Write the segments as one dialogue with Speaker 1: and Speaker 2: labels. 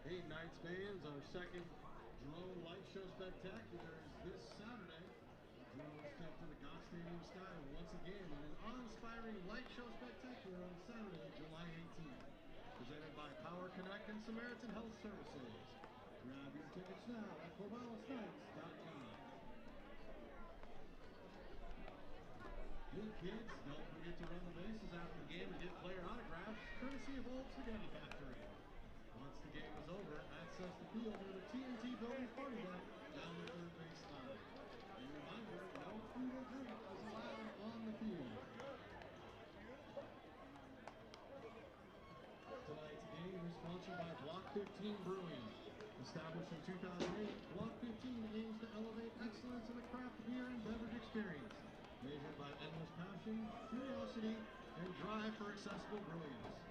Speaker 1: Hey, Knights fans, our second drone light show spectacular is this Saturday. Drones take to the Gott Stadium sky once again in an awe-inspiring light show spectacular on Saturday, July 18th. Presented by Power Connect and Samaritan Health Services. Grab your tickets now at CorvallisKnights.com. Hey kids, don't forget to run the bases after the game and get player autographs, courtesy of Old Spaghetti Factory. Once the game is over, access the field near the TNT Building Party Deck down the third base line. A reminder, no food or drink is allowed on the field. Tonight's game is sponsored by Block 15 Brewing. Established in 2008, Block 15 aims to elevate excellence in the craft beer and beverage experience, measured by endless passion, curiosity, and drive for accessible brilliance.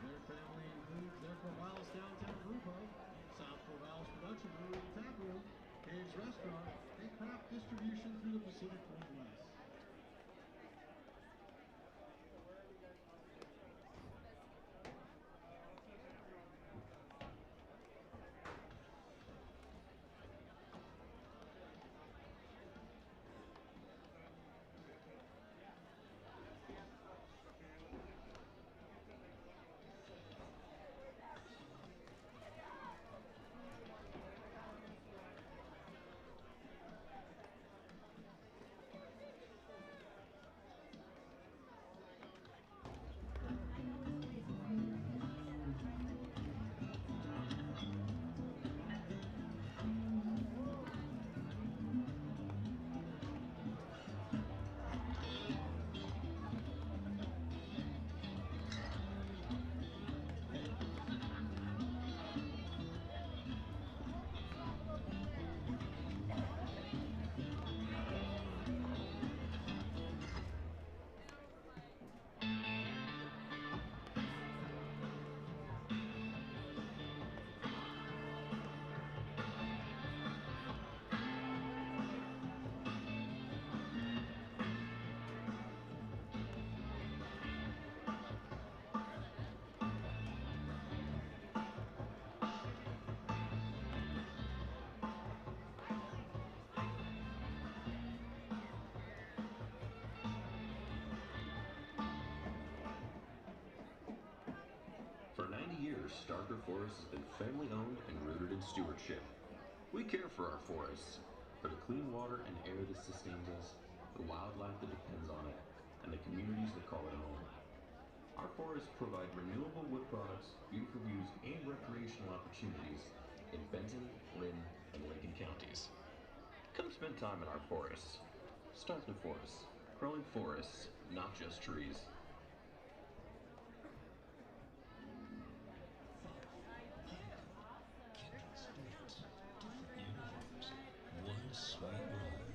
Speaker 1: Their family includes their Corvallis Downtown Brew Pub, South Corvallis Production Brewery and Tap Room, Caves Restaurant, and craft distribution through the Pacific Northwest.
Speaker 2: For 90 years, Starker Forest has been family-owned and rooted in stewardship. We care for our forests, for the clean water and air that sustains us, the wildlife that depends on it, and the communities that call it home. Our forests provide renewable wood products, beautiful views, and recreational opportunities in Benton, Lynn, and Lincoln counties. Come spend time in our forests. Starker Forests, growing forests, not just trees.
Speaker 3: One sweet ride.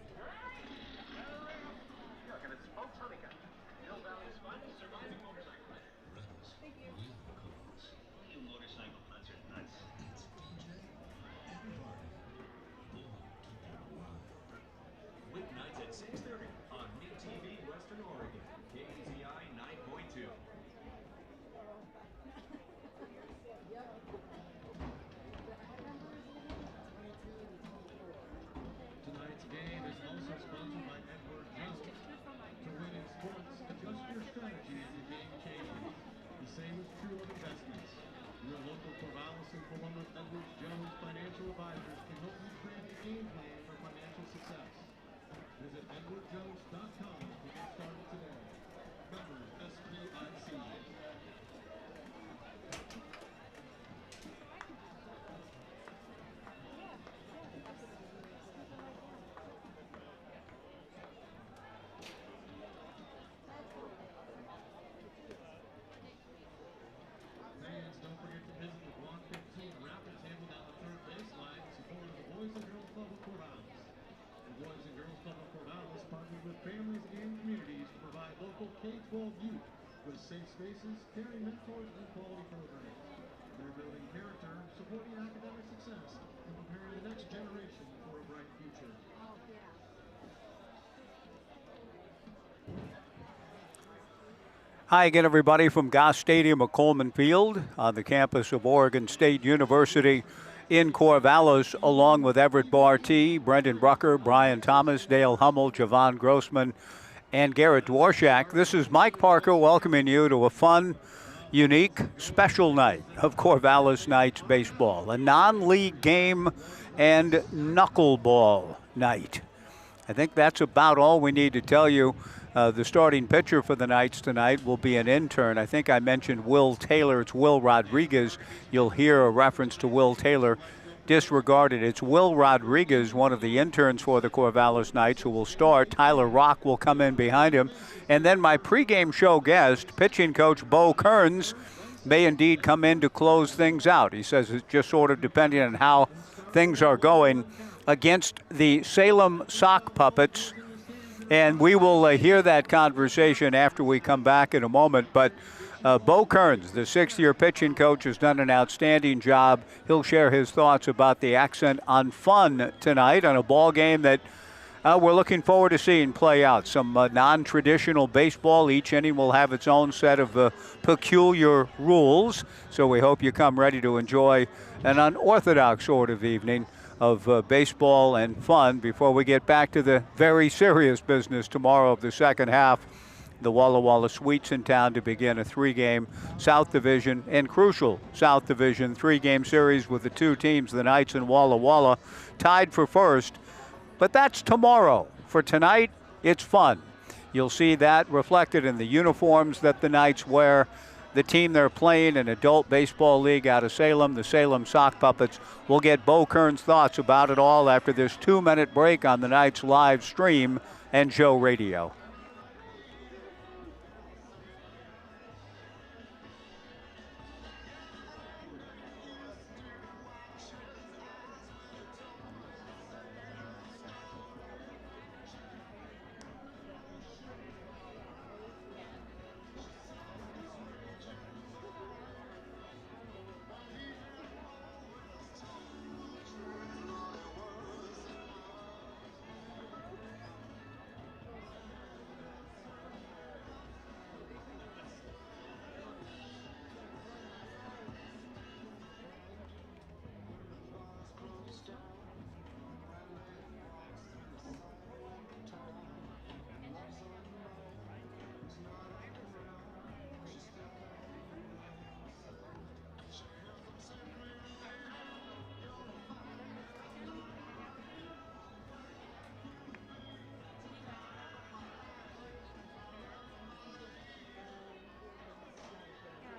Speaker 4: Look, and it's Folks Honeycutt, Hill Valley's finest surviving motorcycle.
Speaker 3: Rebels, real cools.
Speaker 4: You motorcycle nuts are nuts.
Speaker 3: It's DJ and Barney. Born to be wild.
Speaker 5: Weeknights at 6:30 on Meat TV Western Oregon, KZI 9.2.
Speaker 1: Tonight's game is also sponsored by Edward Jones. To win in sports, adjust your strategy as the game changes. The same is true of investments. Your local Corvallis and Columbus Edward Jones financial advisors can help you create a game plan for financial success. Visit edwardjones.com to get started today. Members SPIC. Fans, don't forget to visit the Block 15 Rapid Table down the third baseline in support of the Boys and Girls Club of Corvallis. The Boys and Girls Club of Corvallis partners with families and communities to provide local K-12 youth with safe spaces, caring mentors, and quality programs. They're building character, supporting academic success, and preparing the next generation for a bright future.
Speaker 6: Oh, yeah. Hi again, everybody, from Goss Stadium at Coleman Field on the campus of Oregon State University in Corvallis, along with Everett Barty, Brendan Brucker, Brian Thomas, Dale Hummel, Javon Grossman, and Garrett Dworshak. This is Mike Parker welcoming you to a fun, unique, special night of Corvallis Knights baseball, a non-league game and knuckleball night. I think that's about all we need to tell you. The starting pitcher for the Knights tonight will be an intern. I think I mentioned Will Taylor. It's Will Rodriguez. You'll hear a reference to Will Taylor disregarded. It's Will Rodriguez, one of the interns for the Corvallis Knights, who will start. Tyler Rock will come in behind him. And then my pregame show guest, pitching coach Bo Kearns, may indeed come in to close things out. He says it's just sort of depending on how things are going against the Salem Sock Puppets. And we will hear that conversation after we come back in a moment. But Bo Kearns, the sixth-year pitching coach, has done an outstanding job. He'll share his thoughts about the accent on fun tonight on a ball game that we're looking forward to seeing play out. Some non-traditional baseball. Each inning will have its own set of peculiar rules. So we hope you come ready to enjoy an unorthodox sort of evening of baseball and fun before we get back to the very serious business tomorrow of the second half. The Walla Walla Sweets in town to begin a three-game South Division and crucial South Division three-game series with the two teams, the Knights and Walla Walla, tied for first. But that's tomorrow. For tonight, it's fun. You'll see that reflected in the uniforms that the Knights wear. The team they're playing, an adult baseball league out of Salem, the Salem Sock Puppets. We'll get Bo Kearns' thoughts about it all after this 2-minute break on the Knights live stream and Joe Radio.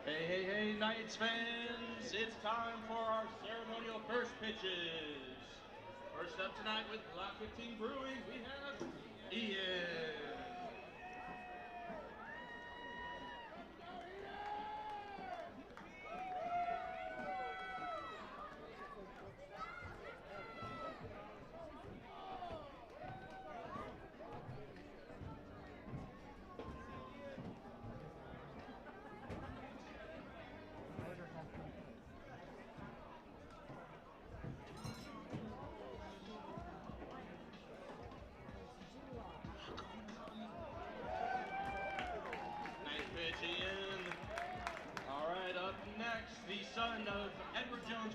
Speaker 7: Hey, Knights fans, it's time for our ceremonial first pitches. First up tonight with Block 15 Brewing, we have Ian.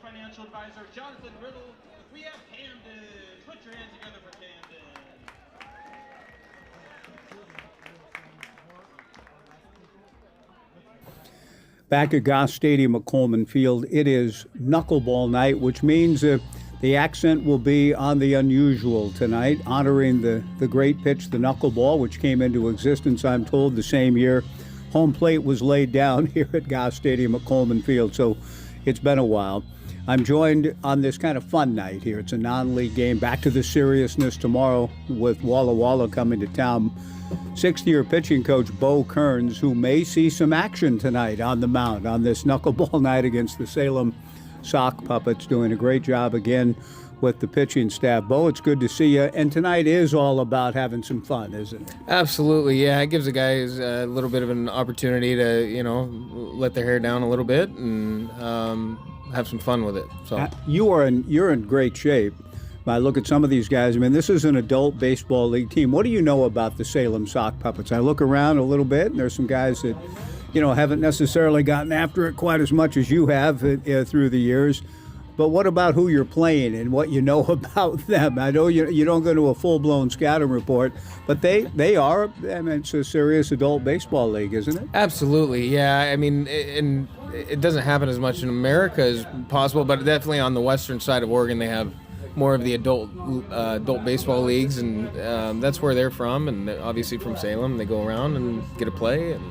Speaker 7: Financial advisor Jonathan Riddle. We have Camden. Put your hands together for Camden.
Speaker 6: Back at Goss Stadium at Coleman Field, it is knuckleball night, which means the accent will be on the unusual tonight, honoring the great pitch, the knuckleball, which came into existence, I'm told, the same year home plate was laid down here at Goss Stadium at Coleman Field. So it's been a while. I'm joined on this kind of fun night here. It's a non-league game. Back to the seriousness tomorrow with Walla Walla coming to town. Sixth-year pitching coach Bo Kearns, who may see some action tonight on the mound on this knuckleball night against the Salem Sock Puppets, doing a great job again with the pitching staff. Bo, it's good to see you. And tonight is all about having some fun, isn't it?
Speaker 8: Absolutely, yeah. It gives the guys a little bit of an opportunity to, let their hair down a little bit and have some fun with it. So
Speaker 6: you're in great shape. I look at some of these guys. I mean, this is an adult baseball league team. What do you know about the Salem Sock Puppets? I look around a little bit, and there's some guys that, haven't necessarily gotten after it quite as much as you have through the years. But what about who you're playing and what you know about them? I know you don't go to a full-blown scouting report, but they are, it's a serious adult baseball league, isn't it?
Speaker 8: Absolutely, yeah. I mean, and it doesn't happen as much in America as possible, but definitely on the western side of Oregon, they have more of the adult baseball leagues, and that's where they're from, and they're obviously from Salem. They go around and get a play, and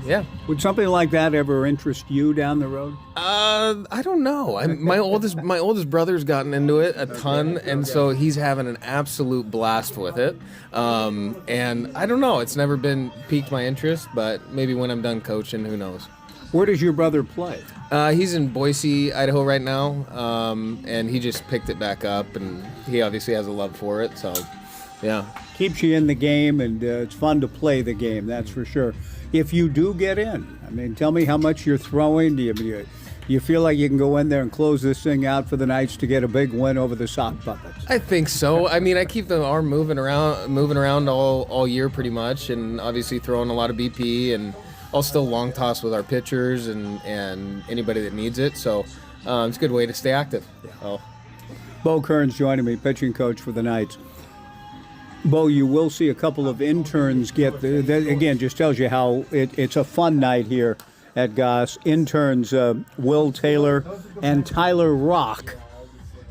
Speaker 8: yeah.
Speaker 6: Would something like that ever interest you down the road?
Speaker 8: I don't know. My oldest brother's gotten into it a ton, and so he's having an absolute blast with it. And I don't know. It's never been piqued my interest, but maybe when I'm done coaching, who knows?
Speaker 6: Where does your brother play?
Speaker 8: He's in Boise, Idaho right now, and he just picked it back up, and he obviously has a love for it. So, yeah.
Speaker 6: Keeps you in the game, and it's fun to play the game, that's for sure. If you do get in, I mean, tell me how much you're throwing. Do you feel like you can go in there and close this thing out for the Knights to get a big win over the Sock Puppets?
Speaker 8: I think so. I mean, I keep the arm moving around all year pretty much, and obviously throwing a lot of BP, and I'll still long toss with our pitchers and anybody that needs it. So it's a good way to stay active. Yeah. Oh.
Speaker 6: Bo Kearns joining me, pitching coach for the Knights. Bo, you will see a couple of interns get that again, just tells you how it's a fun night here at Goss. Interns Will Taylor and Tyler Rock.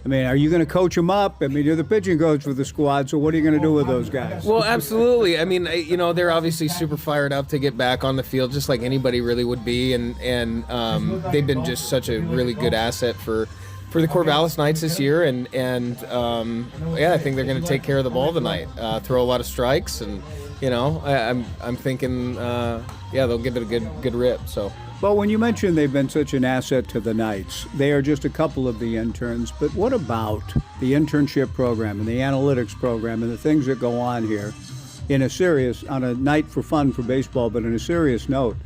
Speaker 6: I mean, are you going to coach them up? I mean, you're the pitching coach for the squad, so what are you going to do with those guys?
Speaker 8: Well, absolutely. I mean, they're obviously super fired up to get back on the field, just like anybody really would be, and they've been just such a really good asset for the Corvallis Knights this year, and I think they're going to take care of the ball tonight. Throw a lot of strikes, and I'm thinking, they'll give it a good rip. So.
Speaker 6: Well, when you mentioned they've been such an asset to the Knights, they are just a couple of the interns. But what about the internship program and the analytics program and the things that go on here on a night for fun for baseball, but in a serious note?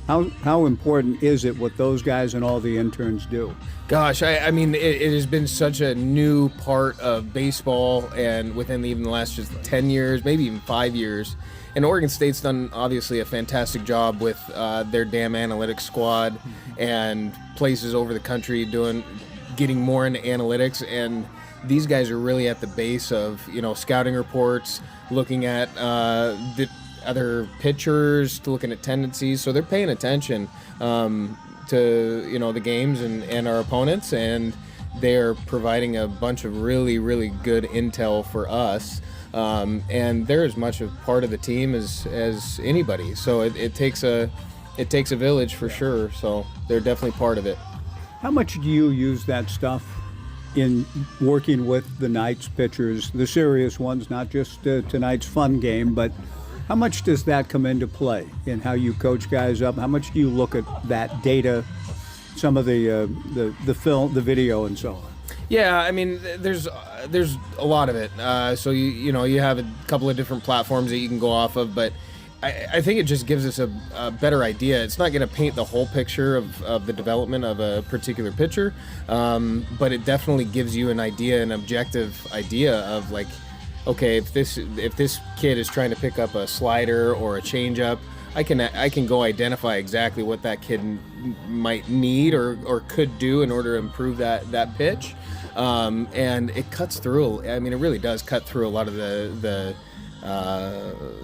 Speaker 6: How important is it what those guys and all the interns do?
Speaker 8: Gosh, I mean, it has been such a new part of baseball, and within even the last just 10 years, maybe even 5 years. And Oregon State's done, obviously, a fantastic job with their damn analytics squad and places over the country getting more into analytics. And these guys are really at the base of, scouting reports, looking at the other pitchers, looking at tendencies. So they're paying attention to the games and our opponents, and they're providing a bunch of really, really good intel for us, and they're as much a part of the team as anybody. So it takes a village for sure. So they're definitely part of it.
Speaker 6: How much do you use that stuff in working with the Knights pitchers, the serious ones, not just tonight's fun game, but how much does that come into play in how you coach guys up? How much do you look at that data, some of the film, the video, and so on?
Speaker 8: Yeah, I mean, there's a lot of it. So you have a couple of different platforms that you can go off of, but I think it just gives us a better idea. It's not going to paint the whole picture of the development of a particular pitcher, but it definitely gives you an objective idea of like, okay, if this kid is trying to pick up a slider or a changeup, I can go identify exactly what that kid might need or could do in order to improve that pitch, and it cuts through. I mean, it really does cut through a lot of the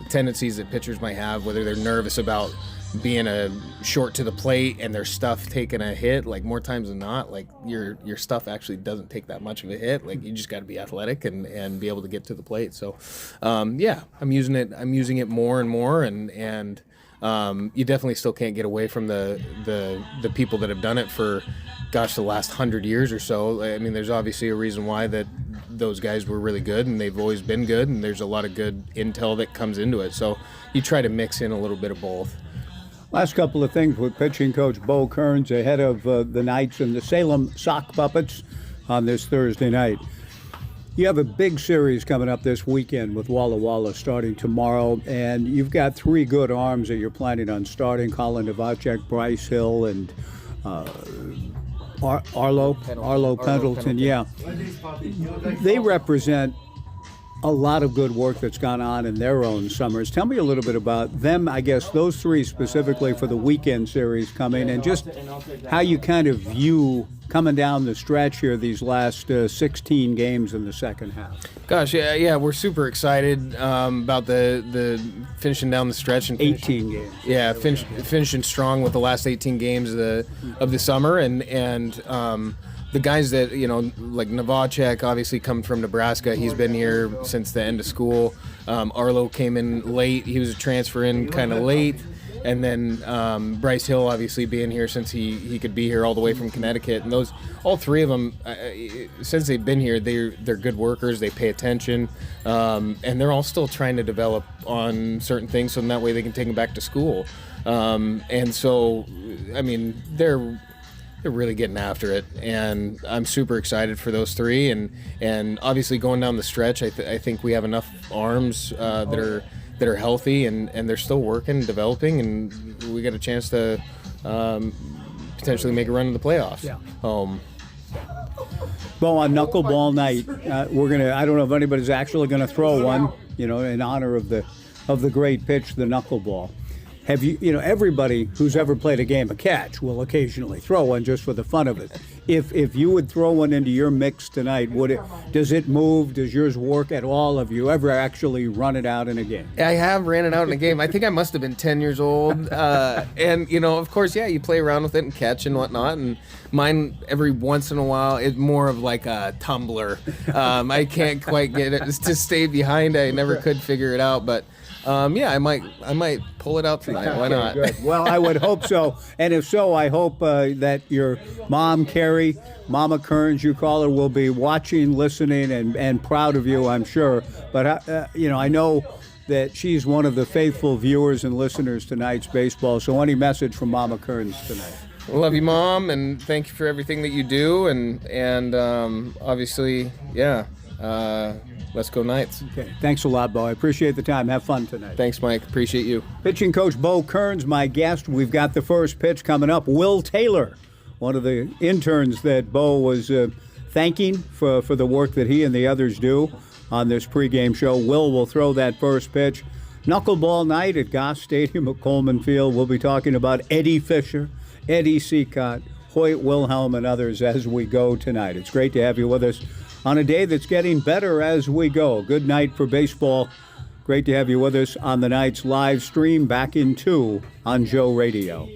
Speaker 8: tendencies that pitchers might have, whether they're nervous about being a short to the plate and their stuff taking a hit. Like more times than not, like your stuff actually doesn't take that much of a hit. Like you just got to be athletic and be able to get to the plate. So I'm using it more and more, and you definitely still can't get away from the people that have done it for the last 100 years or so. I mean, there's obviously a reason why that those guys were really good, and they've always been good, and there's a lot of good intel that comes into it. So you try to mix in a little bit of both.
Speaker 6: Last couple of things with pitching coach Bo Kearns ahead of the Knights and the Salem Sock Puppets on this Thursday night. You have a big series coming up this weekend with Walla Walla starting tomorrow, and you've got three good arms that you're planning on starting: Colin Novacek, Bryce Hill, and Arlo Pendleton, yeah. They represent a lot of good work that's gone on in their own summers. Tell me a little bit about them, I guess, those three specifically for the weekend series coming, and just how you kind of view coming down the stretch here, these last 16 games in the second half.
Speaker 8: Gosh, yeah, we're super excited about the finishing down the stretch and
Speaker 6: 18 games.
Speaker 8: Yeah, finishing strong with the last 18 games of the summer, and the guys that, like Novacek, obviously come from Nebraska. He's been here since the end of school. Arlo came in late. He was a transfer in kind of late. And then Bryce Hill, obviously being here since he could be here all the way from Connecticut. And all three of them, since they've been here, they're good workers. They pay attention, and they're all still trying to develop on certain things, so that way they can take them back to school. And so, I mean, they're really getting after it, and I'm super excited for those three. And obviously going down the stretch, I think we have enough arms that are healthy, and they're still working, developing, and we got a chance to potentially make a run in the playoffs.
Speaker 6: Yeah.
Speaker 8: Well,
Speaker 6: on knuckleball night, we're gonna. I don't know if anybody's actually gonna throw one, in honor of the great pitch, the knuckleball. Have everybody who's ever played a game of catch will occasionally throw one just for the fun of it. If you would throw one into your mix tonight, does it move? Does yours work at all? Have you ever actually run it out in a game?
Speaker 8: I have ran it out in a game. I think I must have been 10 years old. And, of course, yeah, you play around with it and catch and whatnot. And mine, every once in a while, it's more of like a tumbler. I can't quite get it to stay behind. I never could figure it out. But yeah, I might pull it out tonight. Why not?
Speaker 6: Good. Well, I would hope so. And if so, I hope that your mom, Carrie, Mama Kearns, you call her, will be watching, listening, and proud of you, I'm sure. But, I know that she's one of the faithful viewers and listeners to tonight's baseball. So any message from Mama Kearns tonight?
Speaker 8: Love you, Mom, and thank you for everything that you do. And obviously, yeah. Let's go Knights.
Speaker 6: Okay. Thanks a lot, Bo. I appreciate the time. Have fun tonight.
Speaker 8: Thanks, Mike. Appreciate you.
Speaker 6: Pitching coach Bo Kearns, my guest. We've got the first pitch coming up. Will Taylor, one of the interns that Bo was thanking for the work that he and the others do on this pregame show. Will throw that first pitch. Knuckleball night at Goss Stadium at Coleman Field. We'll be talking about Eddie Fisher, Eddie Seacott, Hoyt Wilhelm, and others as we go tonight. It's great to have you with us on a day that's getting better as we go. Good night for baseball. Great to have you with us on the night's live stream back in 2 on Joe Radio.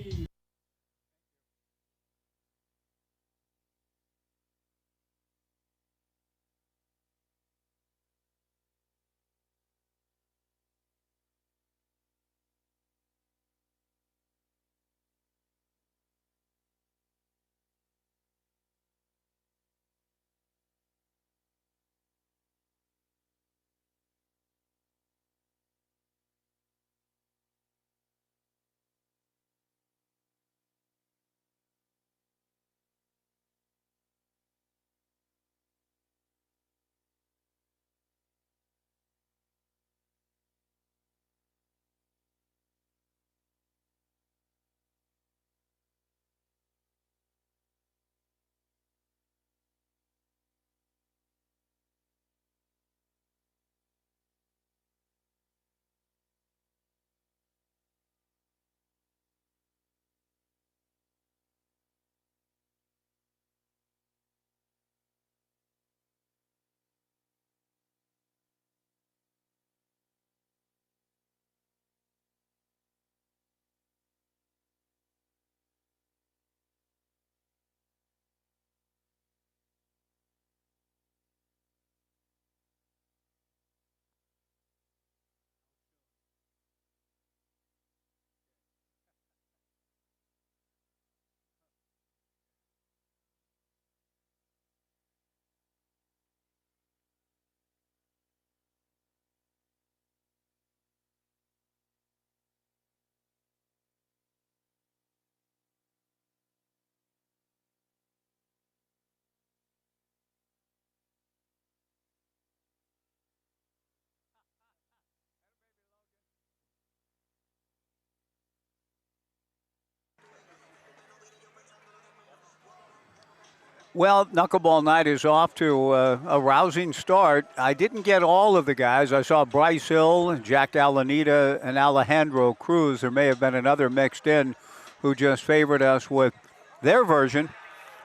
Speaker 6: Well, Knuckleball Night is off to a rousing start. I didn't get all of the guys. I saw Bryce Hill, Jack Alanita, and Alejandro Cruz. There may have been another mixed in who just favored us with their version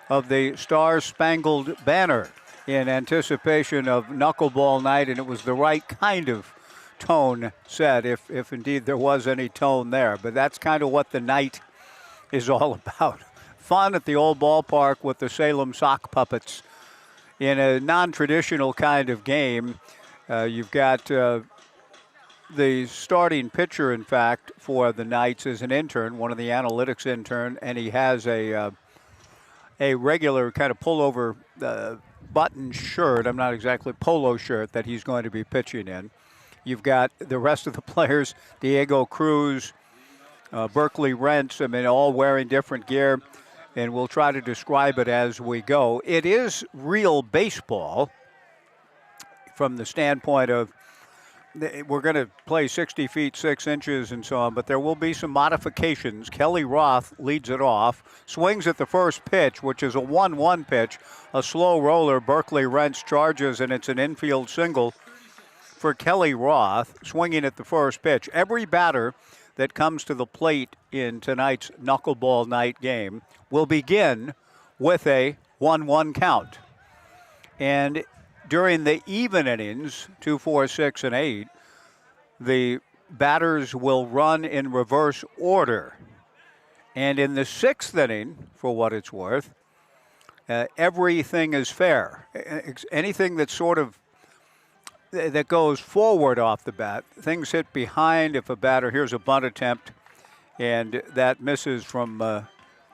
Speaker 6: of the Star Spangled Banner in anticipation of Knuckleball Night, and it was the right kind of tone set, if indeed there was any tone there. But that's kind of what the night is all about. Fun at the old ballpark with the Salem sock puppets in a non-traditional kind of game. You've got the starting pitcher, in fact, for the Knights is an intern, one of the analytics intern, and he has a regular kind of pullover button shirt. I'm not exactly polo shirt that he's going to be pitching in. You've got the rest of the players, Diego Cruz, Berkeley Rents, I mean, all wearing different gear, and we'll try to describe it as we go. It is real baseball from the standpoint of we're going to play 60 feet 6 inches and so on, but there will be some modifications. Kelly Roth leads it off, swings at the first pitch, which is a 1-1 pitch, a slow roller. Berkeley Rents charges, and it's an infield single for Kelly Roth, swinging at the first pitch. Every batter that comes to the plate in tonight's Knuckleball Night game will begin with a 1-1 count. And during the even innings, 2, 4, 6, and 8, the batters will run in reverse order. And in the 6th inning, for what it's worth, everything is fair. Anything that's sort of that goes forward off the bat, things hit behind. If a batter, here's a bunt attempt, and that misses from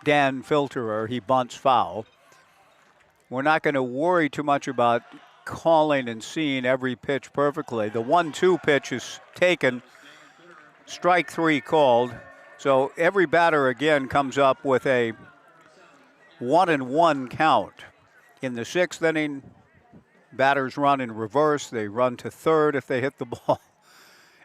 Speaker 6: Dan Filterer. He bunts foul. We're not going to worry too much about calling and seeing every pitch perfectly. The 1-2 pitch is taken, strike 3 called. So every batter again comes up with a 1-1 count. In the 6th inning, batters run in reverse. They run to third if they hit the ball.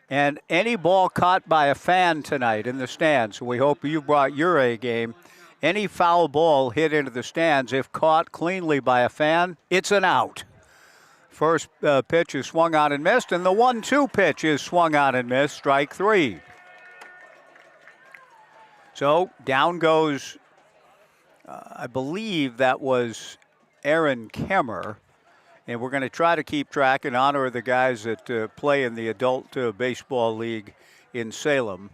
Speaker 6: And any ball caught by a fan tonight in the stands, we hope you brought your A game. Any foul ball hit into the stands, if caught cleanly by a fan, it's an out. First pitch is swung on and missed, and the 1-2 pitch is swung on and missed, strike 3. So down goes, I believe that was Aaron Kemmer. And we're going to try to keep track and honor the guys that play in the adult baseball league in Salem.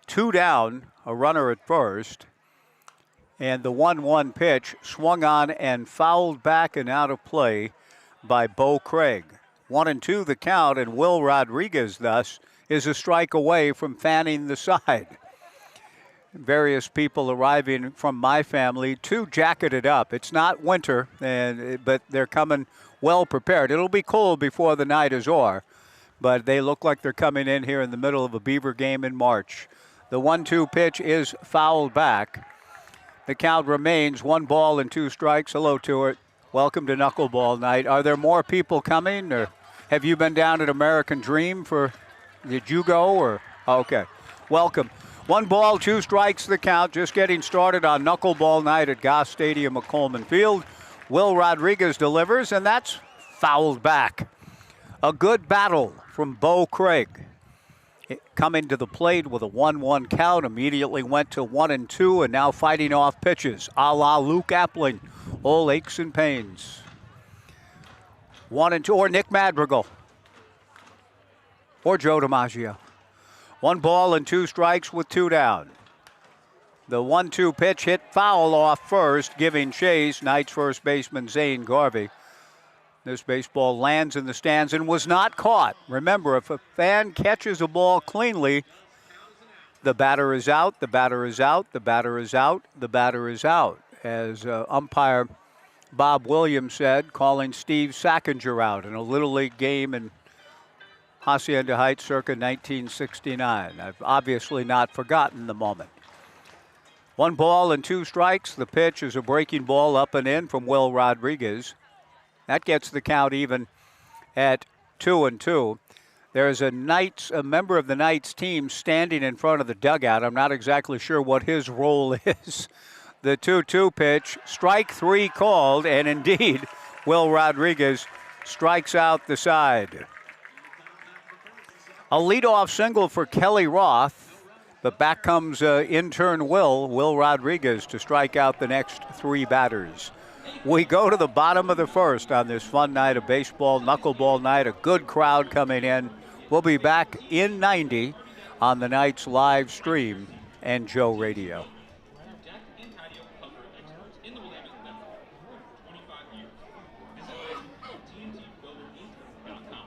Speaker 6: 2 down, a runner at first. And the 1-1 pitch swung on and fouled back and out of play by Bo Craig. 1-2 the count, and Will Rodriguez thus is a strike away from fanning the side. Various people arriving from my family to jacket it up. It's not winter, but they're coming well prepared. It'll be cold before the night is o'er, but they look like they're coming in here in the middle of a Beaver game in March. The 1-2 pitch is fouled back. The count remains 1 ball and 2 strikes. Hello to it. Welcome to Knuckleball Night. Are there more people coming, or have you been down at American Dream did you go, or? Okay. Welcome. 1 ball, 2 strikes the count. Just getting started on Knuckleball Night at Goss Stadium at Coleman Field. Will Rodriguez delivers, and that's fouled back. A good battle from Bo Craig. Coming to the plate with a 1-1 count, immediately went to 1-2, and now fighting off pitches, a la Luke Appling. All aches and pains. 1-2, or Nick Madrigal. Or Joe DiMaggio. 1 ball and 2 strikes with 2 down. The 1-2 pitch hit foul off first, giving chase. Knights first baseman Zane Garvey. This baseball lands in the stands and was not caught. Remember, if a fan catches a ball cleanly, the batter is out, the batter is out, the batter is out, the batter is out. As umpire Bob Williams said, calling Steve Sackinger out in a Little League game in Hacienda Heights circa 1969. I've obviously not forgotten the moment. 1 ball and 2 strikes. The pitch is a breaking ball up and in from Will Rodriguez. That gets the count even at 2-2. There's a member of the Knights team standing in front of the dugout. I'm not exactly sure what his role is. The 2-2 pitch, strike 3 called, and indeed, Will Rodriguez strikes out the side. A leadoff single for Kelly Roth, but back comes intern Will Rodriguez to strike out the next 3 batters. We go to the bottom of the first on this fun night of baseball, knuckleball night, a good crowd coming in. We'll be back in 90 on the night's live stream and Joe Radio.
Speaker 7: Deck and patio cover experts in the Willamette Valley for 25 years. Visit TNTBuilderInc.com.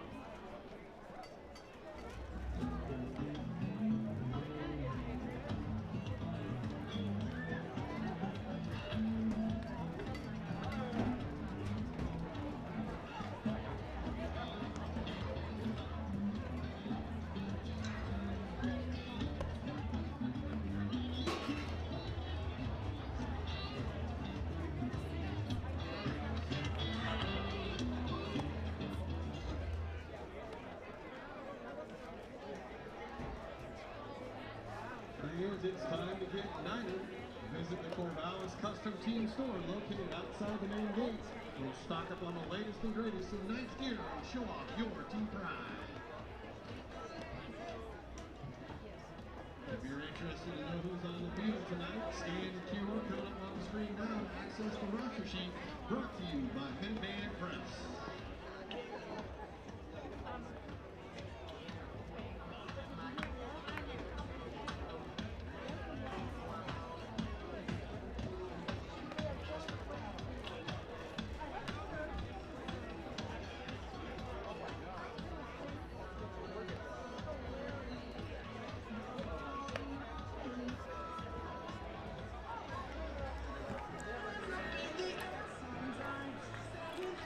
Speaker 1: Fans, it's time to get united. Visit the Corvallis Custom Team Store located outside the main gates. We'll stock up on the latest and greatest in night gear and show off your team pride. If you're interested to know who's on the field tonight, scan the QR code up on the screen now to access the roster sheet, brought to you by Midman Press.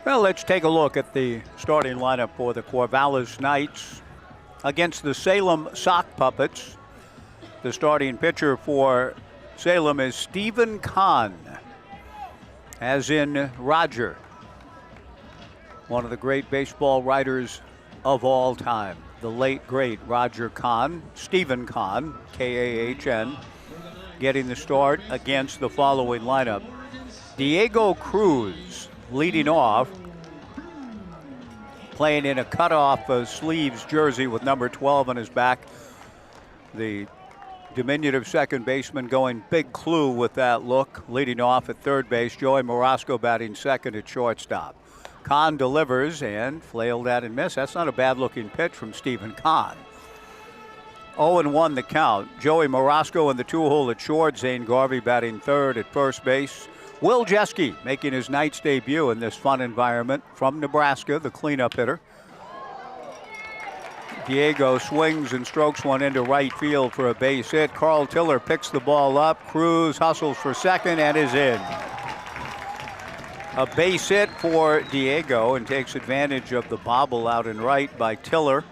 Speaker 6: Well, let's take a look at the starting lineup for the Corvallis Knights against the Salem Sock Puppets. The starting pitcher for Salem is Stephen Kahn, as in Roger, one of the great baseball writers of all time, the late, great Roger Kahn, Stephen Kahn, K-A-H-N, getting the start against the following lineup. Diego Cruz leading off, playing in a cutoff sleeves jersey with number 12 on his back. The diminutive second baseman going big clue with that look, leading off at third base. Joey Morasco batting second at shortstop. Kahn delivers and flailed at and missed. That's not a bad-looking pitch from Stephen Kahn. 0-1 the count. Joey Morasco in the two-hole at short. Zane Garvey batting third at first base. Will Jeske making his Knights debut in this fun environment from Nebraska, the cleanup hitter. Diego swings and strokes one into right field for a base hit. Carl Tiller picks the ball up. Cruz hustles for second and is in. A base hit for Diego and takes advantage of the bobble out and right by Tiller.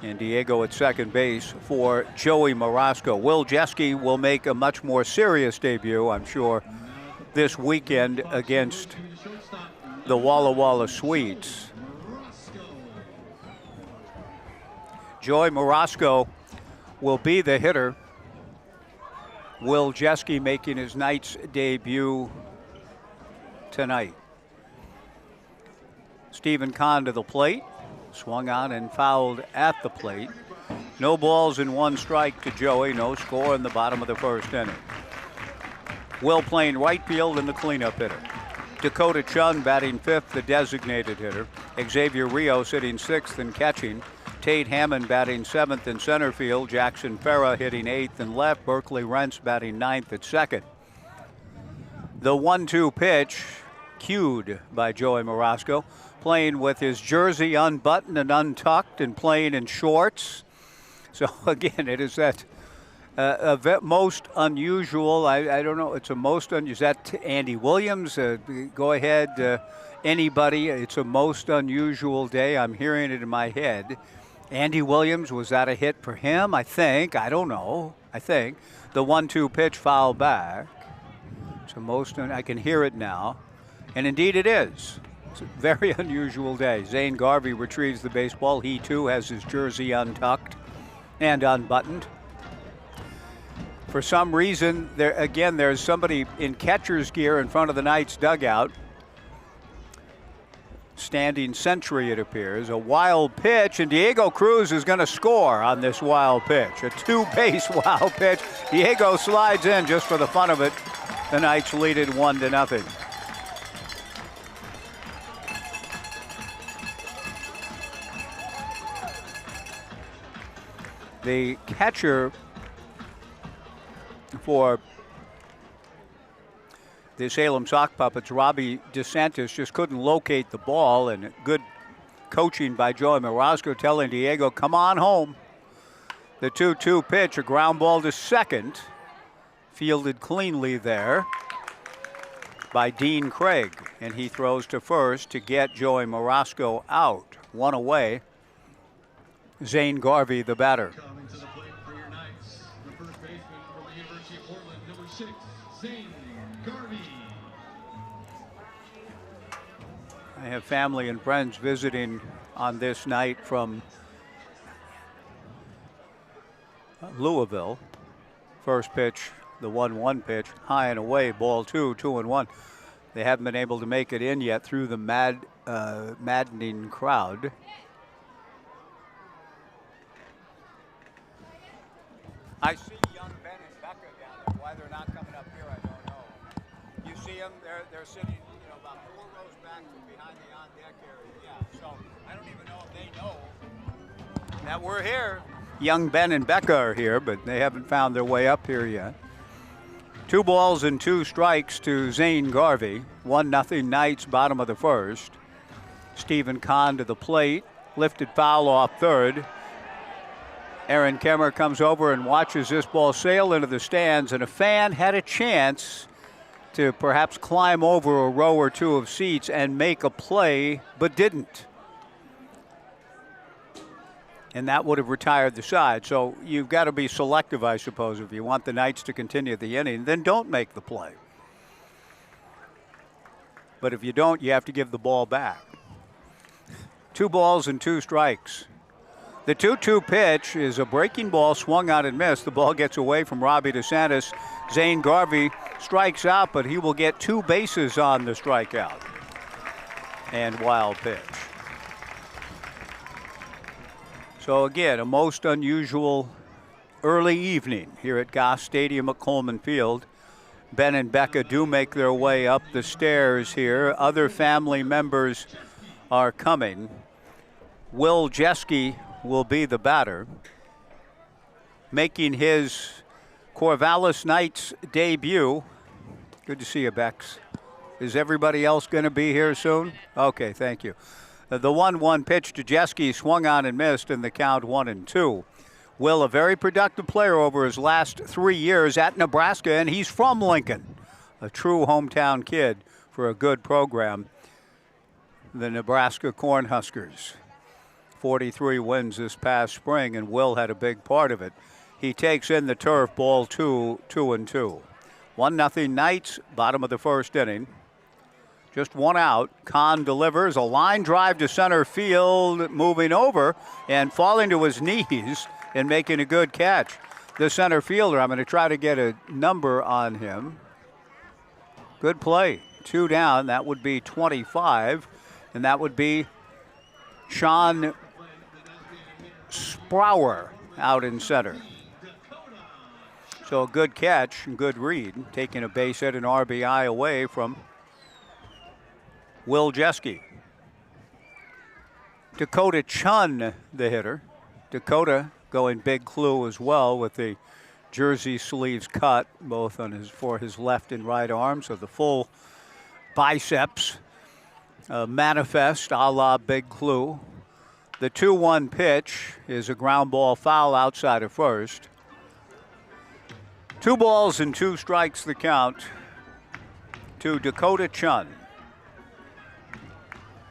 Speaker 6: And Diego at second base for Joey Morasco. Will Jeske will make a much more serious debut, I'm sure, this weekend against the Walla Walla Sweets. Joey Morasco will be the hitter. Will Jeske making his Knights debut tonight. Stephen Kahn to the plate. Swung on and fouled at the plate. No balls and 1 strike to Joey. No score in the bottom of the first inning. Will playing right field and the cleanup hitter. Dakota Chun batting fifth, the designated hitter. Xavier Rios hitting sixth and catching. Tate Hammond batting seventh in center field. Jackson Farah hitting eighth and left. Berkeley Rentz batting ninth at second. The 1-2 pitch cued by Joey Morasco, playing with his jersey unbuttoned and untucked and playing in shorts. So again, it is that most unusual, I don't know, it's a most unusual, is that Andy Williams? Go ahead, anybody, it's a most unusual day. I'm hearing it in my head. Andy Williams, was that a hit for him? I think, I don't know, I think. The 1-2 pitch foul back. It's a most, I can hear it now. And indeed it is. It's a very unusual day. Zane Garvey retrieves the baseball. He too has his jersey untucked and unbuttoned. For some reason, there's somebody in catcher's gear in front of the Knights dugout. Standing sentry, it appears. A wild pitch, and Diego Cruz is going to score on this wild pitch. A two-base wild pitch. Diego slides in just for the fun of it. The Knights lead it 1-0. The catcher for the Salem Sock Puppets, Robbie DeSantis, just couldn't locate the ball, and good coaching by Joey Marasco telling Diego, come on home. The 2-2 pitch, a ground ball to second, fielded cleanly there by Dean Craig, and he throws to first to get Joey Marasco out. One away. Zane Garvey, the batter.
Speaker 1: Coming to the plate for your Knights, the first baseman from the University of Portland, number 6, Zane Garvey.
Speaker 6: I have family and friends visiting on this night from Louisville. First pitch, the 1-1 pitch, high and away, ball 2, 2-1. They haven't been able to make it in yet through the maddening crowd. I see young Ben and Becca down there. Why they're not coming up here, I don't know. You see them? They're sitting, about 4 rows back from behind the on-deck area. Yeah, so I don't even know if they know that we're here. Young Ben and Becca are here, but they haven't found their way up here yet. 2 balls and 2 strikes to Zane Garvey. 1-0 Knights, bottom of the first. Stephen Kahn to the plate. Lifted foul off third. Aaron Kemmer comes over and watches this ball sail into the stands, and a fan had a chance to perhaps climb over a row or 2 of seats and make a play, but didn't. And that would have retired the side. So you've got to be selective, I suppose, if you want the Knights to continue the inning. Then don't make the play. But if you don't, you have to give the ball back. 2 balls and 2 strikes. The 2-2 pitch is a breaking ball swung out and missed. The ball gets away from Robbie DeSantis. Zane Garvey strikes out, but he will get 2 bases on the strikeout. And wild pitch. So again, a most unusual early evening here at Goss Stadium at Coleman Field. Ben and Becca do make their way up the stairs here. Other family members are coming. Will Jeske will be the batter, making his Corvallis Knights debut. Good to see you, Bex. Is everybody else going to be here soon? Okay, thank you. The 1-1 pitch to Jeske swung on and missed, and the count 1-2. Will, a very productive player over his last 3 years at Nebraska, and he's from Lincoln. A true hometown kid for a good program. The Nebraska Cornhuskers. 43 wins this past spring, and Will had a big part of it. He takes in the turf, ball 2, 2-2. 1-0 Knights, bottom of the first inning. Just 1 out. Kahn delivers a line drive to center field, moving over and falling to his knees and making a good catch. The center fielder, I'm going to try to get a number on him. Good play. 2 down. That would be 25, and that would be Sean Sprower out in center. So a good catch and good read, taking a base hit and RBI away from Will Jeske. Dakota Chun, the hitter. Dakota going big clue as well with the jersey sleeves cut, both on for his left and right arm, so the full biceps manifest a la Big Clue. The 2-1 pitch is a ground ball foul outside of first. 2 balls and 2 strikes the count to Dakota Chun.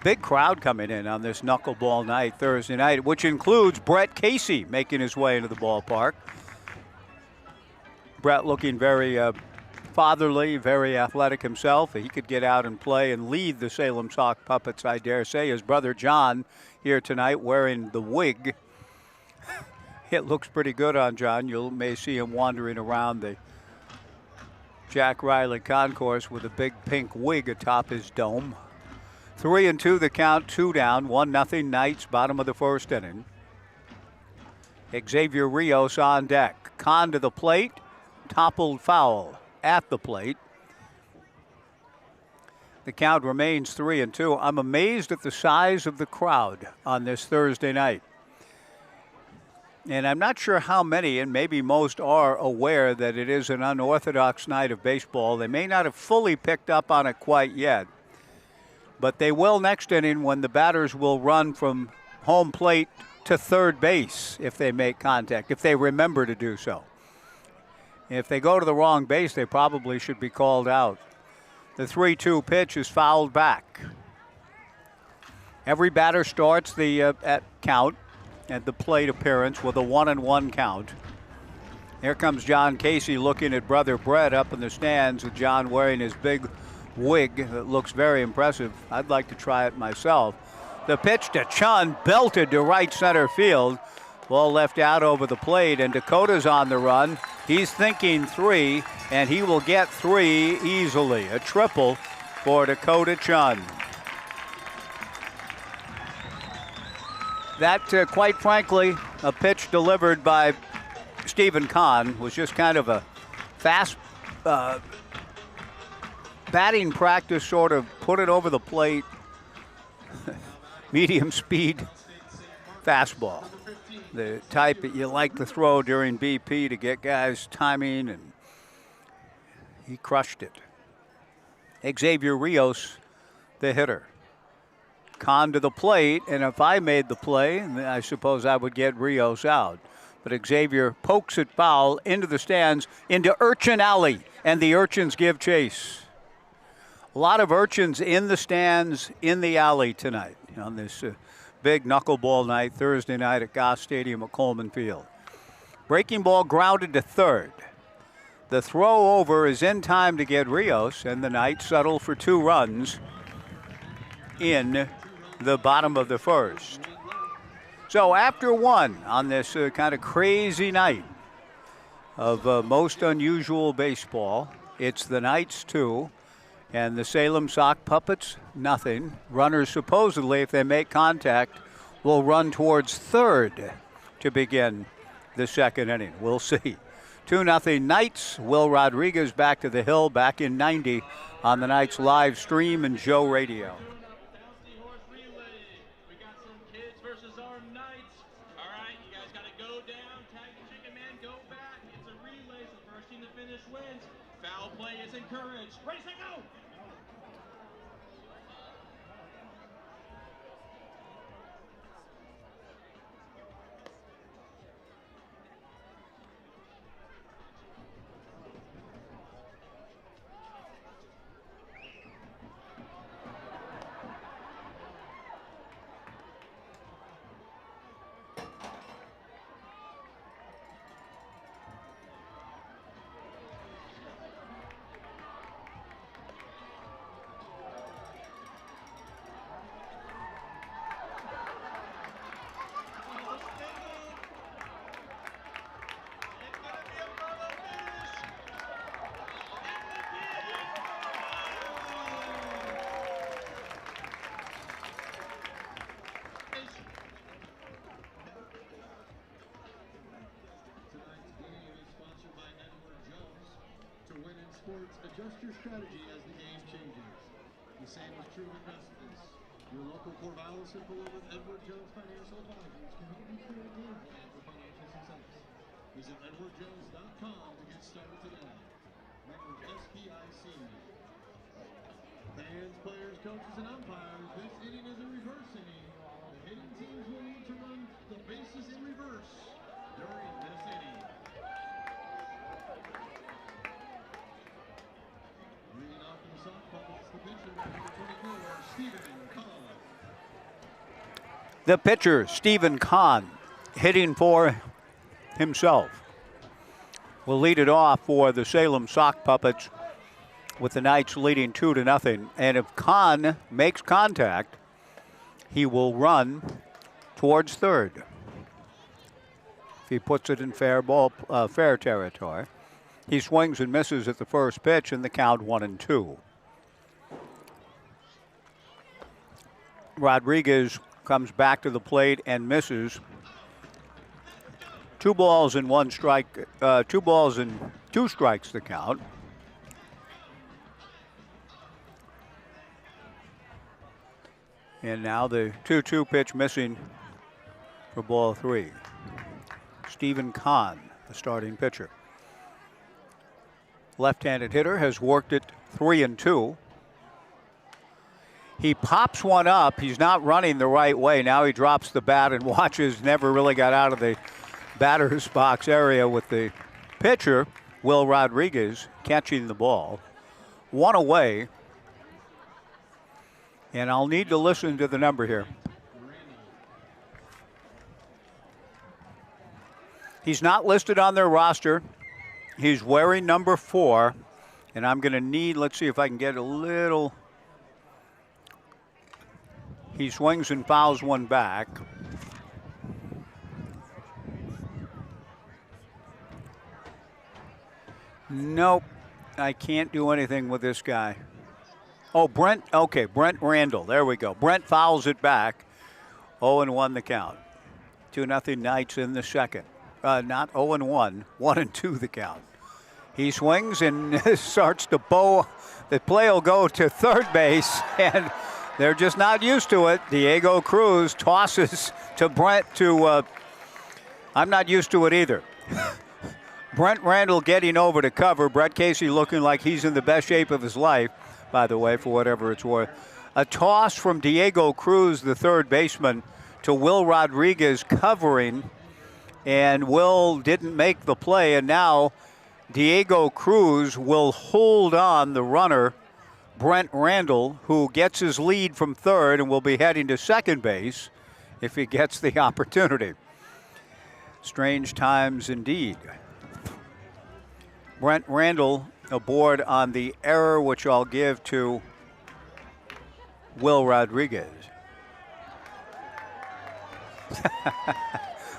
Speaker 6: Big crowd coming in on this knuckleball night Thursday night, which includes Brett Casey making his way into the ballpark. Brett looking very fatherly, very athletic himself. He could get out and play and lead the Salem Sock Puppets, I dare say. His brother John here tonight wearing the wig. It looks pretty good on John. You may see him wandering around the Jack Riley concourse with a big pink wig atop his dome. 3-2 the count, 2 down, 1-0 Knights, bottom of the first inning. Xavier Rios on deck. Kahn to the plate, toppled foul at the plate. The count remains 3-2. I'm amazed at the size of the crowd on this Thursday night. And I'm not sure how many, and maybe most are aware that it is an unorthodox night of baseball. They may not have fully picked up on it quite yet, but they will next inning when the batters will run from home plate to third base if they make contact, if they remember to do so. If they go to the wrong base, they probably should be called out. The 3-2 pitch is fouled back. Every batter starts the at count at the plate appearance with a 1-1 count. Here comes John Casey looking at brother Brett up in the stands, with John wearing his big wig that looks very impressive. I'd like to try it myself. The pitch to Chun, belted to right center field. Ball left out over the plate, and Dakota's on the run. He's thinking 3, and he will get 3 easily. A triple for Dakota Chun. That, quite frankly, a pitch delivered by Stephen Kahn was just kind of a fast batting practice, sort of put it over the plate, medium speed fastball. The type that you like to throw during BP to get guys timing, and he crushed it. Xavier Rios, the hitter. Kahn to the plate, and if I made the play, I suppose I would get Rios out. But Xavier pokes it foul into the stands, into Urchin Alley, and the Urchins give chase. A lot of Urchins in the stands, in the alley tonight on this big knuckleball night, Thursday night at Goss Stadium at Coleman Field. Breaking ball grounded to third. The throw over is in time to get Rios, and the Knights settle for 2 runs in the bottom of the first. So after 1 on this kind of crazy night of most unusual baseball, it's the Knights 2 and the Salem Sock Puppets nothing. Runners supposedly, if they make contact, will run towards third to begin the second inning. We'll see. 2-0 Knights. Will Rodriguez back to the hill, back in 90 on the Knights live stream and Joe Radio.
Speaker 1: Adjust your strategy as the game changes. The same is true of investments. Your local Corvallis and Salem Edward Jones Financial Advisors can help you create a game plan for financial success. Visit edwardjones.com to get started today. Members SPIC. Fans, players, coaches, and umpires, this inning is a reverse inning. The hitting teams will need to run the bases in reverse during this inning.
Speaker 6: The pitcher, Stephen Kahn, hitting for himself, will lead it off for the Salem Sock Puppets, with the Knights leading 2-0. And if Kahn makes contact, he will run towards third. he puts it in fair territory. He swings and misses at the first pitch, and the count 1-2. Rodriguez comes back to the plate and misses. 2 balls and 1 strike. 2 balls and 2 strikes the count. And now the 2-2 pitch missing for ball 3. Stephen Kahn, the starting pitcher. Left-handed hitter, has worked it 3-2. He pops one up. He's not running the right way. Now he drops the bat and watches. Never really got out of the batter's box area with the pitcher, Will Rodriguez, catching the ball. 1 away. And I'll need to listen to the number here. He's not listed on their roster. He's wearing number 4. And I'm going to need, let's see if I can get a little. He swings and fouls one back. Nope, I can't do anything with this guy. Oh, Brent Randall, there we go. Brent fouls it back. 0-1 the count. 2-0 Knights in the second. Not 0-1, 1-2 the count. He swings and starts to bow. The play will go to third base, and they're just not used to it. Diego Cruz tosses to Brent I'm not used to it either. Brent Randall getting over to cover. Brett Casey looking like he's in the best shape of his life, by the way, for whatever it's worth. A toss from Diego Cruz, the third baseman, to Will Rodriguez covering, and Will didn't make the play, and now Diego Cruz will hold on the runner, Brent Randall, who gets his lead from third and will be heading to second base if he gets the opportunity. Strange times indeed. Brent Randall aboard on the error, which I'll give to Will Rodriguez.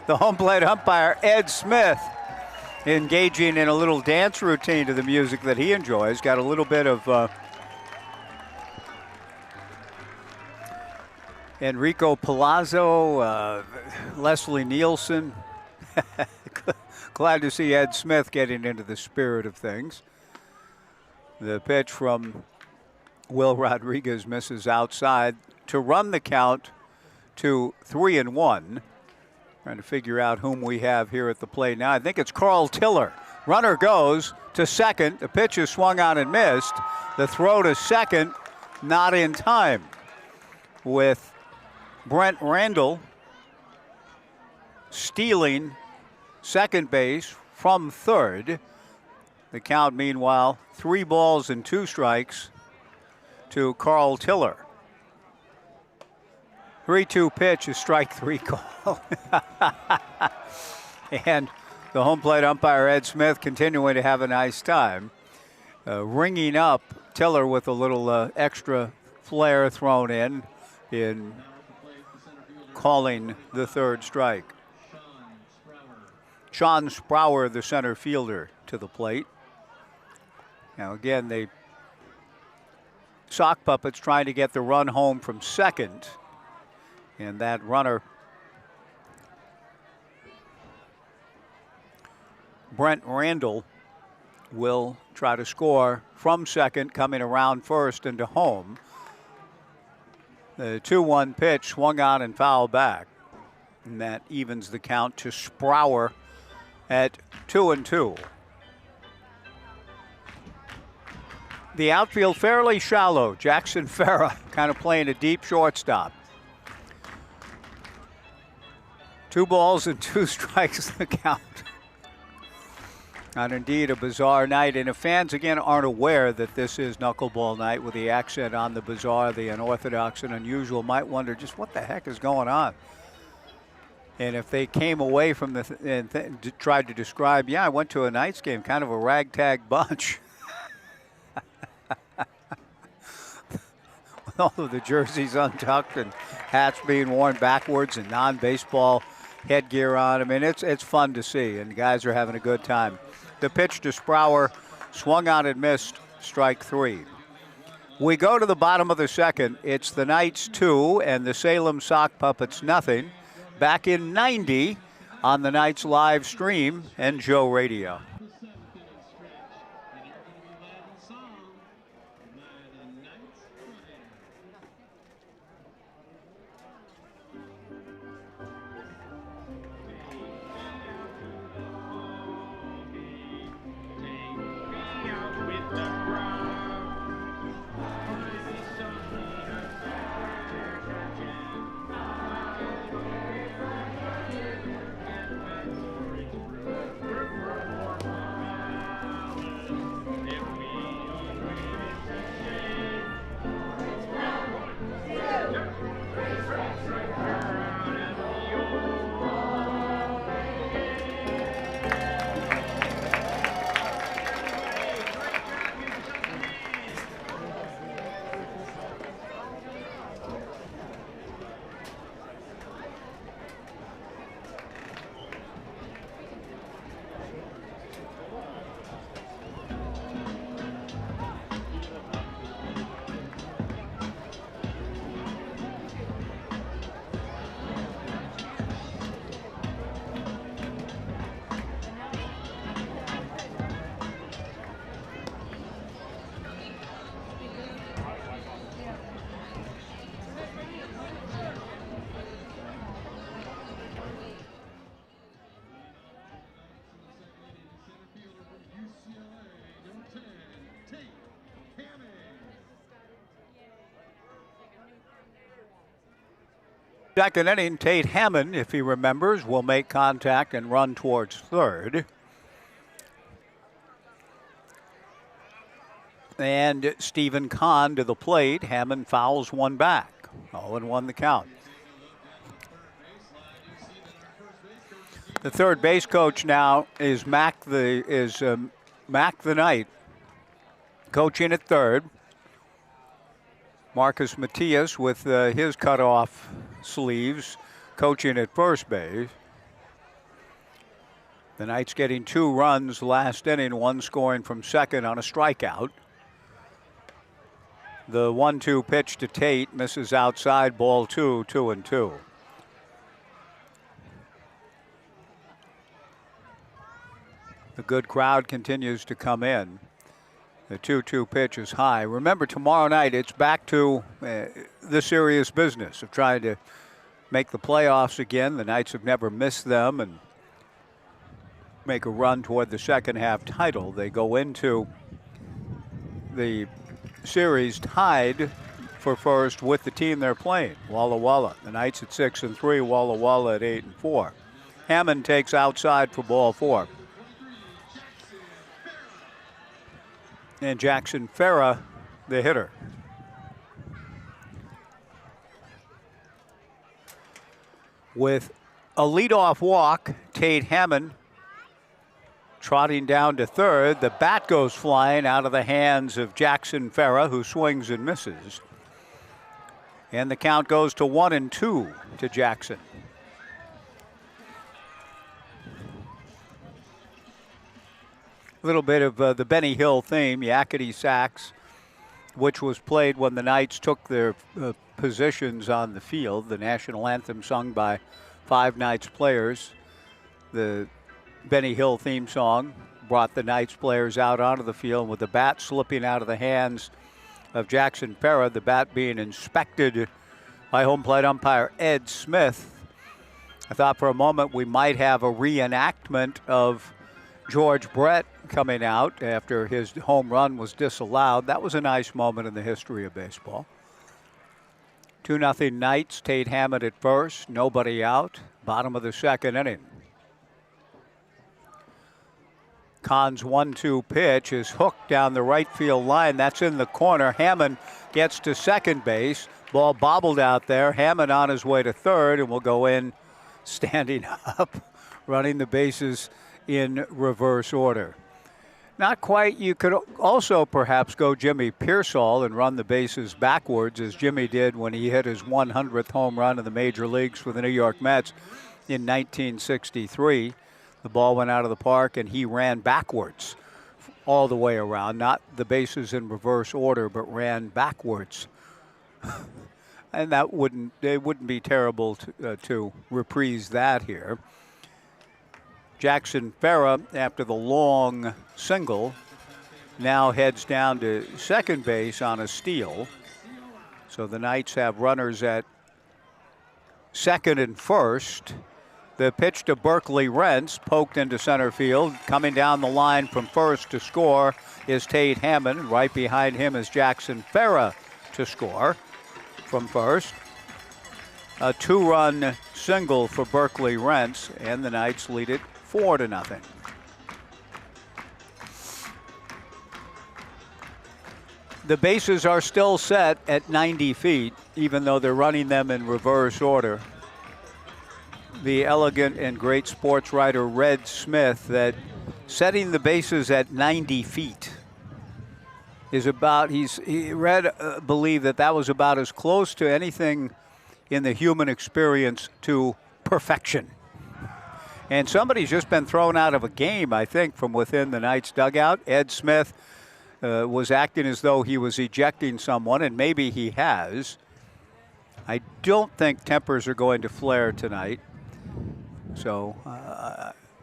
Speaker 6: The home plate umpire, Ed Smith, engaging in a little dance routine to the music that he enjoys. Got a little bit of Enrico Palazzo, Leslie Nielsen. Glad to see Ed Smith getting into the spirit of things. The pitch from Will Rodriguez misses outside to run the count to 3-1. Trying to figure out whom we have here at the plate now. I think it's Carl Tiller. Runner goes to second. The pitch is swung on and missed. The throw to second, not in time. With Brent Randall stealing second base from third. The count, meanwhile, 3 balls and 2 strikes to Carl Tiller. 3-2 pitch, a strike 3 call. And the home plate umpire, Ed Smith, continuing to have a nice time. Ringing up Tiller with a little extra flair thrown in calling the third strike. Sean Sprower, the center fielder, to the plate. Now again, the sock puppets trying to get the run home from second. And that runner, Brent Randall, will try to score from second, coming around first into home. The 2-1 pitch swung on and fouled back. And that evens the count to Sprower at 2-2. The outfield fairly shallow. Jackson Farah kind of playing a deep shortstop. 2 balls and 2 strikes the count. And indeed a bizarre night. And if fans again aren't aware that this is knuckleball night with the accent on the bizarre, the unorthodox and unusual, might wonder just what the heck is going on. And if they came away from the tried to describe, yeah, I went to a Knights game, kind of a ragtag bunch. With all of the jerseys untucked and hats being worn backwards and non-baseball headgear on. I mean, it's fun to see, and the guys are having a good time. The pitch to Sprower, swung on and missed, strike 3. We go to the bottom of the second. It's the Knights 2 and the Salem Sock Puppets nothing. Back in 90 on the Knights live stream and Joe Radio.
Speaker 1: The 7th inning stretch. And you're going to be glad and song. Mighty Knights playing.
Speaker 6: Second inning, Tate Hammond, if he remembers, will make contact and run towards third. And Stephen Kahn to the plate. Hammond fouls one back. 0-1 the count. The third base coach now is Mac the Knight, coaching at third. Marcus Matias with his cutoff sleeves, coaching at first base. The Knights getting 2 runs last inning, one scoring from second on a strikeout. The 1-2 pitch to Tate misses outside, ball 2, 2-2. The good crowd continues to come in. The 2-2 pitch is high. Remember, tomorrow night it's back to the serious business of trying to make the playoffs again. The Knights have never missed them and make a run toward the second half title. They go into the series tied for first with the team they're playing, Walla Walla. The Knights at 6-3, Walla Walla at 8-4. Hammond takes outside for ball 4. And Jackson Farah, the hitter. With a leadoff walk, Tate Hammond trotting down to third. The bat goes flying out of the hands of Jackson Farah, who swings and misses. And the count goes to 1-2 to Jackson. A little bit of the Benny Hill theme, Yakety Sax, which was played when the Knights took their positions on the field. The national anthem sung by 5 Knights players. The Benny Hill theme song brought the Knights players out onto the field with the bat slipping out of the hands of Jackson Farah, the bat being inspected by home plate umpire Ed Smith. I thought for a moment we might have a reenactment of George Brett coming out after his home run was disallowed. That was a nice moment in the history of baseball. 2-0 Knights. Tate Hammond at first, nobody out. Bottom of the second inning. Kahn's 1-2 pitch is hooked down the right field line. That's in the corner. Hammond gets to second base. Ball bobbled out there. Hammond on his way to third and will go in standing up, running the bases in reverse order. Not quite. You could also perhaps go Jimmy Pearsall and run the bases backwards, as Jimmy did when he hit his 100th home run in the major leagues for the New York Mets in 1963. The ball went out of the park, and he ran backwards all the way around, not the bases in reverse order, but ran backwards. And it wouldn't be terrible to reprise that here. Jackson Farah, after the long single, now heads down to second base on a steal. So the Knights have runners at second and first. The pitch to Berkeley Rentz, poked into center field. Coming down the line from first to score is Tate Hammond. Right behind him is Jackson Farah to score from first. A 2-run single for Berkeley Rentz, and the Knights lead it 4-0. The bases are still set at 90 feet, even though they're running them in reverse order. The elegant and great sports writer Red Smith, that setting the bases at 90 feet is about, believed that was about as close to anything in the human experience to perfection. And somebody's just been thrown out of a game, I think, from within the Knights dugout. Ed Smith was acting as though he was ejecting someone, and maybe he has. I don't think tempers are going to flare tonight. So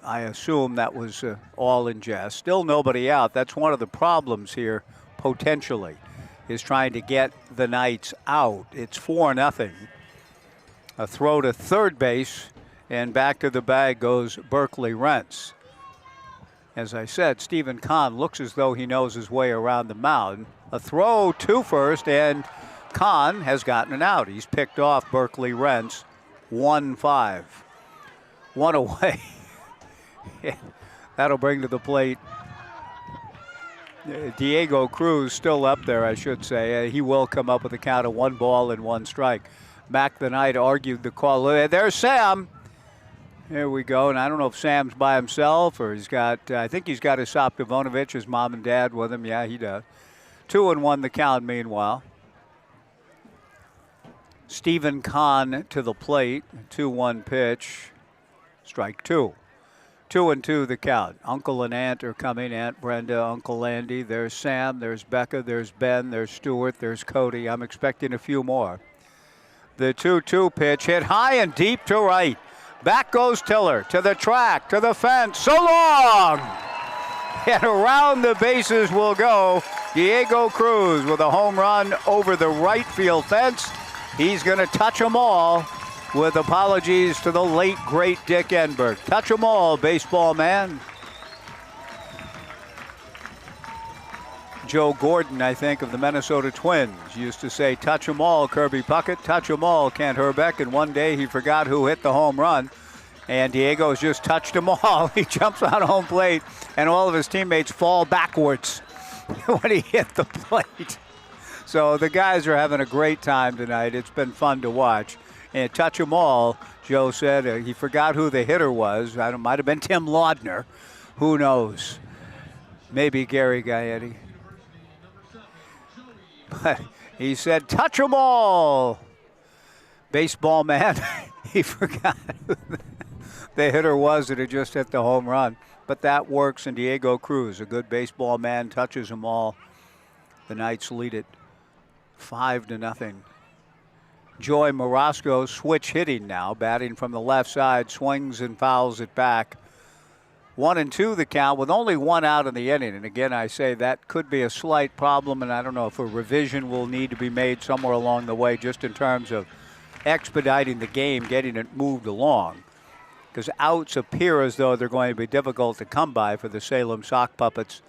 Speaker 6: I assume that was all in jest. Still nobody out. That's one of the problems here, potentially, is trying to get the Knights out. It's 4-0. A throw to third base, and back to the bag goes Berkeley Rentz. As I said, Stephen Kahn looks as though he knows his way around the mound. A throw to first, and Kahn has gotten an out. He's picked off Berkeley Rentz. 1-5. One away. That'll bring to the plate Diego Cruz, still up there, I should say. He will come up with a count of 1 ball and 1 strike. Mac the Knight argued the call. There's Sam. There we go. And I don't know if Sam's by himself or I think he's got Isop Ivanovich, his mom and dad, with him. Yeah, he does. 2-1 the count meanwhile. Stephen Kahn to the plate. 2-1 pitch. Strike 2. 2-2 the count. Uncle and Aunt are coming. Aunt Brenda, Uncle Andy. There's Sam. There's Becca. There's Ben. There's Stuart. There's Cody. I'm expecting a few more. The 2-2 pitch hit high and deep to right. Back goes Tiller to the track, to the fence. So long! And around the bases will go Diego Cruz with a home run over the right field fence. He's going to touch them all, with apologies to the late, great Dick Enberg. Touch them all, baseball man. Joe Gordon, I think, of the Minnesota Twins, used to say, touch them all, Kirby Puckett, touch them all, Kent Herbeck. And one day he forgot who hit the home run, and Diego's just touched them all. He jumps on home plate, and all of his teammates fall backwards when he hit the plate. So the guys are having a great time tonight. It's been fun to watch. And touch them all, Joe said. He forgot who the hitter was. It might have been Tim Laudner. Who knows? Maybe Gary Gaetti. But he said, touch them all. Baseball man, he forgot who the hitter was that had just hit the home run. But that works, and Diego Cruz, a good baseball man, touches them all. The Knights lead it 5-0. Joy Morosco switch hitting now, batting from the left side, swings and fouls it back. 1-2 the count with only 1 out in the inning. And again, I say that could be a slight problem, and I don't know if a revision will need to be made somewhere along the way, just in terms of expediting the game, getting it moved along. Because outs appear as though they're going to be difficult to come by for the Salem Sock Puppets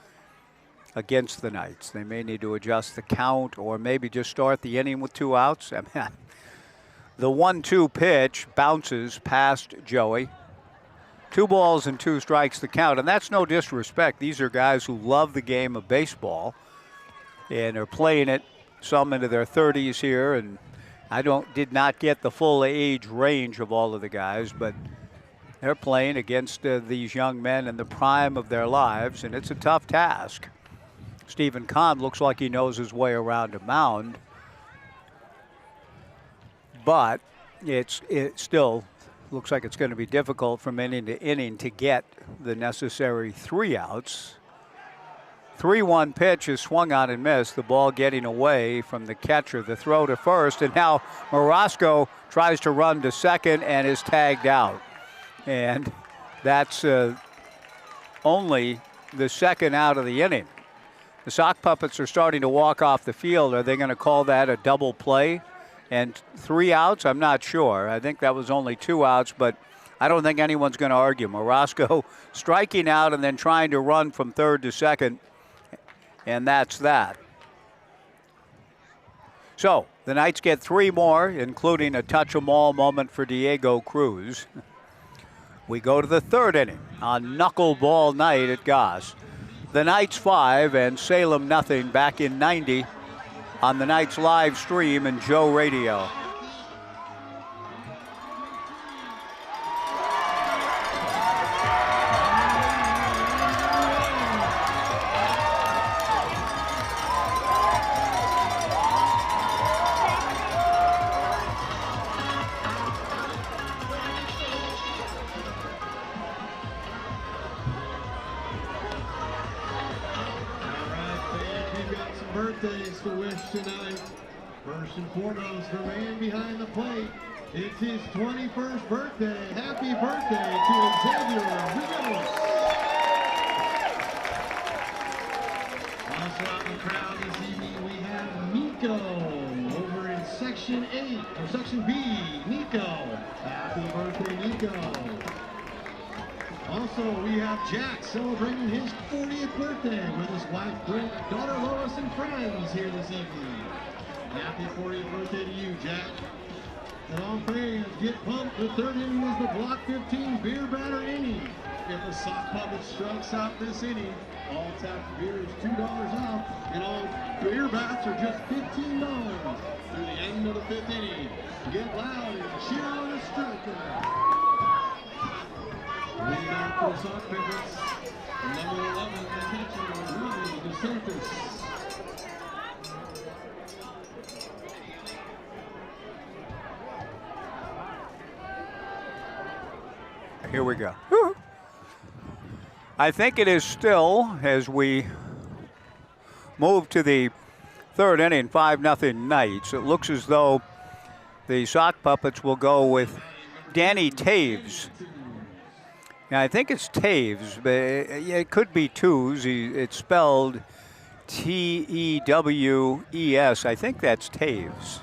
Speaker 6: against the Knights. They may need to adjust the count, or maybe just start the inning with 2 outs. I mean, the 1-2 pitch bounces past Joey. 2 balls and 2 strikes the count, and that's no disrespect. These are guys who love the game of baseball and are playing it, some into their 30s here, and I did not get the full age range of all of the guys, but they're playing against these young men in the prime of their lives, and it's a tough task. Stephen Kahn looks like he knows his way around a mound, but it's still looks like it's going to be difficult from inning to inning to get the necessary 3 outs. 3-1 pitch is swung on and missed. The ball getting away from the catcher. The throw to first, and now Marasco tries to run to second and is tagged out. And that's only the second out of the inning. The Sock Puppets are starting to walk off the field. Are they going to call that a double play? And 3 outs? I'm not sure. I think that was only 2 outs, but I don't think anyone's going to argue. Marasco striking out and then trying to run from third to second. And that's that. So the Knights get 3 more, including a touch-em-all moment for Diego Cruz. We go to the 3rd inning on knuckleball night at Goss. The Knights 5 and Salem nothing back in 90 on the Knights live stream and Joe Radio.
Speaker 1: Birthdays to wish tonight. First and foremost, the man behind the plate. It's his 21st birthday. Happy birthday to Xavier Rios. Also out in the crowd this evening, we have Nico over in Section 8, or Section B. Nico. Happy birthday, Nico. Also, we have Jack celebrating his 40th birthday with his wife, Brent, daughter Lois, and friends here this evening. Happy 40th birthday to you, Jack. And all fans, get pumped. The 3rd inning is the Block 15 beer batter inning. If the Sock Puppet strikes out this inning, all tap beer is $2 off, and all beer bats are just $15 through the end of the 5th inning. Get loud and cheer on the striker. Lead off for the Sock Puppets, number 11, the catcher, Robbie DeSantis.
Speaker 6: Here we go. Woo. I think it is still, as we move to the 3rd inning, 5-0 Knights. It looks as though the Sock Puppets will go with Danny Taves. Now, I think it's Taves, but it could be Tews. It's spelled T-E-W-E-S. I think that's Taves.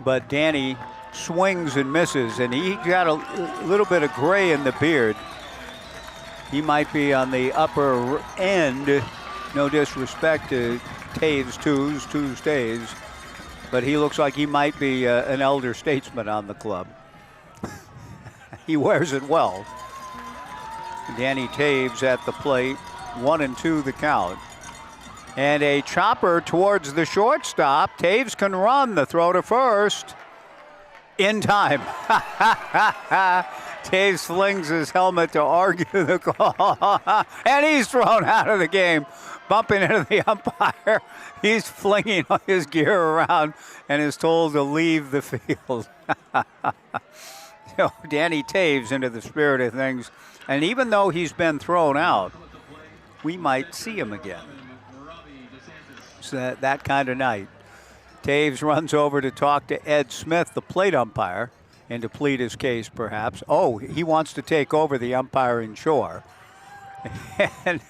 Speaker 6: But Danny swings and misses, and he got a little bit of gray in the beard. He might be on the upper end, no disrespect to Taves, Tews Taves, but he looks like he might be an elder statesman on the club. He wears it well. Danny Taves at the plate, 1-2 the count. And a chopper towards the shortstop. Taves can run, the throw to first. In time. Taves flings his helmet to argue the call. And he's thrown out of the game, bumping into the umpire. He's flinging his gear around and is told to leave the field. Danny Taves into the spirit of things. And even though he's been thrown out, we might see him again. It's that kind of night. Taves runs over to talk to Ed Smith, the plate umpire, and to plead his case, perhaps. Oh, he wants to take over the umpiring chore. And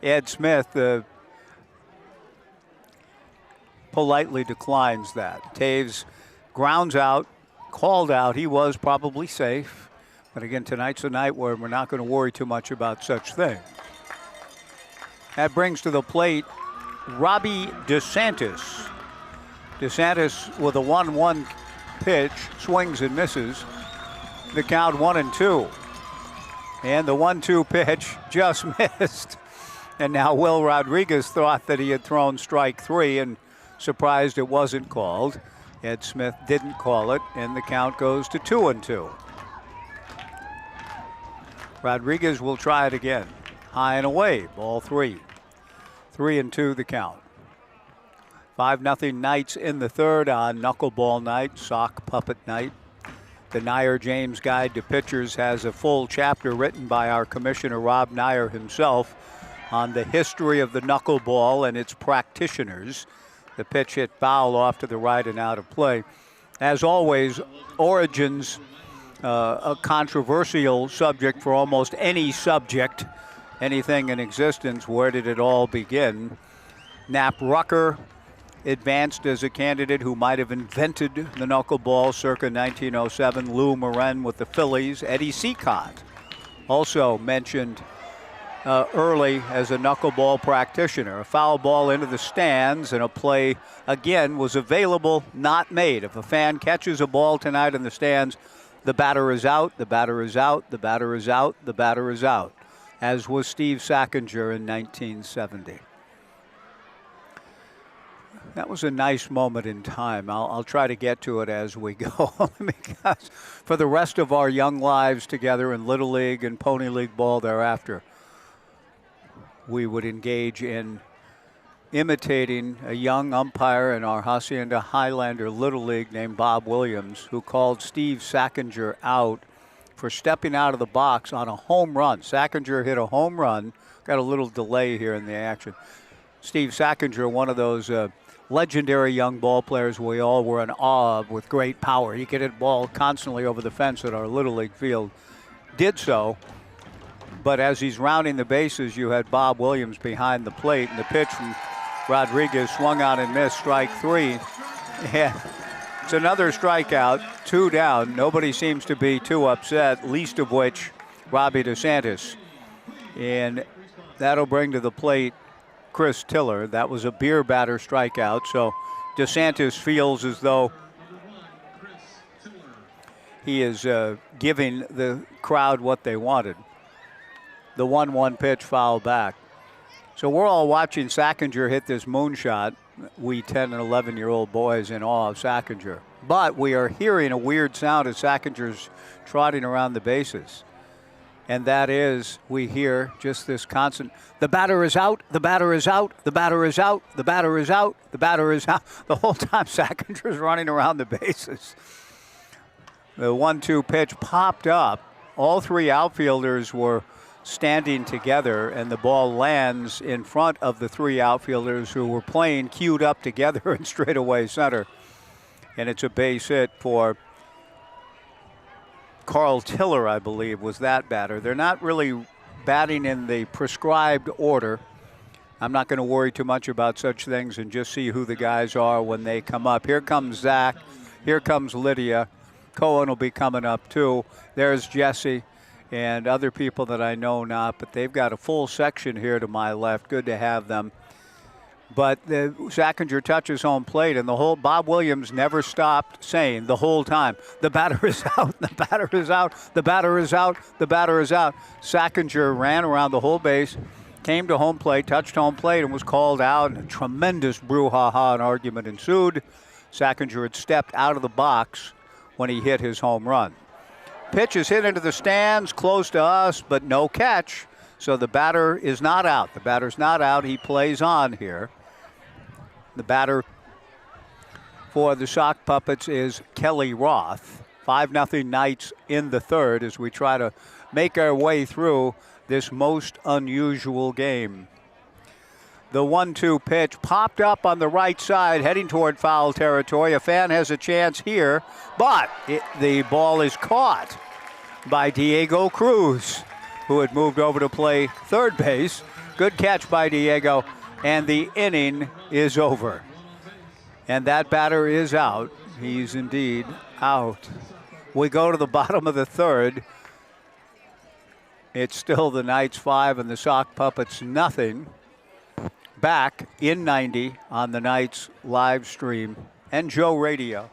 Speaker 6: Ed Smith politely declines that. Taves grounds out, called out. He was probably safe. But again, tonight's a night where we're not going to worry too much about such things. That brings to the plate Robbie DeSantis. DeSantis with a 1-1 pitch, swings and misses. The count 1-2. And the 1-2 pitch just missed. And now Will Rodriguez thought that he had thrown strike 3 and surprised it wasn't called. Ed Smith didn't call it, and the count goes to 2-2. Rodriguez will try it again. High and away, ball 3. 3-2 the count. 5-0 Knights in the 3rd on Knuckleball night, Sock Puppet night. The Nyer-James Guide to Pitchers has a full chapter written by our commissioner, Rob Nyer himself, on the history of the knuckleball and its practitioners. The pitch hit foul off to the right and out of play. As always, origins, a controversial subject for almost any subject, anything in existence. Where did it all begin? Knapp Rucker advanced as a candidate who might have invented the knuckleball circa 1907. Lou Moren with the Phillies. Eddie Seacott also mentioned early as a knuckleball practitioner. A foul ball into the stands, and a play, again, was available, not made. If a fan catches a ball tonight in the stands, the batter is out, the batter is out, the batter is out, the batter is out, as was Steve Sackinger in 1970. That was a nice moment in time. I'll try to get to it as we go, because for the rest of our young lives together in Little League and Pony League ball thereafter, we would engage in imitating a young umpire in our Hacienda Highlander Little League named Bob Williams, who called Steve Sackinger out for stepping out of the box on a home run. Sackinger hit a home run. Got a little delay here in the action. Steve Sackinger, one of those legendary young ball players we all were in awe of, with great power. He could hit ball constantly over the fence at our Little League field. Did so, but as he's rounding the bases, you had Bob Williams behind the plate, and the pitch from Rodriguez swung out and missed, strike three. Yeah, it's another strikeout, 2 down. Nobody seems to be too upset, least of which Robbie DeSantis. And that'll bring to the plate Chris Tiller. That was a beer batter strikeout, so DeSantis feels as though he is giving the crowd what they wanted. The 1-1 pitch foul back. So we're all watching Sackinger hit this moonshot. We 10 and 11-year-old boys in awe of Sackinger. But we are hearing a weird sound as Sackinger's trotting around the bases. And that is, we hear just this constant, the batter is out, the batter is out, the batter is out, the batter is out, the batter is out. The whole time Sackinger's running around the bases. The 1-2 pitch popped up. All three outfielders were standing together, and the ball lands in front of the three outfielders who were playing queued up together in straightaway center. And it's a base hit for Carl Tiller, I believe, was that batter. They're not really batting in the prescribed order. I'm not going to worry too much about such things and just see who the guys are when they come up. Here comes Zach. Here comes Lydia. Cohen will be coming up too. There's Jesse and other people that I know not, but they've got a full section here to my left. Good to have them. But Sackinger touches home plate, and the whole Bob Williams never stopped saying the whole time, the batter is out, the batter is out, the batter is out, the batter is out. Sackinger ran around the whole base, came to home plate, touched home plate, and was called out. A tremendous brouhaha and argument ensued. Sackinger had stepped out of the box when he hit his home run. Pitch is hit into the stands, close to us, but no catch. So the batter is not out. The batter's not out. He plays on here. The batter for the Sock Puppets is Kelly Roth. 5-0 Knights in the third as we try to make our way through this most unusual game. The 1-2 pitch popped up on the right side, heading toward foul territory. A fan has a chance here, but the ball is caught by Diego Cruz, who had moved over to play third base. Good catch by Diego, and the inning is over. And that batter is out. He's indeed out. We go to the bottom of the third. It's still the Knights 5 and the Sock Puppets nothing. Back in 90 on the Knights live stream and Joe Radio.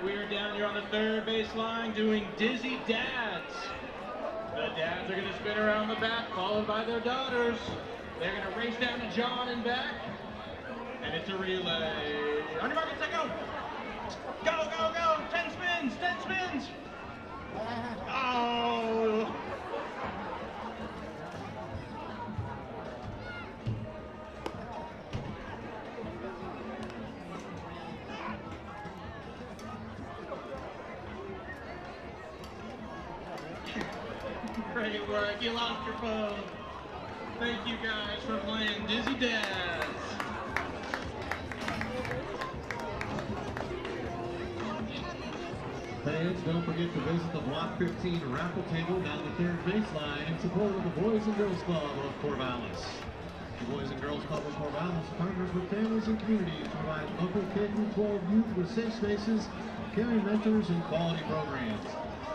Speaker 7: We're down here on the third baseline doing Dizzy Dads. The dads are going to spin around the back, followed by their daughters. They're going to race down to John and back. And it's a relay. On your mark, set, go. Go, go, go. 10 spins, 10 spins. Oh. Great work. You lost your phone. Thank you guys for playing Dizzy Dads.
Speaker 1: Fans, don't forget to visit the Block 15 raffle table down the third baseline in support of the Boys and Girls Club of Corvallis. The Boys and Girls Club of Corvallis partners with families and communities to provide local K through 12 youth with safe spaces, caring mentors, and quality programs.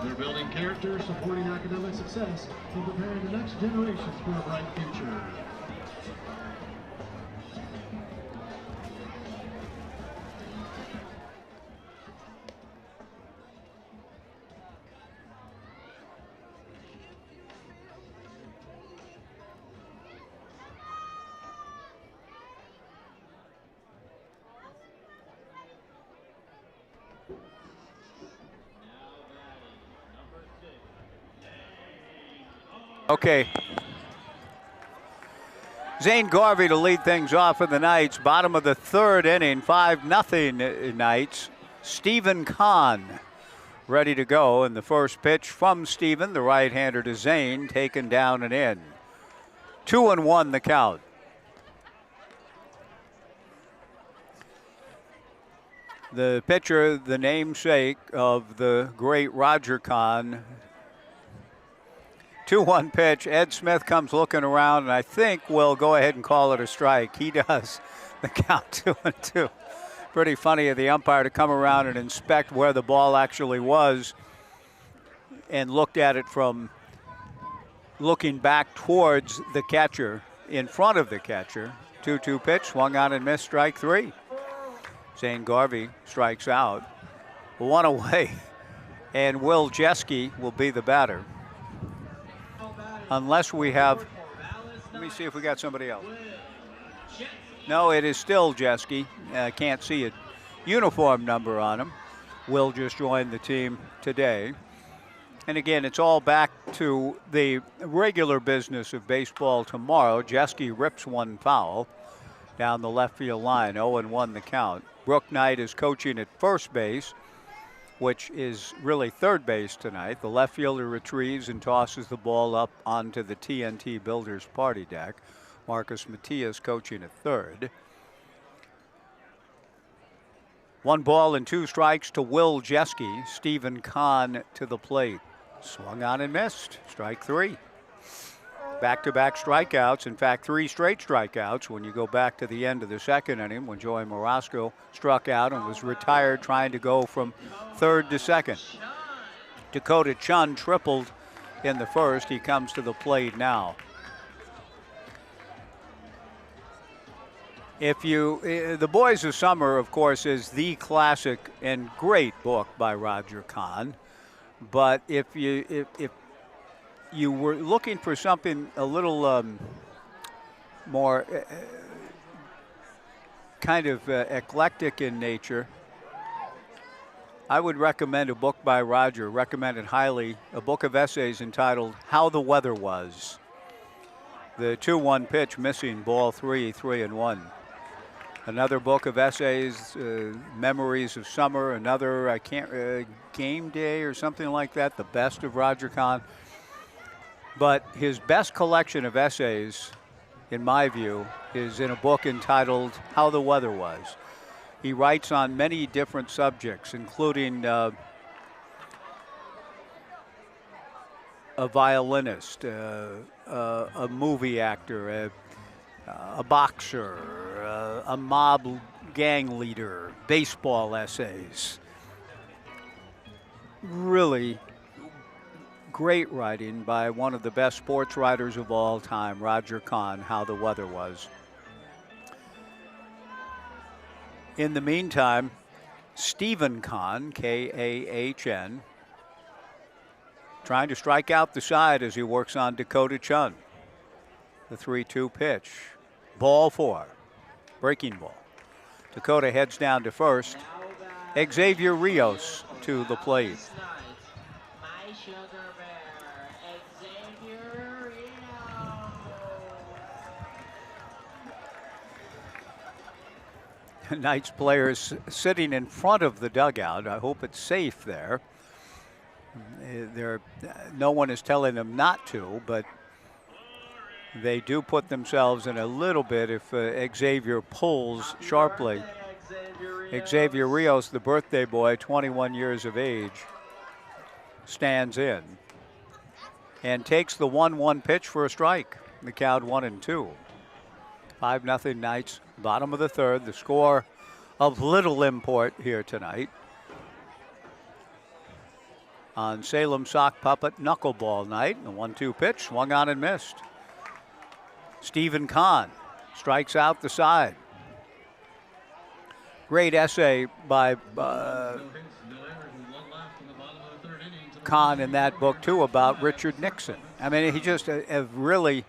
Speaker 1: They're building character, supporting academic success, and preparing the next generations for a bright future.
Speaker 6: Okay. Zane Garvey to lead things off for the Knights. Bottom of the third inning, 5-0 Knights. Stephen Kahn ready to go. And the first pitch from Stephen, the right-hander to Zane, taken down and in. 2-1 the count. The pitcher, the namesake of the great Roger Kahn. 2-1 pitch. Ed Smith comes looking around, and I think we'll go ahead and call it a strike. He does. The count 2-2. Pretty funny of the umpire to come around and inspect where the ball actually was and looked at it from looking back towards the catcher, in front of the catcher. 2-2 pitch, swung on and missed, strike three. Zane Garvey strikes out. One away, and Will Jeske will be the batter. Unless we have, let me see if we got somebody else. No, it is still Jeske. Can't see a uniform number on him. Will just joined the team today. And again, it's all back to the regular business of baseball tomorrow. Jeske rips one foul down the left field line, 0-1 the count. Brooke Knight is coaching at first base, which is really third base tonight. The left fielder retrieves and tosses the ball up onto the TNT Builders party deck. Marcus Matias coaching at third. 1 ball and 2 strikes to Will Jeske. Stephen Kahn to the plate. Swung on and missed. Strike three. Back-to-back strikeouts. In fact, 3 straight strikeouts when you go back to the end of the second inning when Joey Morosco struck out and was retired trying to go from third to second. Dakota Chun tripled in the first. He comes to the plate now. The Boys of Summer, of course, is the classic and great book by Roger Kahn. But if you were looking for something a little more kind of eclectic in nature, I would recommend a book by Roger, recommend it highly, a book of essays entitled How the Weather Was. The 2-1 pitch missing, ball 3, 3-1. Another book of essays, Memories of Summer, another, Game Day or something like that, the best of Roger Kahn. But his best collection of essays, in my view, is in a book entitled How the Weather Was. He writes on many different subjects, including a violinist, a movie actor, a boxer, a mob gang leader, baseball essays. Really great writing by one of the best sports writers of all time, Roger Kahn, How the Weather Was. In the meantime, Stephen Kahn, K-A-H-N, trying to strike out the side as he works on Dakota Chun. The 3-2 pitch. Ball 4. Breaking ball. Dakota heads down to first. Xavier Rios to the plate. Knights players sitting in front of the dugout. I hope it's safe there. no one is telling them not to, but they do put themselves in a little bit if Xavier pulls sharply. Xavier Rios, the birthday boy, 21 years of age, stands in and takes the 1-1 pitch for a strike. The count 1-2. 5-0 Knights, bottom of the third. The score of little import here tonight on Salem Sock Puppet Knuckleball Night. The 1-2 pitch, swung on and missed. Stephen Kahn strikes out the side. Great essay by Kahn in that book, too, about Richard Nixon. I mean, he just a really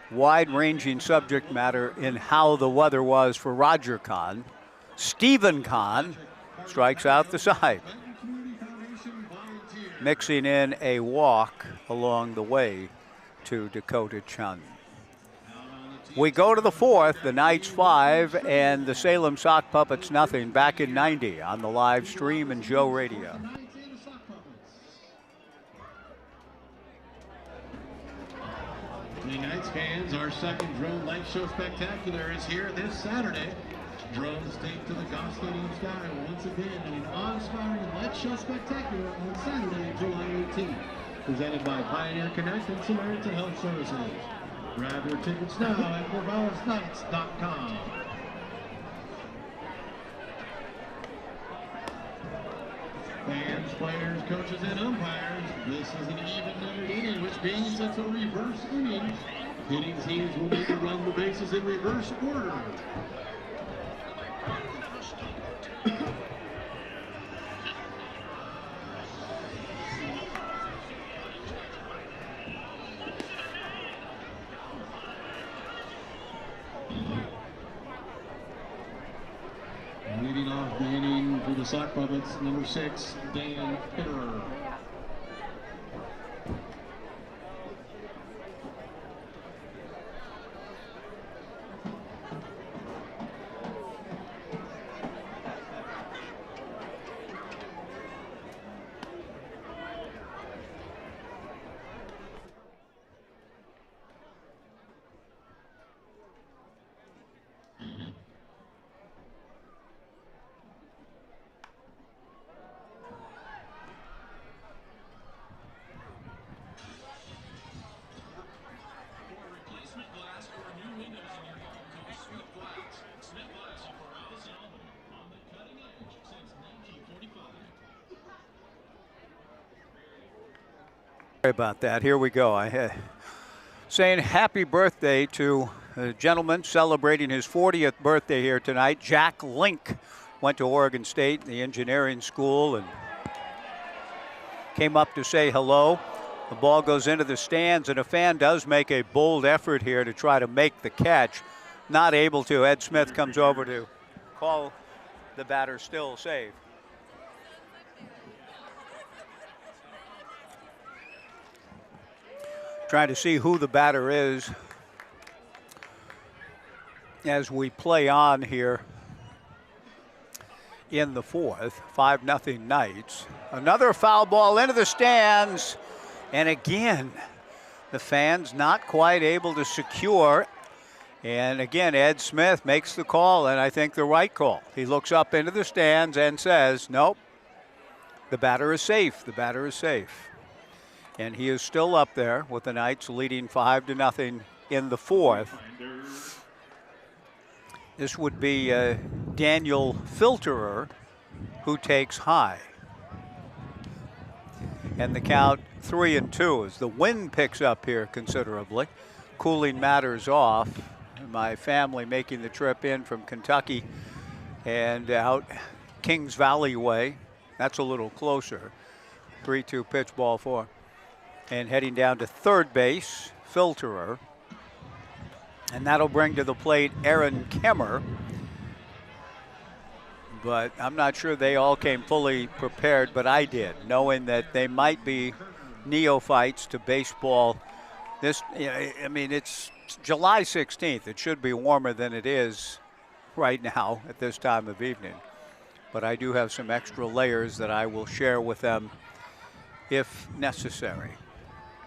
Speaker 6: wide-ranging subject matter in how the weather was for Roger Kahn. Stephen Kahn strikes out the side, mixing in a walk along the way to Dakota Chun. We go to the fourth, the Knights 5 and the Salem Sock Puppets nothing, back in 90 on the live stream and Joe Radio.
Speaker 1: The Knights fans, our second Drone Light Show Spectacular is here this Saturday. Drones take to the Goss Stadium sky once again in an awe-inspiring Light Show Spectacular on Saturday, July 18th. Presented by Pioneer Connect and Samaritan Health Services. Grab your tickets now at corvallisnights.com. Fans, players, coaches, and umpires, this is an even-numbered inning, which means it's a reverse inning. Hitting teams will need to run the bases in reverse order. Leading off the inning for the Sock Puppets, number 6, Dan Pitterer.
Speaker 6: Sorry about that. Here we go. Saying happy birthday to a gentleman celebrating his 40th birthday here tonight. Jack Link went to Oregon State, the engineering school, and came up to say hello. The ball goes into the stands, and a fan does make a bold effort here to try to make the catch. Not able to. Ed Smith comes over to call the batter still safe. Trying to see who the batter is as we play on here in the fourth. 5-0 Knights. Another foul ball into the stands. And again, the fans not quite able to secure. And again, Ed Smith makes the call, and I think the right call. He looks up into the stands and says, nope, the batter is safe. The batter is safe. And he is still up there with the Knights leading 5-0 in the fourth. This would be Daniel Filterer, who takes high. And the count 3-2 as the wind picks up here considerably. Cooling matters off. My family making the trip in from Kentucky and out Kings Valley way. That's a little closer. 3-2 pitch, ball 4. And heading down to third base, Filterer. And that'll bring to the plate Aaron Kemmer. But I'm not sure they all came fully prepared, but I did, knowing that they might be neophytes to baseball. This, I mean, it's July 16th. It should be warmer than it is right now at this time of evening. But I do have some extra layers that I will share with them if necessary.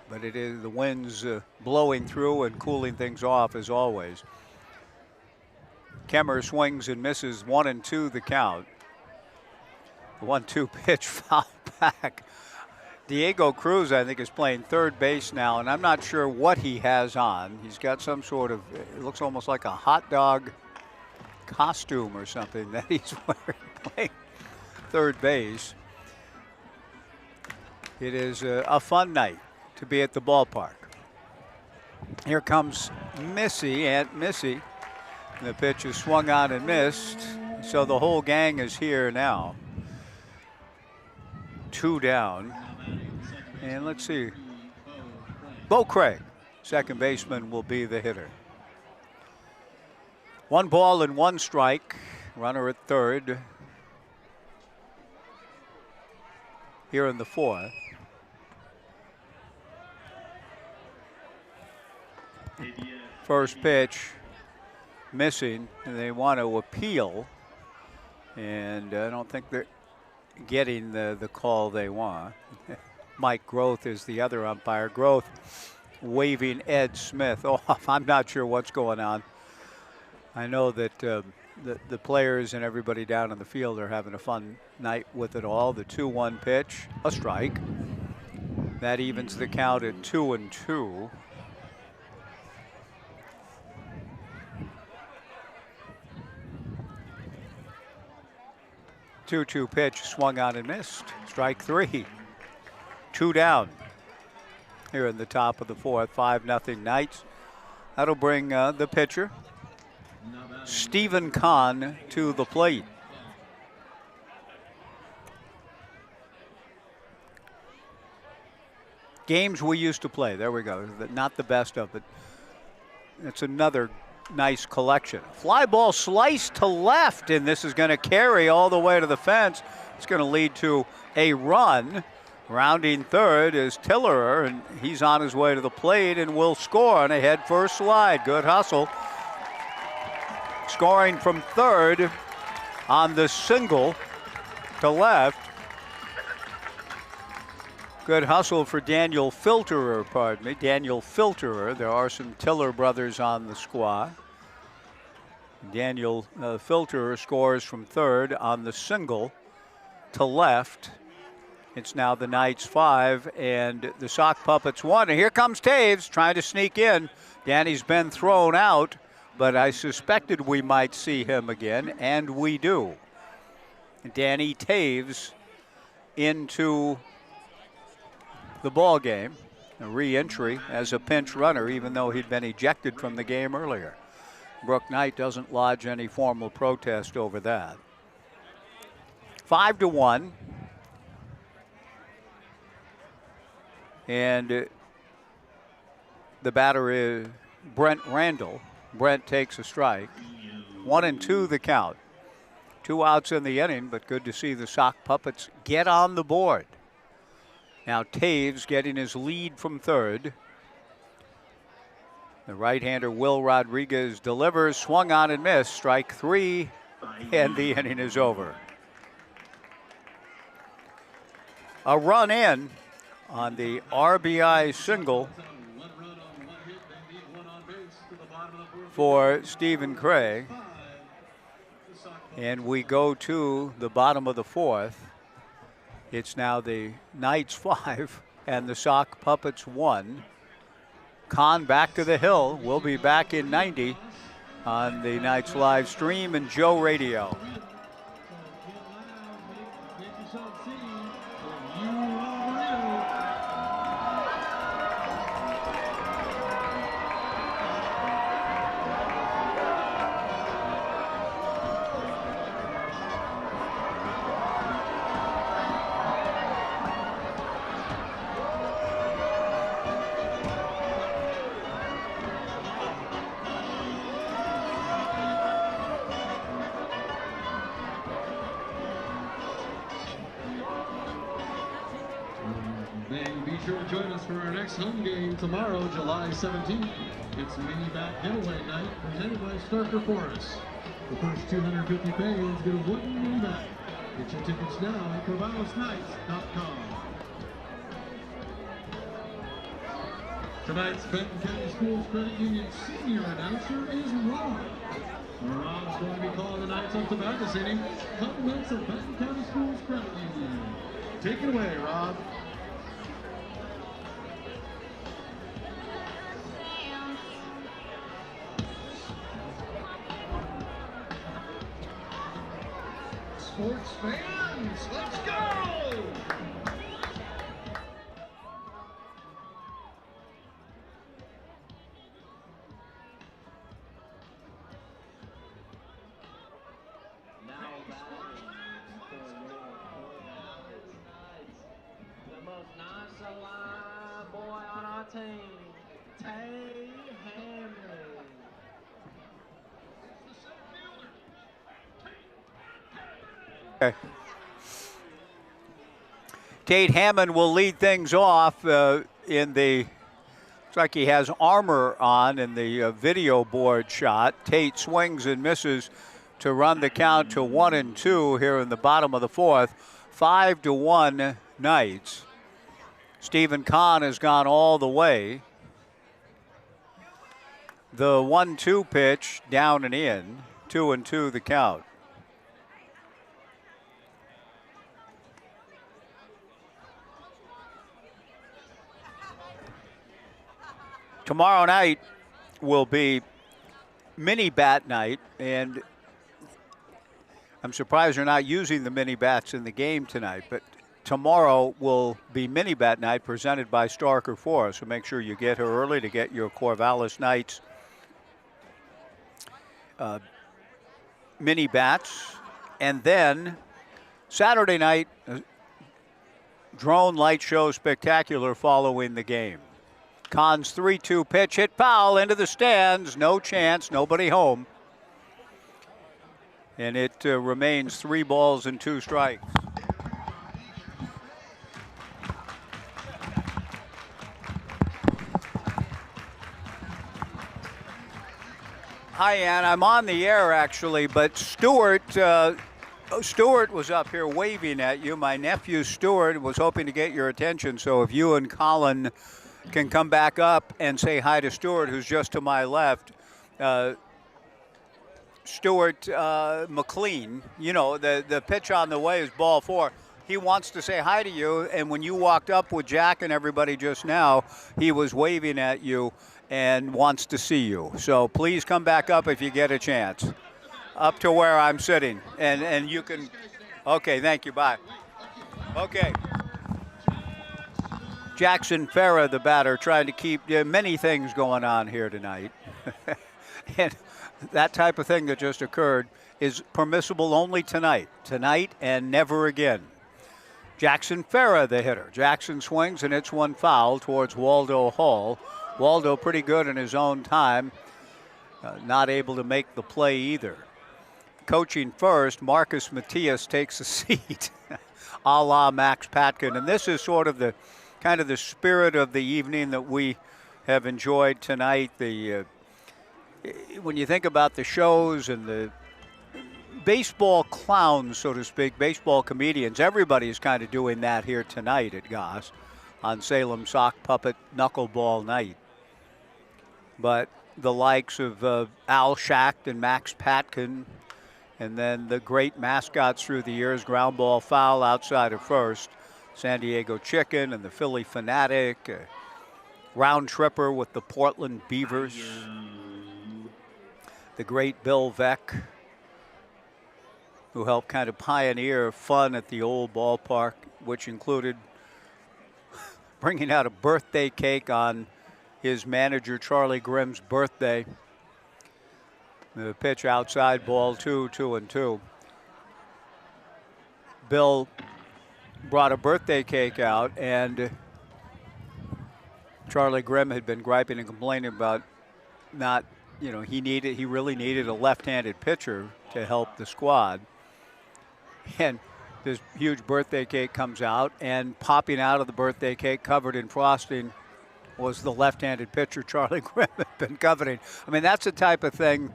Speaker 6: But it is the winds blowing through and cooling things off as always. Kemmer swings and misses, 1-2 the count. The 1-2 pitch foul back. Diego Cruz, I think, is playing third base now, and I'm not sure what he has on. He's got some sort of, it looks almost like a hot dog costume or something that he's wearing playing third base. It is a fun night to be at the ballpark. Here comes Missy, Aunt Missy. The pitch is swung on and missed, so the whole gang is here now. 2 down. And let's see. Bo Craig, second baseman, will be the hitter. 1 ball and 1 strike. Runner at third. Here in the 4th. First pitch missing, and they want to appeal. And I don't think they're getting the call they want. Mike Groth is the other umpire. Groth waving Ed Smith off. I'm not sure what's going on. I know that the players and everybody down in the field are having a fun night with it all. The 2-1 pitch, a strike. That evens the count at 2-2. Two pitch swung on and missed. Strike 3. 2 down here in the top of the 4th. 5-0 Knights. That'll bring the pitcher, Stephen Kahn, to the plate. Games we used to play. There we go. Not the best of it. It's another nice collection. Fly ball sliced to left, and this is going to carry all the way to the fence. It's going to lead to a run. Rounding third is Tillerer, and he's on his way to the plate and will score on a head-first slide. Good hustle. Scoring from third on the single to left. Good hustle for Daniel Filterer, pardon me. Daniel Filterer. There are some Tiller brothers on the squad. Daniel Filterer scores from third on the single to left. It's now the Knights 5 and the Sock Puppets 1. And here comes Taves trying to sneak in. Danny's been thrown out, but I suspected we might see him again, and we do. Danny Taves into the ball game, a re-entry as a pinch runner, even though he'd been ejected from the game earlier. Brooke Knight doesn't lodge any formal protest over that. 5-1. And the batter is Brent Randall. Brent takes a strike. 1-2 the count. 2 outs in the inning, but good to see the Sock Puppets get on the board. Now Taves getting his lead from third. The right-hander Will Rodriguez delivers, swung on and missed. Strike 3, and the inning is over. A run in on the RBI single for Stephen Craig. And we go to the bottom of the 4th. It's now the Knights 5 and the Sock Puppets 1. Kahn back to the hill. We'll be back in 90 on the Knights live stream and Joe Radio.
Speaker 1: Join us for our next home game tomorrow, July 17th. It's mini bat giveaway night presented by Starker Forest. The first 250 fans get a wooden mini bat. Get your tickets now at CorvallisKnights.com. Tonight's Benton County Schools Credit Union senior announcer is Rob. Rob's going to be calling the Knights up to bat this inning. Compliments of Benton County Schools Credit Union. Take it away, Rob. Sports fans, let's go!
Speaker 7: The most nonchalant boy on our team, Tay Hamlin.
Speaker 6: Okay. Tate Hammond will lead things off in the, looks like he has armor on in the video board shot. Tate swings and misses to run the count to 1-2 here in the bottom of the fourth. 5-1 Knights. Stephen Kahn has gone all the way. The 1-2 pitch down and in. 2-2 the count. Tomorrow night will be mini bat night, and I'm surprised they're not using the mini bats in the game tonight, but tomorrow will be mini bat night presented by Starker Forest, so make sure you get here early to get your Corvallis Knights mini bats. And then Saturday night, drone light show spectacular following the game. Kahn's 3-2 pitch hit foul into the stands. No chance, nobody home. And it remains 3 balls and 2 strikes. Hi, Ann. I'm on the air, actually, but Stuart was up here waving at you. My nephew, Stuart, was hoping to get your attention, so if you and Colin can come back up and say hi to Stuart, who's just to my left. Stuart McLean, you know, the pitch on the way is ball 4. He wants to say hi to you, and when you walked up with Jack and everybody just now, he was waving at you and wants to see you. So please come back up if you get a chance. Up to where I'm sitting, and you can, okay, thank you, bye. Okay. Jackson Farah, the batter, trying to keep many things going on here tonight. And that type of thing that just occurred is permissible only tonight. Tonight and never again. Jackson Farah, the hitter. Jackson swings and hits one foul towards Waldo Hall. Waldo pretty good in his own time. Not able to make the play either. Coaching first, Marcus Matias takes a seat, a la Max Patkin. And this is sort of the kind of the spirit of the evening that we have enjoyed tonight. When you think about the shows and the baseball clowns, so to speak, baseball comedians, everybody's kind of doing that here tonight at Goss on Salem Sock Puppet Knuckleball Night. But the likes of Al Schacht and Max Patkin, and then the great mascots through the years, ground ball foul outside of first, San Diego Chicken and the Philly Fanatic, round tripper with the Portland Beavers, the great Bill Veck, who helped kind of pioneer fun at the old ballpark, which included bringing out a birthday cake on his manager Charlie Grimm's birthday. The pitch outside, ball 2, 2-2. Bill brought a birthday cake out, and Charlie Grimm had been griping and complaining about not, you know, he really needed a left-handed pitcher to help the squad. And this huge birthday cake comes out, and popping out of the birthday cake covered in frosting was the left-handed pitcher Charlie Grimm had been coveting. I mean, that's the type of thing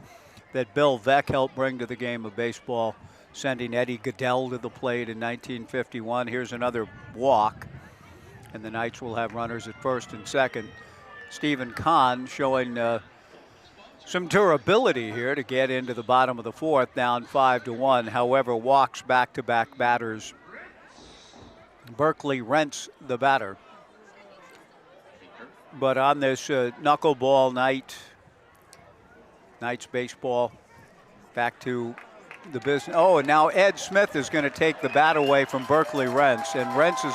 Speaker 6: that Bill Veck helped bring to the game of baseball, sending Eddie Goodell to the plate in 1951. Here's another walk, and the Knights will have runners at first and second. Stephen Kahn showing some durability here to get into the bottom of the fourth, down 5-1. However, walks back-to-back batters. Berkeley rents the batter. But on this knuckleball night, Knights baseball, back to the business. Oh, and now Ed Smith is going to take the bat away from Berkeley Rents, and Rents is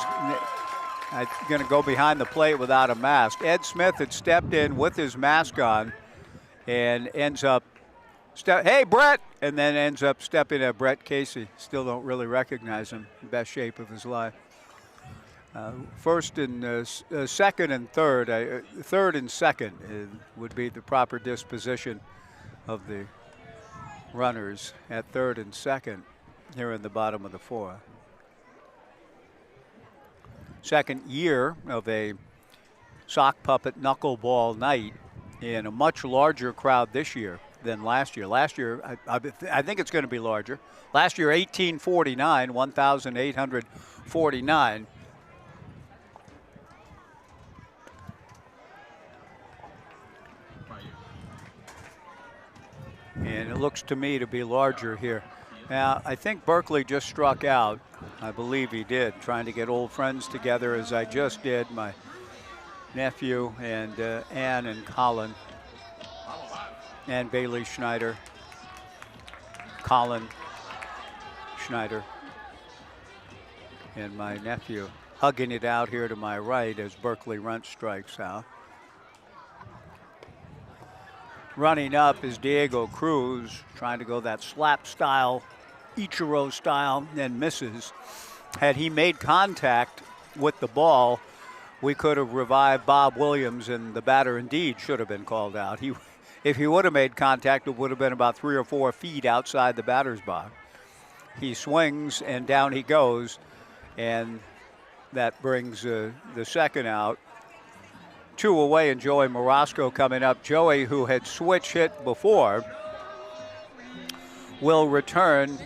Speaker 6: going to go behind the plate without a mask. Ed Smith had stepped in with his mask on and ends up, hey, Brett, and then ends up stepping at Brett Casey. Still don't really recognize him. Best shape of his life. First and second and third. Third and second would be the proper disposition of the runners at third and second here in the bottom of the fourth. Second year of a sock puppet knuckleball night in a much larger crowd this year than last year. Last year, I think it's going to be larger. Last year, 1,849, 1,849. And it looks to me to be larger here. Now, I think Berkeley just struck out. I believe he did, trying to get old friends together as I just did. My nephew and Ann and Colin and Bailey Schneider. Colin Schneider and my nephew hugging it out here to my right as Berkeley Runt strikes out. Running up is Diego Cruz, trying to go that slap style, Ichiro style, and misses. Had he made contact with the ball, we could have revived Bob Williams, and the batter indeed should have been called out. If he would have made contact, it would have been about 3 or 4 feet outside the batter's box. He swings, and down he goes, and that brings the second out. 2 away, and Joey Morosco coming up. Joey, who had switch hit before, will return.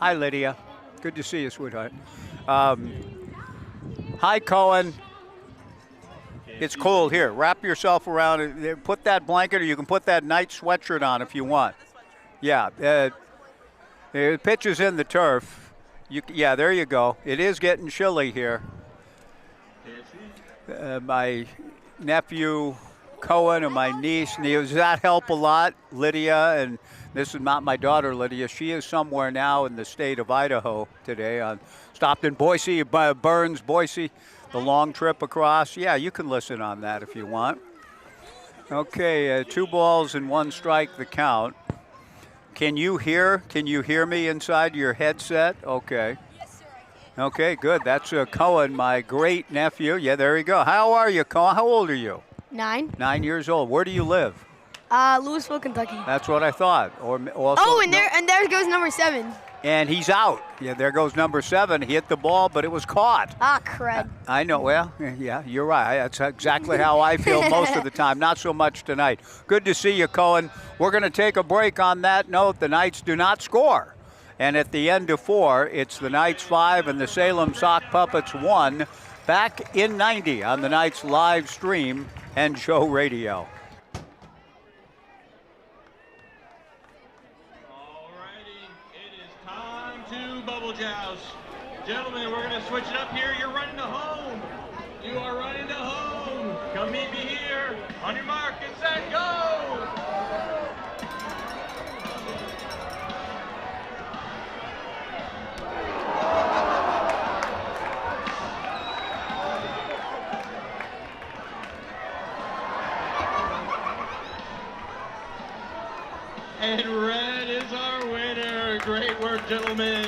Speaker 6: Hi, Lydia. Good to see you, sweetheart. Hi, Cohen. It's cold here. Wrap yourself around it. Put that blanket, or you can put that night sweatshirt on if you want. Yeah, the pitch is in the turf. Yeah, there you go. It is getting chilly here. My nephew Cohen and my niece, does that help a lot? Lydia, and this is not my daughter Lydia, she is somewhere now in the state of Idaho today. Stopped in Boise, Burns, Boise, the long trip across. Yeah, you can listen on that if you want. Okay, 2 balls and 1 strike the count. Can you hear me inside your headset? Okay. Okay, good. That's Cohen, my great nephew. Yeah, there you go. How are you, Cohen? How old are you?
Speaker 9: 9.
Speaker 6: 9 years old. Where do you live?
Speaker 9: Louisville, Kentucky.
Speaker 6: That's what I thought. Or also,
Speaker 9: there goes number 7.
Speaker 6: And he's out. Yeah, there goes number 7. He hit the ball, but it was caught.
Speaker 9: Ah, crud.
Speaker 6: I know. Well, yeah, you're right. That's exactly how I feel most of the time. Not so much tonight. Good to see you, Cohen. We're going to take a break on that note. The Knights do not score. And at the end of 4, it's the Knights 5 and the Salem Sock Puppets 1 back in 90 on the Knights live stream and show radio.
Speaker 7: Alrighty, it is time to bubble joust. Gentlemen, we're going to switch it up here. You're running to home. You are running to home. Come meet me here. On your mark, get set, go! And red is our winner. Great work, gentlemen.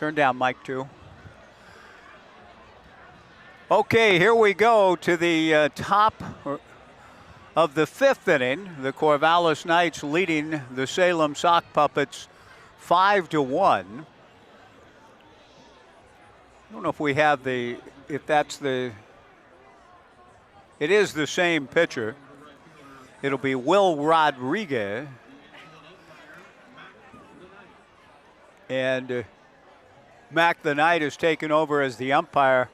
Speaker 6: Turn down mic 2. Okay, here we go to the top of the 5th inning. The Corvallis Knights leading the Salem Sock Puppets 5-1. I don't know if we have it is the same pitcher. It'll be Will Rodriguez. And Mac the Knight has taken over as the umpire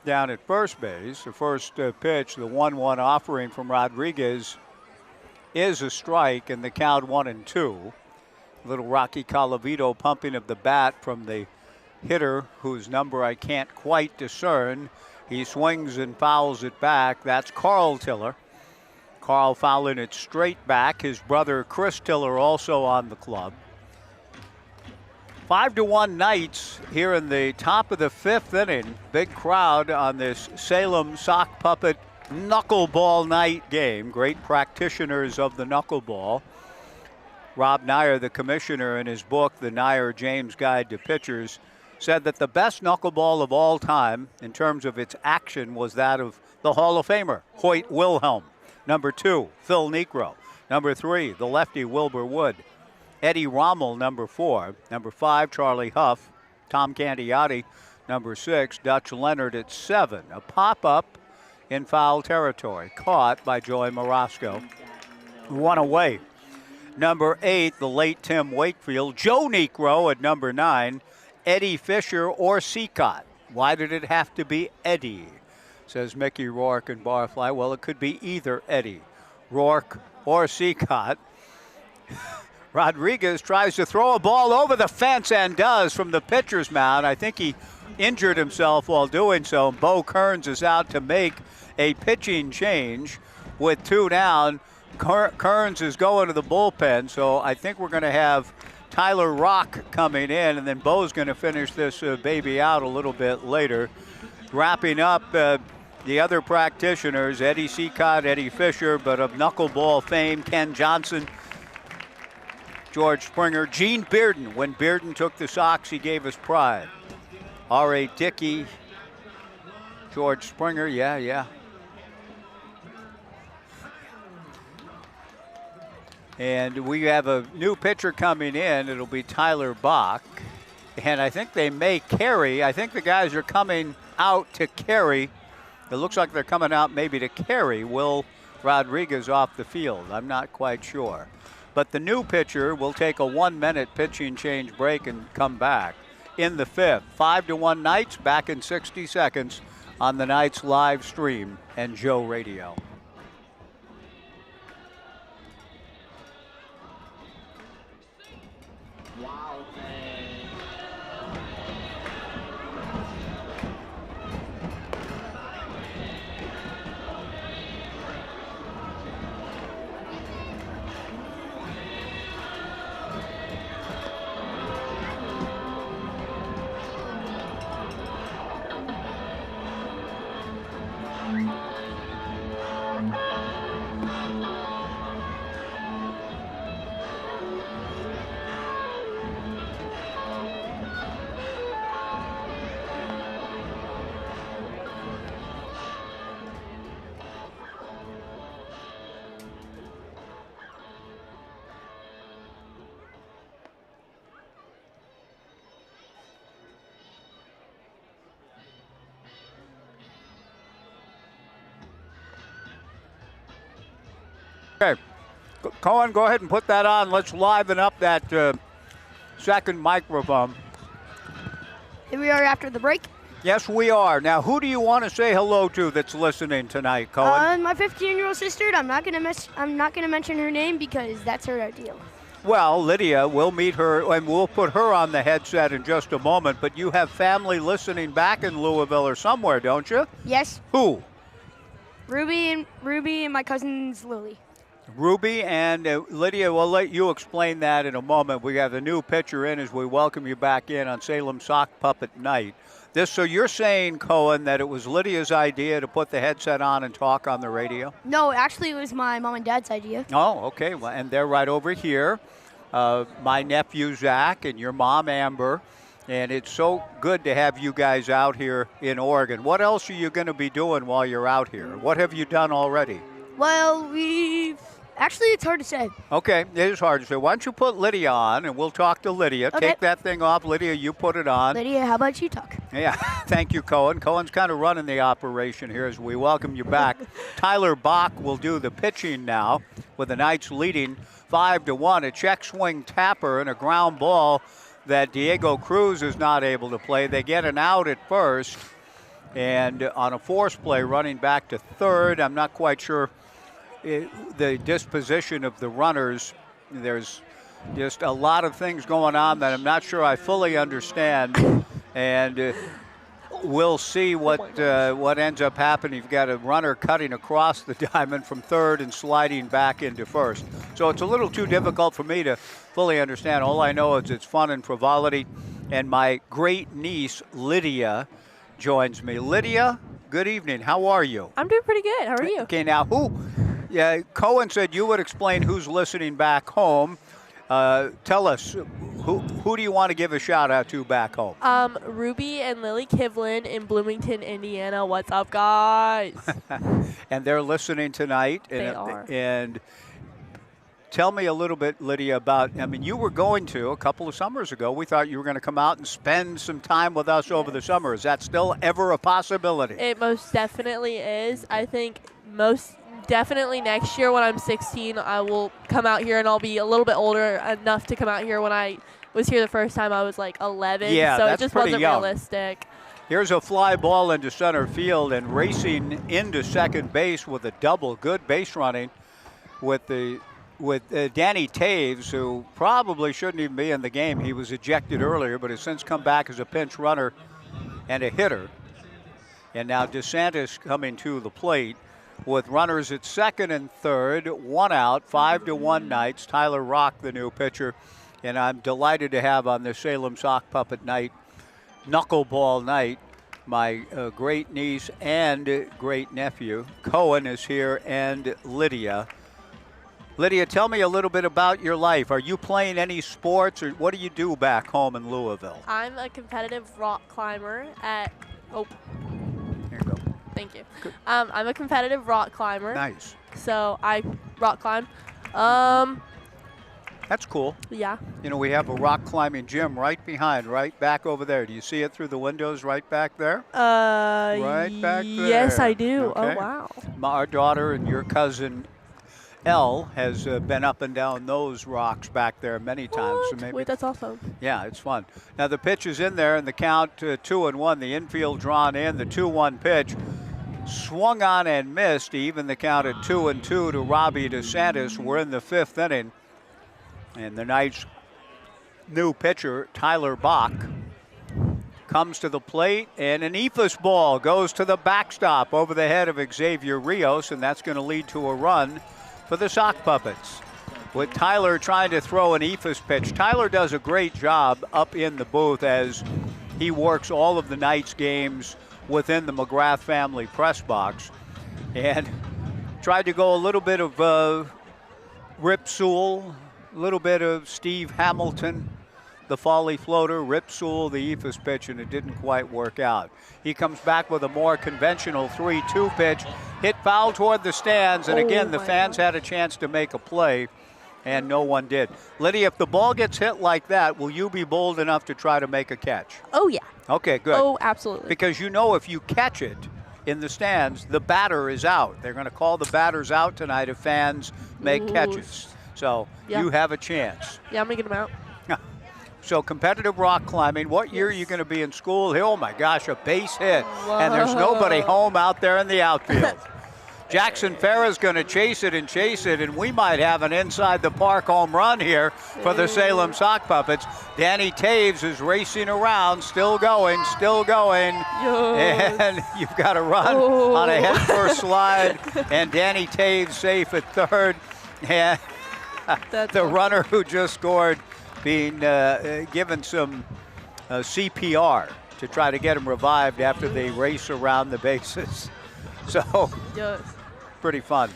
Speaker 6: down at first base. The first pitch, the 1-1 offering from Rodriguez, is a strike, and the count 1-2. Little Rocky Colavito pumping of the bat from the hitter, whose number I can't quite discern. He swings and fouls it back. That's Carl Tiller. Carl fouling it straight back. His brother Chris Tiller also on the club. 5-1 Knights here in the top of the 5th inning. Big crowd on this Salem Sock Puppet knuckleball night game. Great practitioners of the knuckleball. Rob Nyer, the commissioner, in his book, The Nyer James Guide to Pitchers, said that the best knuckleball of all time in terms of its action was that of the Hall of Famer, Hoyt Wilhelm. Number 2, Phil Niekro. Number 3, the lefty Wilbur Wood. Eddie Rommel, number 4. Number 5, Charlie Huff. Tom Candiotti, number 6. Dutch Leonard at 7. A pop-up in foul territory, caught by Joey Morosco. One away. Number 8, the late Tim Wakefield. Joe Niekro at number 9. Eddie Fisher or Seacott. Why did it have to be Eddie? Says Mickey Rourke and Barfly. Well, it could be either Eddie, Rourke, or Seacott. Rodriguez tries to throw a ball over the fence and does from the pitcher's mound. I think he injured himself while doing so. Bo Kearns is out to make a pitching change with 2 down. Kearns is going to the bullpen, so I think we're going to have Tyler Rock coming in, and then Bo's going to finish this baby out a little bit later. Wrapping up the other practitioners, Eddie Seacott, Eddie Fisher, but of knuckleball fame, Ken Johnson, George Springer, Gene Bearden. When Bearden took the Sox, he gave us pride. R.A. Dickey, George Springer, yeah. And we have a new pitcher coming in. It'll be Tyler Bach. And I think they may carry. I think the guys are coming out to carry. It looks like they're coming out maybe to carry Will Rodriguez off the field. I'm not quite sure. But the new pitcher will take a 1-minute pitching change break and come back in the 5th. 5-1 Knights, back in 60 seconds on the Knights live stream and Joe Radio. Okay, Cohen, go ahead and put that on. Let's liven up that second microphone.
Speaker 9: Here we are after the break.
Speaker 6: Yes, we are. Now, who do you want to say hello to that's listening tonight, Cohen?
Speaker 9: My 15-year-old sister. I'm not gonna mention her name because that's her deal.
Speaker 6: Well, Lydia, we'll meet her and we'll put her on the headset in just a moment. But you have family listening back in Louisville or somewhere, don't you?
Speaker 9: Yes.
Speaker 6: Who?
Speaker 9: Ruby and my cousins Lily.
Speaker 6: Ruby and Lydia, we'll let you explain that in a moment. We have the new pitcher in as we welcome you back in on Salem Sock Puppet Night. So you're saying, Cohen, that it was Lydia's idea to put the headset on and talk on the radio?
Speaker 9: No, actually it was my mom and dad's idea.
Speaker 6: Oh, okay. Well, and they're right over here. My nephew, Zach, and your mom, Amber. And it's so good to have you guys out here in Oregon. What else are you going to be doing while you're out here? What have you done already?
Speaker 9: Well, actually, it's hard to say.
Speaker 6: Okay, it is hard to say. Why don't you put Lydia on, and we'll talk to Lydia.
Speaker 9: Okay.
Speaker 6: Take that thing off. Lydia, you put it on.
Speaker 9: Lydia, how about you talk?
Speaker 6: Yeah, thank you, Cohen. Cohen's kind of running the operation here as we welcome you back. Tyler Bach will do the pitching now with the Knights leading 5-1. A check swing tapper and a ground ball that Diego Cruz is not able to play. They get an out at first, and on a force play running back to third. I'm not quite sure the disposition of the runners. There's just a lot of things going on that I'm not sure I fully understand, and we'll see what ends up happening. You've got a runner cutting across the diamond from third and sliding back into first. So it's a little too difficult for me to fully understand. All I know is it's fun and frivolity, and my great niece, Lydia, joins me. Lydia, good evening. How are you?
Speaker 10: I'm doing pretty good. How are you?
Speaker 6: Okay, now yeah, Cohen said you would explain who's listening back home. Tell us, who do you want to give a shout out to back home?
Speaker 10: Ruby and Lily Kivlin in Bloomington, Indiana. What's up, guys?
Speaker 6: And they're listening tonight.
Speaker 10: They are.
Speaker 6: And tell me a little bit, Lydia, about, I mean, you were going to, a couple of summers ago, we thought you were going to come out and spend some time with us over the summer. Is that still ever a possibility?
Speaker 10: It most definitely is. I think most definitely next year when I'm 16, I will come out here, and I'll be a little bit older enough to come out here. When I was here the first time, I was like 11,
Speaker 6: yeah,
Speaker 10: so
Speaker 6: that's
Speaker 10: it just
Speaker 6: pretty
Speaker 10: wasn't
Speaker 6: young.
Speaker 10: realistic.
Speaker 6: Here's a fly ball into center field, and racing into second base with a double. Good base running with Danny Taves, who probably shouldn't even be in the game. He was ejected earlier, but has since come back as a pinch runner and a hitter. And now DeSantis coming to the plate with runners at second and third, one out, 5-1 Knights. Tyler Rock, the new pitcher, and I'm delighted to have on this Salem Sock Puppet night, knuckleball night, my great niece and great nephew. Cohen is here, and Lydia. Lydia, tell me a little bit about your life. Are you playing any sports, or what do you do back home in Louisville?
Speaker 10: I'm a competitive rock climber at,
Speaker 6: Here you go.
Speaker 10: thank you. I'm a competitive rock climber.
Speaker 6: Nice.
Speaker 10: So I rock climb.
Speaker 6: That's cool.
Speaker 10: Yeah.
Speaker 6: You know, we have a rock climbing gym right behind, right back over there. Do you see it through the windows right back there? Right back there.
Speaker 10: Yes, I do.
Speaker 6: Okay.
Speaker 10: Oh, wow.
Speaker 6: Our daughter and your cousin Elle has been up and down those rocks back there many times.
Speaker 10: What?
Speaker 6: So maybe,
Speaker 10: Wait, that's awesome.
Speaker 6: yeah, it's fun. Now the pitch is in there, and the count 2-1. The infield drawn in. The 2-1 pitch swung on and missed. Even the count at 2-2 to Robbie DeSantis. We're in the fifth inning, and the Knights' new pitcher Tyler Bach comes to the plate, and an ephus ball goes to the backstop over the head of Xavier Rios, and that's going to lead to a run for the Sock Puppets, with Tyler trying to throw an ephus pitch. Tyler does a great job up in the booth as he works all of the Knights games within the McGrath family press box, and tried to go a little bit of Rip Sewell, a little bit of Steve Hamilton, the Folly floater, Rip Sewell, the ephus pitch, and it didn't quite work out. He comes back with a more conventional 3-2 pitch, hit foul toward the stands, and again, the fans had a chance to make a play, and no one did. Lydia, if the ball gets hit like that, will you be bold enough to try to make a catch?
Speaker 10: Oh, yeah.
Speaker 6: Okay, good.
Speaker 10: Oh, absolutely.
Speaker 6: Because you know if you catch it in the stands, the batter is out. They're going to call the batters out tonight if fans make catches. So you have a chance.
Speaker 10: Yeah, I'm going to get them out.
Speaker 6: So competitive rock climbing. What year are you going to be in school? Oh, my gosh, a base hit.
Speaker 10: Whoa.
Speaker 6: And there's nobody home out there in the outfield. Jackson Farah's going to chase it, and we might have an inside-the-park home run here for the Salem Sock Puppets. Danny Taves is racing around, still going. And you've got a run on a head-first slide, and Danny Taves safe at third. And the runner who just scored being given some CPR to try to get him revived after they race around the bases. So, pretty fun.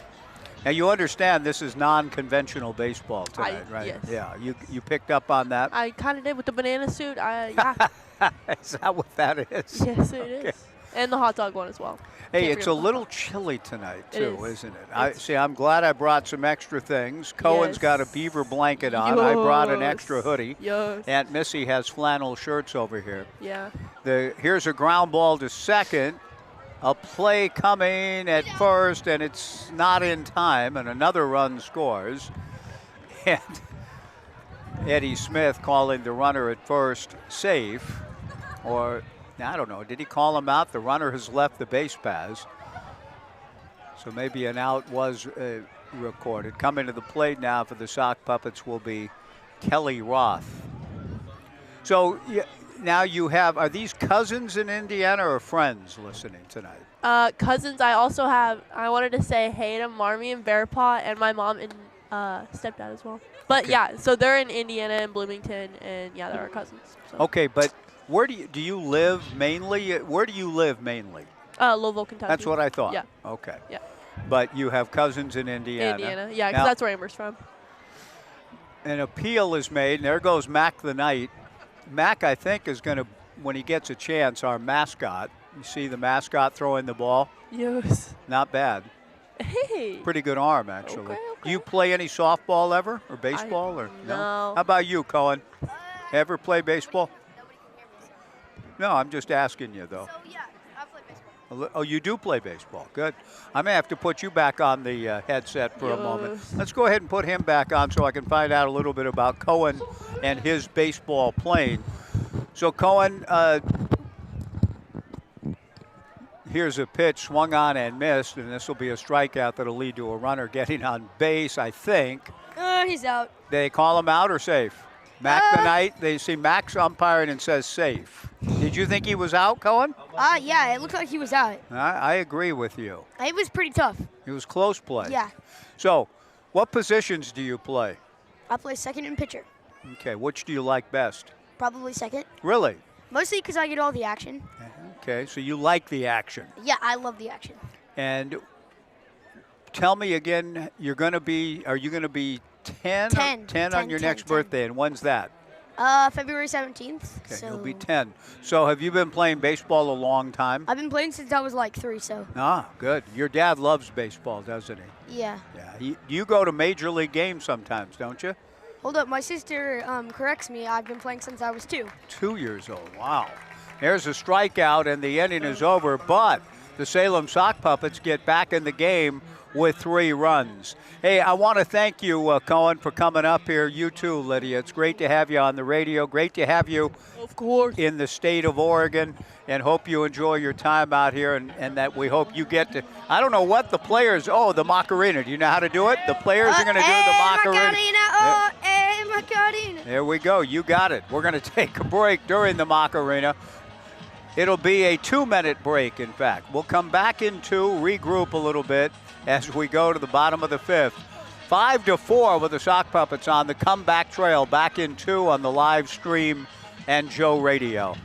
Speaker 6: Now you understand this is non-conventional baseball tonight, right?
Speaker 10: Yes.
Speaker 6: Yeah, you picked up on that?
Speaker 10: I kind of did with the banana suit. Yeah.
Speaker 6: Is that what that is?
Speaker 10: Yes, it is. And the hot dog one as well.
Speaker 6: Hey,
Speaker 10: Can't
Speaker 6: it's
Speaker 10: forget
Speaker 6: a
Speaker 10: the
Speaker 6: little
Speaker 10: hot dog.
Speaker 6: chilly tonight
Speaker 10: It
Speaker 6: too,
Speaker 10: is.
Speaker 6: isn't it? I'm glad I brought some extra things. Cohen's
Speaker 10: Yes.
Speaker 6: got a beaver blanket on. I brought an extra
Speaker 10: Yes.
Speaker 6: hoodie.
Speaker 10: Yes.
Speaker 6: Aunt Missy has flannel shirts over here.
Speaker 10: Yeah.
Speaker 6: Here's a ground ball to second. A play coming at first, and it's not in time, and another run scores. And Eddie Smith calling the runner at first safe, or I don't know, did he call him out? The runner has left the base paths. So maybe an out was recorded. Coming to the plate now for the Sock Puppets will be Kelly Roth. So now you have, are these cousins in Indiana or friends listening tonight?
Speaker 10: Cousins, I also have, I wanted to say hey to Marmy and Bearpaw and my mom and stepdad as well. But
Speaker 6: Okay.
Speaker 10: yeah, so they're in Indiana and Bloomington, and yeah, they're our cousins. So.
Speaker 6: Okay, but where do you live mainly? Where do you live mainly?
Speaker 10: Louisville, Kentucky.
Speaker 6: That's what I thought.
Speaker 10: Yeah.
Speaker 6: Okay.
Speaker 10: Yeah.
Speaker 6: But you have cousins in Indiana.
Speaker 10: Indiana, yeah, because
Speaker 6: Now,
Speaker 10: that's where Amber's from.
Speaker 6: an appeal is made, and there goes Mac the Knight. Mac, I think, is going to, when he gets a chance, our mascot. You see the mascot throwing the ball?
Speaker 10: Yes.
Speaker 6: Not bad.
Speaker 10: Hey.
Speaker 6: Pretty good arm, actually.
Speaker 10: Okay.
Speaker 6: Do you play any softball ever, or baseball, or
Speaker 10: no.
Speaker 6: How about you, Cohen? Ever play baseball? No, I'm just asking you, though.
Speaker 9: So yeah, I play baseball.
Speaker 6: Oh, you do play baseball. Good. I may have to put you back on the headset for a moment.
Speaker 10: Yes.
Speaker 6: Let's go ahead and put him back on so I can find out a little bit about Cohen and his baseball playing. So, Cohen, here's a pitch swung on and missed, and this will be a strikeout that'll lead to a runner getting on base, I think.
Speaker 9: He's out.
Speaker 6: They call him out or safe? Mac the Knight, they see Mac's umpiring and says safe. Did you think he was out, Cohen?
Speaker 9: Yeah, it looked like he was out.
Speaker 6: I agree with you.
Speaker 9: It was pretty tough.
Speaker 6: It was close play.
Speaker 9: Yeah.
Speaker 6: So, what positions do you play?
Speaker 9: I play second and pitcher.
Speaker 6: Okay, which do you like best?
Speaker 9: Probably second.
Speaker 6: Really?
Speaker 9: Mostly because I get all the action.
Speaker 6: Okay, so you like the action.
Speaker 9: Yeah, I love the action.
Speaker 6: And tell me again, are you going to be 10?
Speaker 9: 10
Speaker 6: on your next birthday, and when's that?
Speaker 9: February 17th.
Speaker 6: Okay,
Speaker 9: so
Speaker 6: you'll be 10. So have you been playing baseball a long time?
Speaker 9: I've been playing since I was like 3, so.
Speaker 6: Ah, good. Your dad loves baseball, doesn't he?
Speaker 9: Yeah.
Speaker 6: Yeah. You go to major league games sometimes, don't you?
Speaker 9: Hold up, my sister corrects me. I've been playing since I was 2.
Speaker 6: 2 years old. Wow. There's a strikeout, and the inning is over, but the Salem Sock Puppets get back in the game with 3 runs. Hey, I want to thank you, Cohen, for coming up here. You too, Lydia. It's great to have you on the radio. Great to have you,
Speaker 10: of course,
Speaker 6: in the state of Oregon, and hope you enjoy your time out here, and that we hope you get to. I don't know what the players. The Macarena. Do you know how to do it? The players are going to do the Macarena.
Speaker 9: Macarena.
Speaker 6: There we go. You got it. We're going to take a break during the Macarena. It'll be a 2-minute break, in fact. We'll come back in 2, regroup a little bit as we go to the bottom of the 5th. 5-4 with the Sock Puppets on the comeback trail. Back in 2 on the live stream and Joe Radio.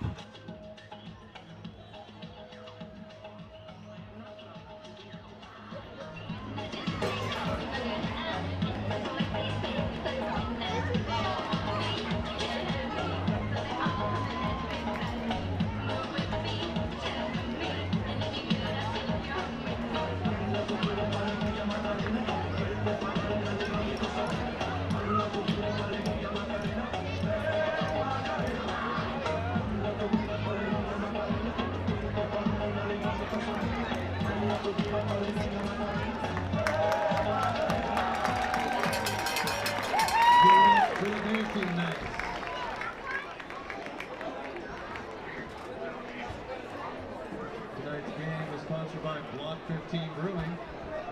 Speaker 1: Tonight's game is sponsored by Block 15 Brewing.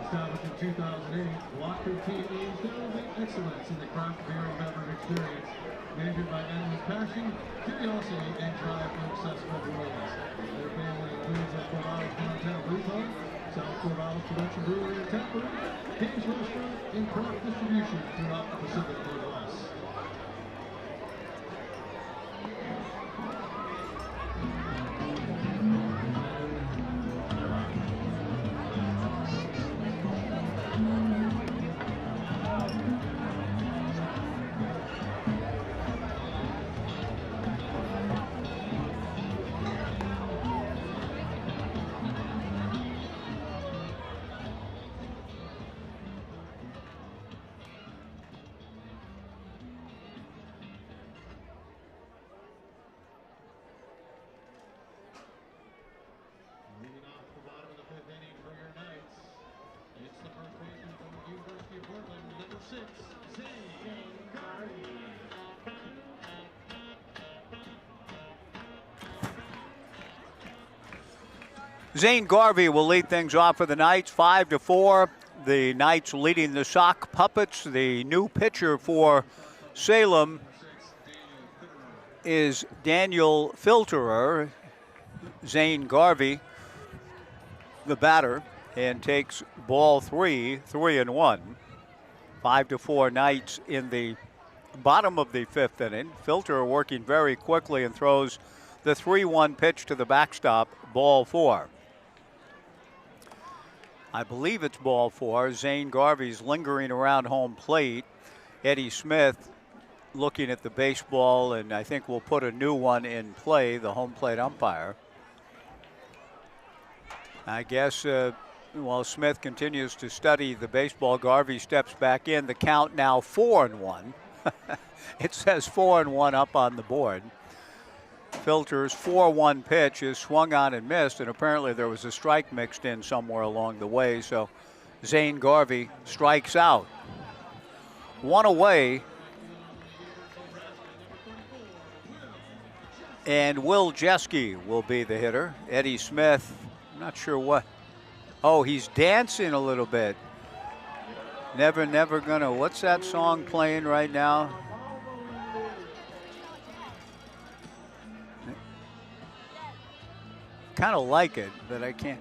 Speaker 1: Established in 2008, Block 15 aims to elevate excellence in the craft beer and beverage experience. Measured by endless passion, curiosity, and drive for accessible breweries. Their family includes a Corvallis downtown brew pub, South Corvallis Production Brewery and Tap Room, Dave's Restaurant, and craft distribution throughout the Pacific Northwest. 6, Zane Garvey.
Speaker 6: Zane Garvey will lead things off for the Knights, 5-4. The Knights leading the Sock Puppets. The new pitcher for Salem is Daniel Filterer. Zane Garvey, the batter, and takes ball 3, 3-1. 5-4 Knights in the bottom of the 5th inning. Filterer working very quickly and throws the 3-1 pitch to the backstop, ball 4. I believe it's ball 4. Zane Garvey's lingering around home plate. Eddie Smith looking at the baseball, and I think we'll put a new one in play, the home plate umpire. I guess while Smith continues to study the baseball, Garvey steps back in. The count now 4-1. It says 4-1 up on the board. Filter's 4-1 pitch is swung on and missed, and apparently there was a strike mixed in somewhere along the way, so Zane Garvey strikes out. One away, and Will Jeske will be the hitter. Eddie Smith, I'm not sure what. Oh, he's dancing a little bit. Never, never gonna. What's that song playing right now? Kind of like it, but I can't.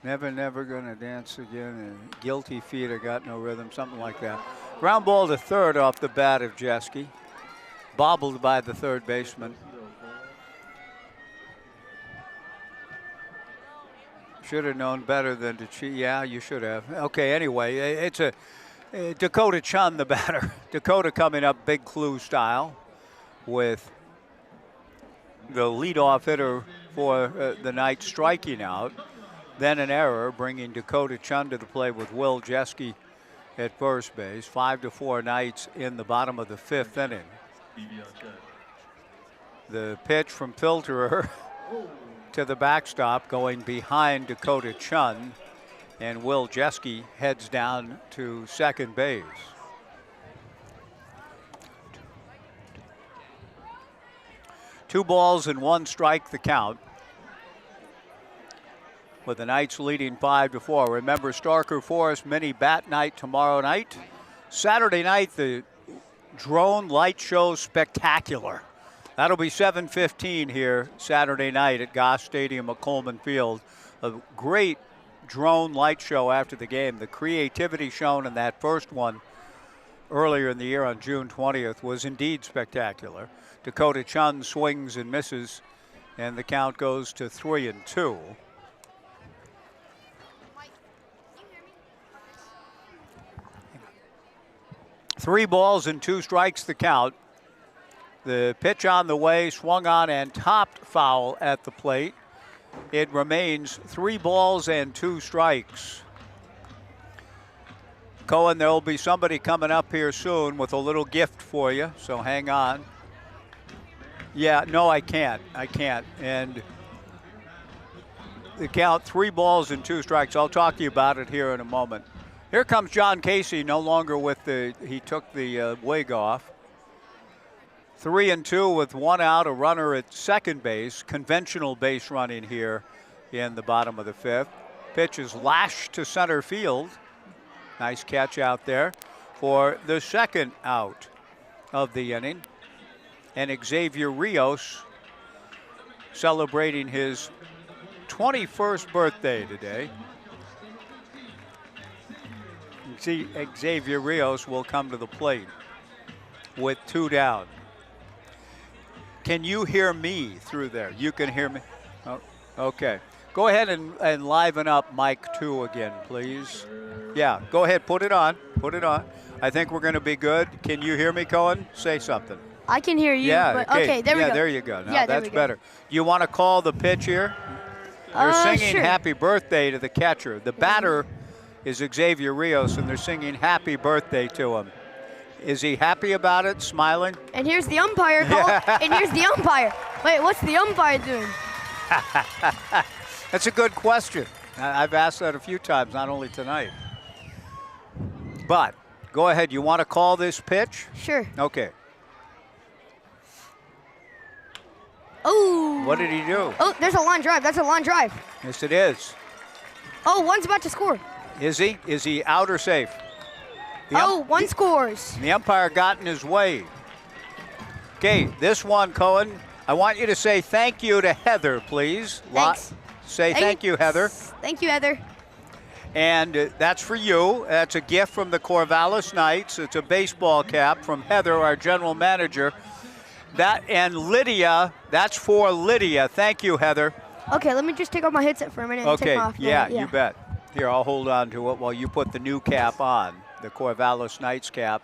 Speaker 6: Never, never gonna dance again. And guilty feet, I got no rhythm, something like that. Ground ball to third off the bat of Jeske. Bobbled by the third baseman. Should have known better than to cheat. Yeah, you should have. Okay, anyway, it's a Dakota Chun, the batter. Dakota coming up big clue style with the leadoff hitter for the Knights striking out. Then an error, bringing Dakota Chun to the plate with Will Jeske at first base. 5-4 Knights in the bottom of the 5th inning. The pitch from Filterer to the backstop going behind Dakota Chun, and Will Jeske heads down to second base. Two balls and one strike the count, with the Knights leading 5-4. Remember, Starker Forest mini bat night tomorrow night. Saturday night, the drone light show spectacular. That'll be 7:15 here Saturday night at Goss Stadium at Coleman Field. A great drone light show after the game. The creativity shown in that first one earlier in the year on June 20th was indeed spectacular. Dakota Chun swings and misses, and the count goes to 3-2. Three balls and two strikes the count. The pitch on the way, swung on and topped foul at the plate. It remains 3 balls and 2 strikes. Cohen, there will be somebody coming up here soon with a little gift for you, so hang on. Yeah, no, I can't. And the count 3 balls and 2 strikes. I'll talk to you about it here in a moment. Here comes John Casey, no longer with he took the wig off. 3-2 with 1 out, a runner at second base. Conventional base running here in the bottom of the 5th. Pitch is lashed to center field. Nice catch out there for the second out of the inning. And Xavier Rios celebrating his 21st birthday today. See, Xavier Rios will come to the plate with 2 down. Can you hear me through there? You can hear me? Oh, okay. Go ahead and liven up mic 2 again, please. Yeah, go ahead, put it on. I think we're going to be good. Can you hear me, Cohen? Say something.
Speaker 9: I can hear you.
Speaker 6: Yeah,
Speaker 9: but, okay, there we go.
Speaker 6: Yeah, there you go. Now
Speaker 9: yeah,
Speaker 6: that's better. You want to call the pitch here? They're singing
Speaker 9: sure.
Speaker 6: happy birthday to the catcher. The batter is Xavier Rios, and they're singing happy birthday to him. Is he happy about it, smiling?
Speaker 9: And here's the umpire call. And here's the umpire. Wait, what's the umpire doing?
Speaker 6: That's a good question. I've asked that a few times, not only tonight. But go ahead. You want to call this pitch?
Speaker 9: Sure.
Speaker 6: Okay.
Speaker 9: Oh.
Speaker 6: What did he do?
Speaker 9: Oh, there's a line drive. That's a line drive.
Speaker 6: Yes, it is.
Speaker 9: Oh, one's about to score.
Speaker 6: Is he? Is he out or safe?
Speaker 9: One scores.
Speaker 6: The umpire got in his way. Okay, this one, Cohen, I want you to say thank you to Heather, please.
Speaker 9: Thanks.
Speaker 6: Say thank you, Heather.
Speaker 9: Thank you, Heather.
Speaker 6: And that's for you. That's a gift from the Corvallis Knights. It's a baseball cap from Heather, our general manager. That and Lydia, that's for Lydia. Thank you, Heather.
Speaker 9: Okay, let me just take off my headset for a minute and take off.
Speaker 6: Yeah, you bet. Here, I'll hold on to it while you put the new cap on, the Corvallis Knights cap,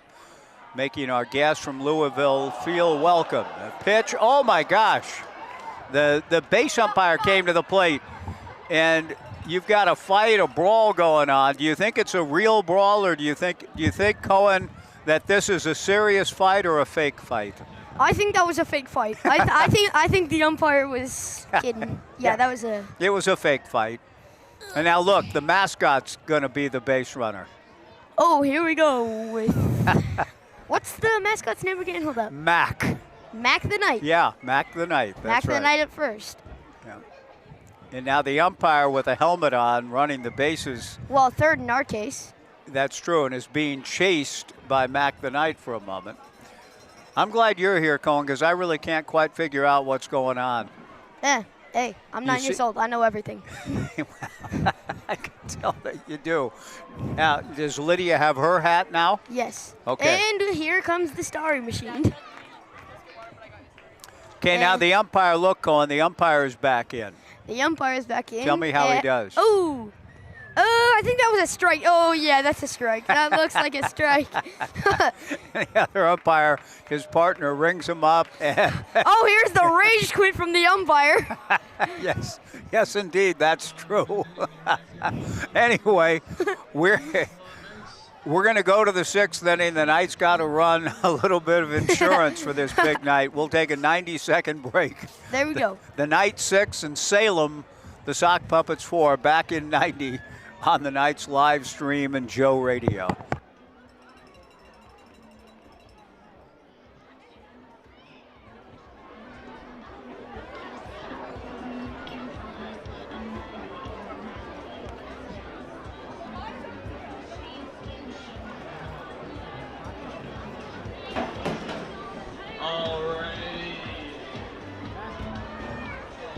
Speaker 6: making our guests from Louisville feel welcome. The pitch, oh my gosh. The base umpire came to the plate, and you've got a fight, a brawl going on. Do you think it's a real brawl, or do you think Cohen, that this is a serious fight or a fake fight?
Speaker 9: I think that was a fake fight. I think the umpire was kidding. Yeah, that was a.
Speaker 6: It was a fake fight. And now look, the mascot's going to be the base runner.
Speaker 9: Oh, here we go with. What's the mascot's name again? Hold up.
Speaker 6: Mac.
Speaker 9: Mac the Knight.
Speaker 6: Yeah, Mac the Knight. That's
Speaker 9: Mac
Speaker 6: right.
Speaker 9: the Knight at first.
Speaker 6: Yeah. And now the umpire with a helmet on, running the bases.
Speaker 9: Well, third in our case.
Speaker 6: That's true, and is being chased by Mac the Knight for a moment. I'm glad you're here, Cohen, because I really can't quite figure out what's going on.
Speaker 9: Hey, I'm 9 years old. I know everything.
Speaker 6: I can tell that you do. Now, does Lydia have her hat now?
Speaker 9: Yes.
Speaker 6: Okay.
Speaker 9: And here comes the starry machine.
Speaker 6: Okay, now the umpire, look, Cohen, the umpire is back in.
Speaker 9: The umpire is back in.
Speaker 6: Tell me how he does.
Speaker 9: Oh, I think that was a strike. Oh, yeah, that's a strike. That looks like a strike.
Speaker 6: The other umpire, his partner, rings him up. And
Speaker 9: oh, here's the rage quit from the umpire.
Speaker 6: Yes, indeed, that's true. Anyway, we're going to go to the sixth inning. The Knights got to run a little bit of insurance for this big night. We'll take a 90-second break.
Speaker 9: There we go.
Speaker 6: The Knights 6 and Salem, the Sock Puppets 4, back in 90 on the Knights live stream and Joe Radio.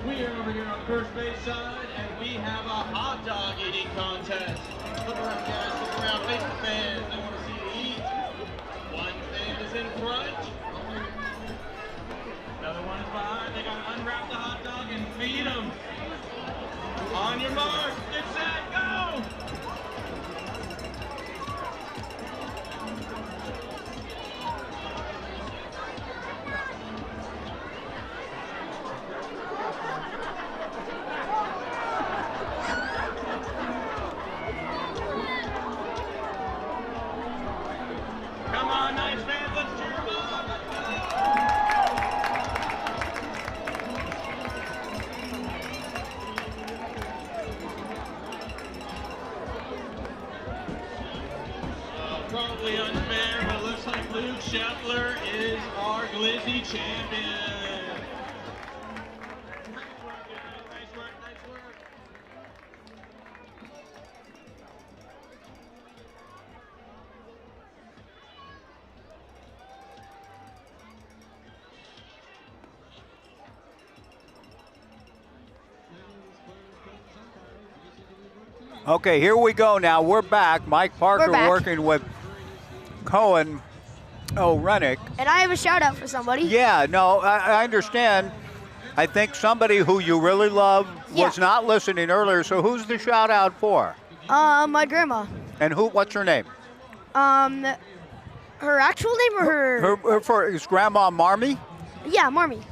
Speaker 7: We are over here on first base side, and we have a hot dog eating contest. Look around, guys. Look around. Face the fans. They want to see you eat. One fan is in front. Another one is behind. They got to unwrap the hot dog and feed them. On your mark. Get set. Go! Come on, Knights fans, let's cheer them on. Probably unfair, but looks like Luke Shetler is our Glizzy champion. Nice work, guys. Nice work, nice work.
Speaker 6: Okay, here we go now. We're back. Mike Parker working with Cohen Rennick.
Speaker 9: And I have a shout out for somebody.
Speaker 6: Yeah, no, I understand. I think somebody who you really love was not listening earlier, so who's the shout out for?
Speaker 9: My grandma.
Speaker 6: And what's her name?
Speaker 9: Her actual name or her?
Speaker 6: Is Grandma Marmee?
Speaker 9: Yeah, Marmee.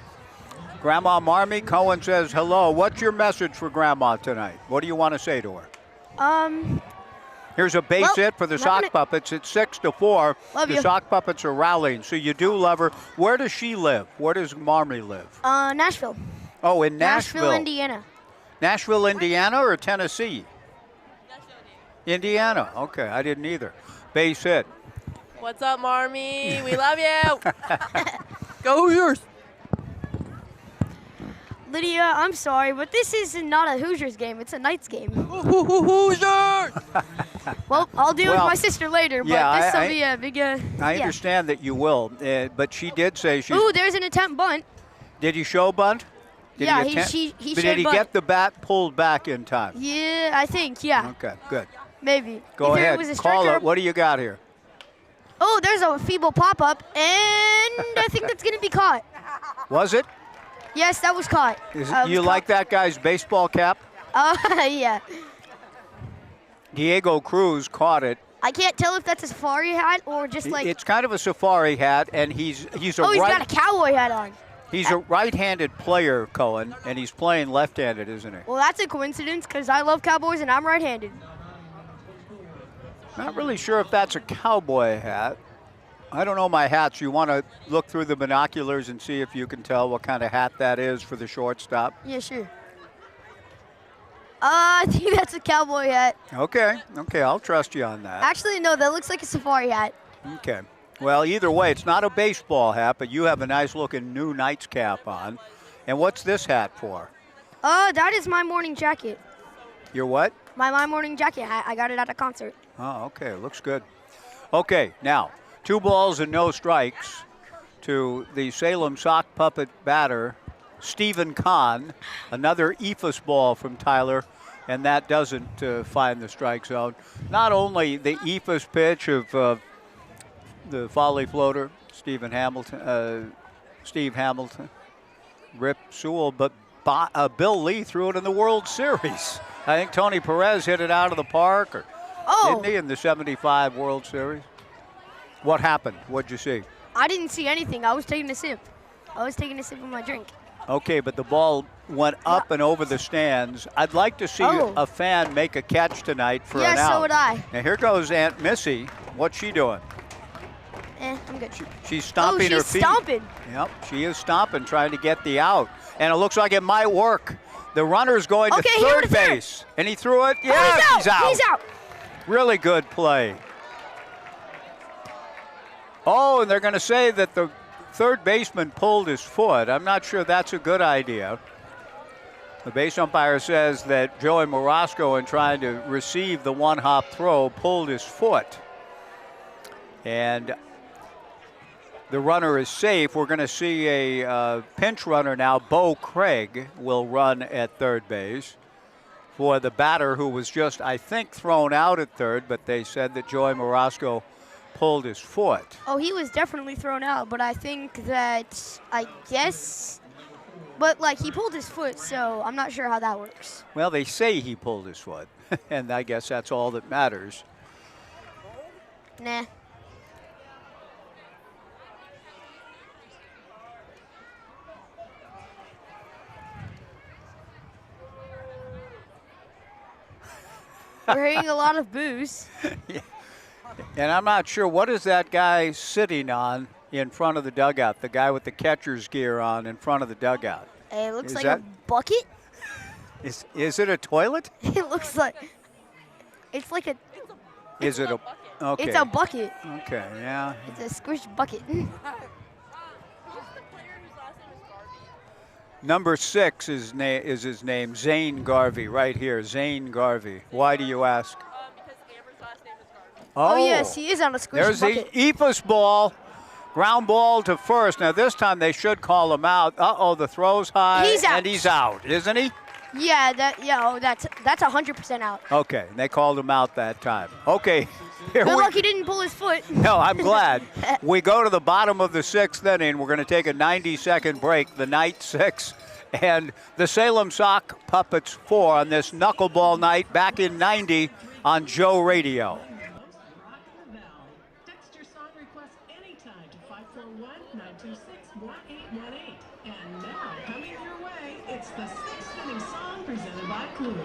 Speaker 6: Grandma Marmee, Cohen says hello. What's your message for Grandma tonight? What do you want to say to her? Here's a base hit for the Sock Puppets. It's 6-4. The Sock Puppets are rallying, so you do love her. Where does she live? Where does Marmee live?
Speaker 9: Nashville.
Speaker 6: Oh, in Nashville.
Speaker 9: Nashville, Indiana.
Speaker 6: Nashville, Indiana, or Tennessee? Indiana. Okay, I didn't either. Base hit.
Speaker 10: What's up, Marmy? We love you. Go Hoosiers.
Speaker 9: Lydia, I'm sorry, but this is not a Hoosiers game. It's a Knights game.
Speaker 10: Hoosiers!
Speaker 9: Well, I'll deal with
Speaker 6: Well,
Speaker 9: my sister later, but
Speaker 6: yeah,
Speaker 9: this will
Speaker 6: I-
Speaker 9: be a big.
Speaker 6: I
Speaker 9: yeah.
Speaker 6: understand that you will, but she did say she.
Speaker 9: Ooh, there's an attempt bunt.
Speaker 6: Did he show bunt? Did
Speaker 9: Yeah,
Speaker 6: he
Speaker 9: he-
Speaker 6: attempt-
Speaker 9: he
Speaker 6: But
Speaker 9: showed
Speaker 6: did he
Speaker 9: bunt.
Speaker 6: get the bat pulled back in time?
Speaker 9: Yeah, I think, yeah.
Speaker 6: Okay, good.
Speaker 9: Maybe.
Speaker 6: Go
Speaker 9: Either
Speaker 6: ahead.
Speaker 9: It was a
Speaker 6: Call
Speaker 9: striker.
Speaker 6: it. What do you got here?
Speaker 9: Oh, there's a feeble pop-up, and I think that's going to be caught.
Speaker 6: Was it?
Speaker 9: Yes, that was caught.
Speaker 6: Is,
Speaker 9: Was
Speaker 6: you
Speaker 9: caught.
Speaker 6: like that guy's baseball cap?
Speaker 9: Yeah.
Speaker 6: Diego Cruz caught it.
Speaker 9: I can't tell if that's a safari hat or just like.
Speaker 6: It's kind of a safari hat, and he's a
Speaker 9: oh, he's
Speaker 6: right.
Speaker 9: got a cowboy hat on.
Speaker 6: He's a right-handed player, Cohen, and he's playing left-handed, isn't he?
Speaker 9: Well, that's a coincidence because I love cowboys and I'm right-handed.
Speaker 6: Not really sure if that's a cowboy hat. I don't know my hats. You want to look through the binoculars and see if you can tell what kind of hat that is for the shortstop?
Speaker 9: Yeah, sure. I think that's a cowboy hat.
Speaker 6: Okay, I'll trust you on that.
Speaker 9: Actually, no, that looks like a safari hat.
Speaker 6: Okay. Well, either way, it's not a baseball hat, but you have a nice-looking new Knights cap on. And what's this hat for?
Speaker 9: That is my morning jacket.
Speaker 6: Your what?
Speaker 9: My morning jacket. I got it at a concert.
Speaker 6: Oh, okay. Looks good. Okay, now, 2 balls and no strikes to the Salem sock puppet batter, Stephen Kahn. Another ephus ball from Tyler, and that doesn't find the strike zone. Not only the ephus pitch of the volley floater, Steve Hamilton, Rip Sewell, but Bill Lee threw it in the World Series. I think Tony Perez hit it out of the park, or didn't he, in the 75 World Series? What happened? What'd you see?
Speaker 9: I didn't see anything. I was taking a sip. I was taking a sip of my drink.
Speaker 6: Okay, but the ball went up and over the stands. I'd like to see a fan make a catch tonight for an out.
Speaker 9: Yeah, so would I.
Speaker 6: Now here goes Aunt Missy. What's she doing?
Speaker 9: I'm good.
Speaker 6: She's stomping her feet.
Speaker 9: She's stomping.
Speaker 6: Yep, she is stomping, trying to get the out. And it looks like it might work. The runner's going to third base. And he threw it. Yeah, he's out.
Speaker 9: He's out.
Speaker 6: Really good play. Oh, and they're going to say that the third baseman pulled his foot. I'm not sure that's a good idea. The base umpire says that Joey Morosco, in trying to receive the one-hop throw, pulled his foot. And the runner is safe. We're going to see a pinch runner now. Bo Craig will run at third base for the batter who was just, I think, thrown out at third, but they said that Joey Morosco pulled his foot.
Speaker 9: Oh, he was definitely thrown out, but I think that, but like he pulled his foot, so I'm not sure how that works.
Speaker 6: Well, they say he pulled his foot, and I guess that's all that matters.
Speaker 9: Nah. We're hearing a lot of boos.
Speaker 6: Yeah. And I'm not sure, what is that guy sitting on in front of the dugout, the guy with the catcher's gear on in front of the dugout?
Speaker 9: It looks
Speaker 6: Is
Speaker 9: like
Speaker 6: that-
Speaker 9: a bucket.
Speaker 6: Is it a toilet?
Speaker 9: It looks like, it's like a,
Speaker 6: Is it a, okay.
Speaker 9: it's a bucket.
Speaker 6: Okay, yeah.
Speaker 9: It's a squished bucket.
Speaker 6: Number 6 is his name, Zane Garvey, right here, Zane Garvey. Why do you ask?
Speaker 10: Because Amber's last name is Garvey.
Speaker 9: Oh, yes, he is on a squished
Speaker 6: There's
Speaker 9: bucket.
Speaker 6: the ephus ball, ground ball to first. Now this time they should call him out. Uh-oh, the throw's high.
Speaker 9: He's out.
Speaker 6: And he's out, isn't he?
Speaker 9: Yeah, that's 100% out.
Speaker 6: Okay, they called him out that time. Okay. Here
Speaker 9: Good
Speaker 6: we-
Speaker 9: luck he didn't pull his foot.
Speaker 6: No, I'm glad. We go to the bottom of the 6th inning. We're going to take a 90-second break. The Knights 6 and the Salem Sock Puppets 4 on this knuckleball night back in 90 on Joe Radio.
Speaker 11: Text your song request anytime to 541-926-1818. And now, coming your way, it's the 6th inning song presented by Clue.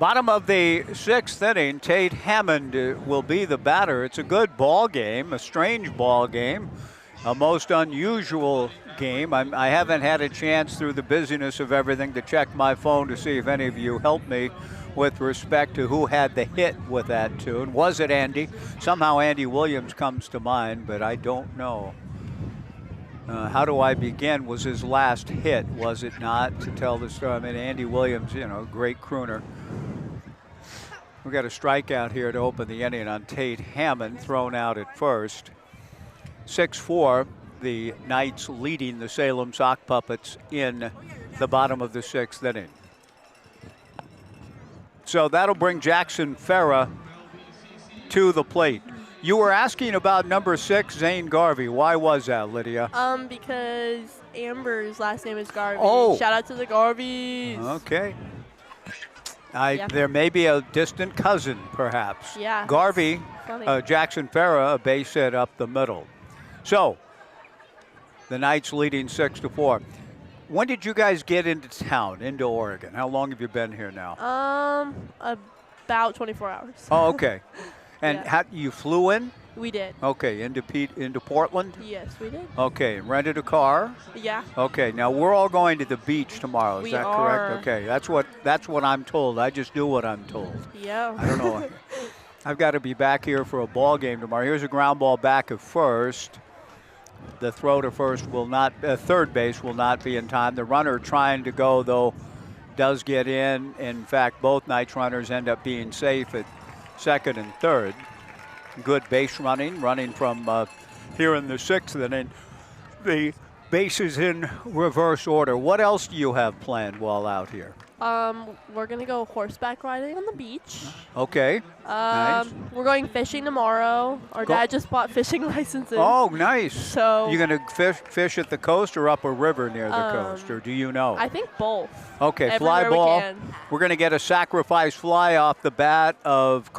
Speaker 6: Bottom of the 6th inning, Tate Hammond will be the batter. It's a good ball game, a strange ball game, a most unusual game. I haven't had a chance through the busyness of everything to check my phone to see if any of you helped me with respect to who had the hit with that tune. Was it Andy? Somehow Andy Williams comes to mind, but I don't know. How do I begin? Was his last hit, was it not, to tell the story? I mean, Andy Williams, you know, great crooner. We got a strikeout here to open the inning on Tate Hammond, thrown out at first. 6-4, the Knights leading the Salem Sock Puppets in the bottom of the 6th inning. So that'll bring Jackson Farah to the plate. You were asking about number 6, Zane Garvey. Why was that, Lydia?
Speaker 10: Because Amber's last name is Garvey.
Speaker 6: Oh.
Speaker 10: Shout out to the Garveys.
Speaker 6: Okay.
Speaker 10: Yeah.
Speaker 6: There may be a distant cousin, perhaps.
Speaker 10: Yeah.
Speaker 6: Garvey,
Speaker 10: Funny.
Speaker 6: Jackson Farah, a base hit up the middle. So, the Knights leading 6-4. When did you guys get into town, into Oregon? How long have you been here now?
Speaker 10: About 24 hours.
Speaker 6: Oh, okay. And
Speaker 10: Yeah.
Speaker 6: how, you flew in?
Speaker 10: We did.
Speaker 6: Okay, into Portland?
Speaker 10: Yes, we did.
Speaker 6: Okay, and rented a car?
Speaker 10: Yeah.
Speaker 6: Okay, now we're all going to the beach tomorrow. Is
Speaker 10: We
Speaker 6: that
Speaker 10: are.
Speaker 6: correct? Okay, that's what I'm told. I just do what I'm told.
Speaker 10: Yeah.
Speaker 6: I don't know. I've got to be back here for a ball game tomorrow. Here's a ground ball back at first. The throw to first will not, third base will not be in time. The runner trying to go, though, does get in. In fact, both Knights runners end up being safe at second and third. Good base running from here in the 6th inning. The bases in reverse order. What else do you have planned while out here?
Speaker 10: We're gonna go horseback riding on the beach.
Speaker 6: Okay. Nice.
Speaker 10: We're going fishing tomorrow. Our dad just bought fishing licenses.
Speaker 6: Oh, nice.
Speaker 10: So
Speaker 6: you're gonna fish at the coast or up a river near the coast, or do you know?
Speaker 10: I think both.
Speaker 6: Okay, fly
Speaker 10: Everywhere we
Speaker 6: ball.
Speaker 10: can.
Speaker 6: We're gonna get a sacrifice fly off the bat of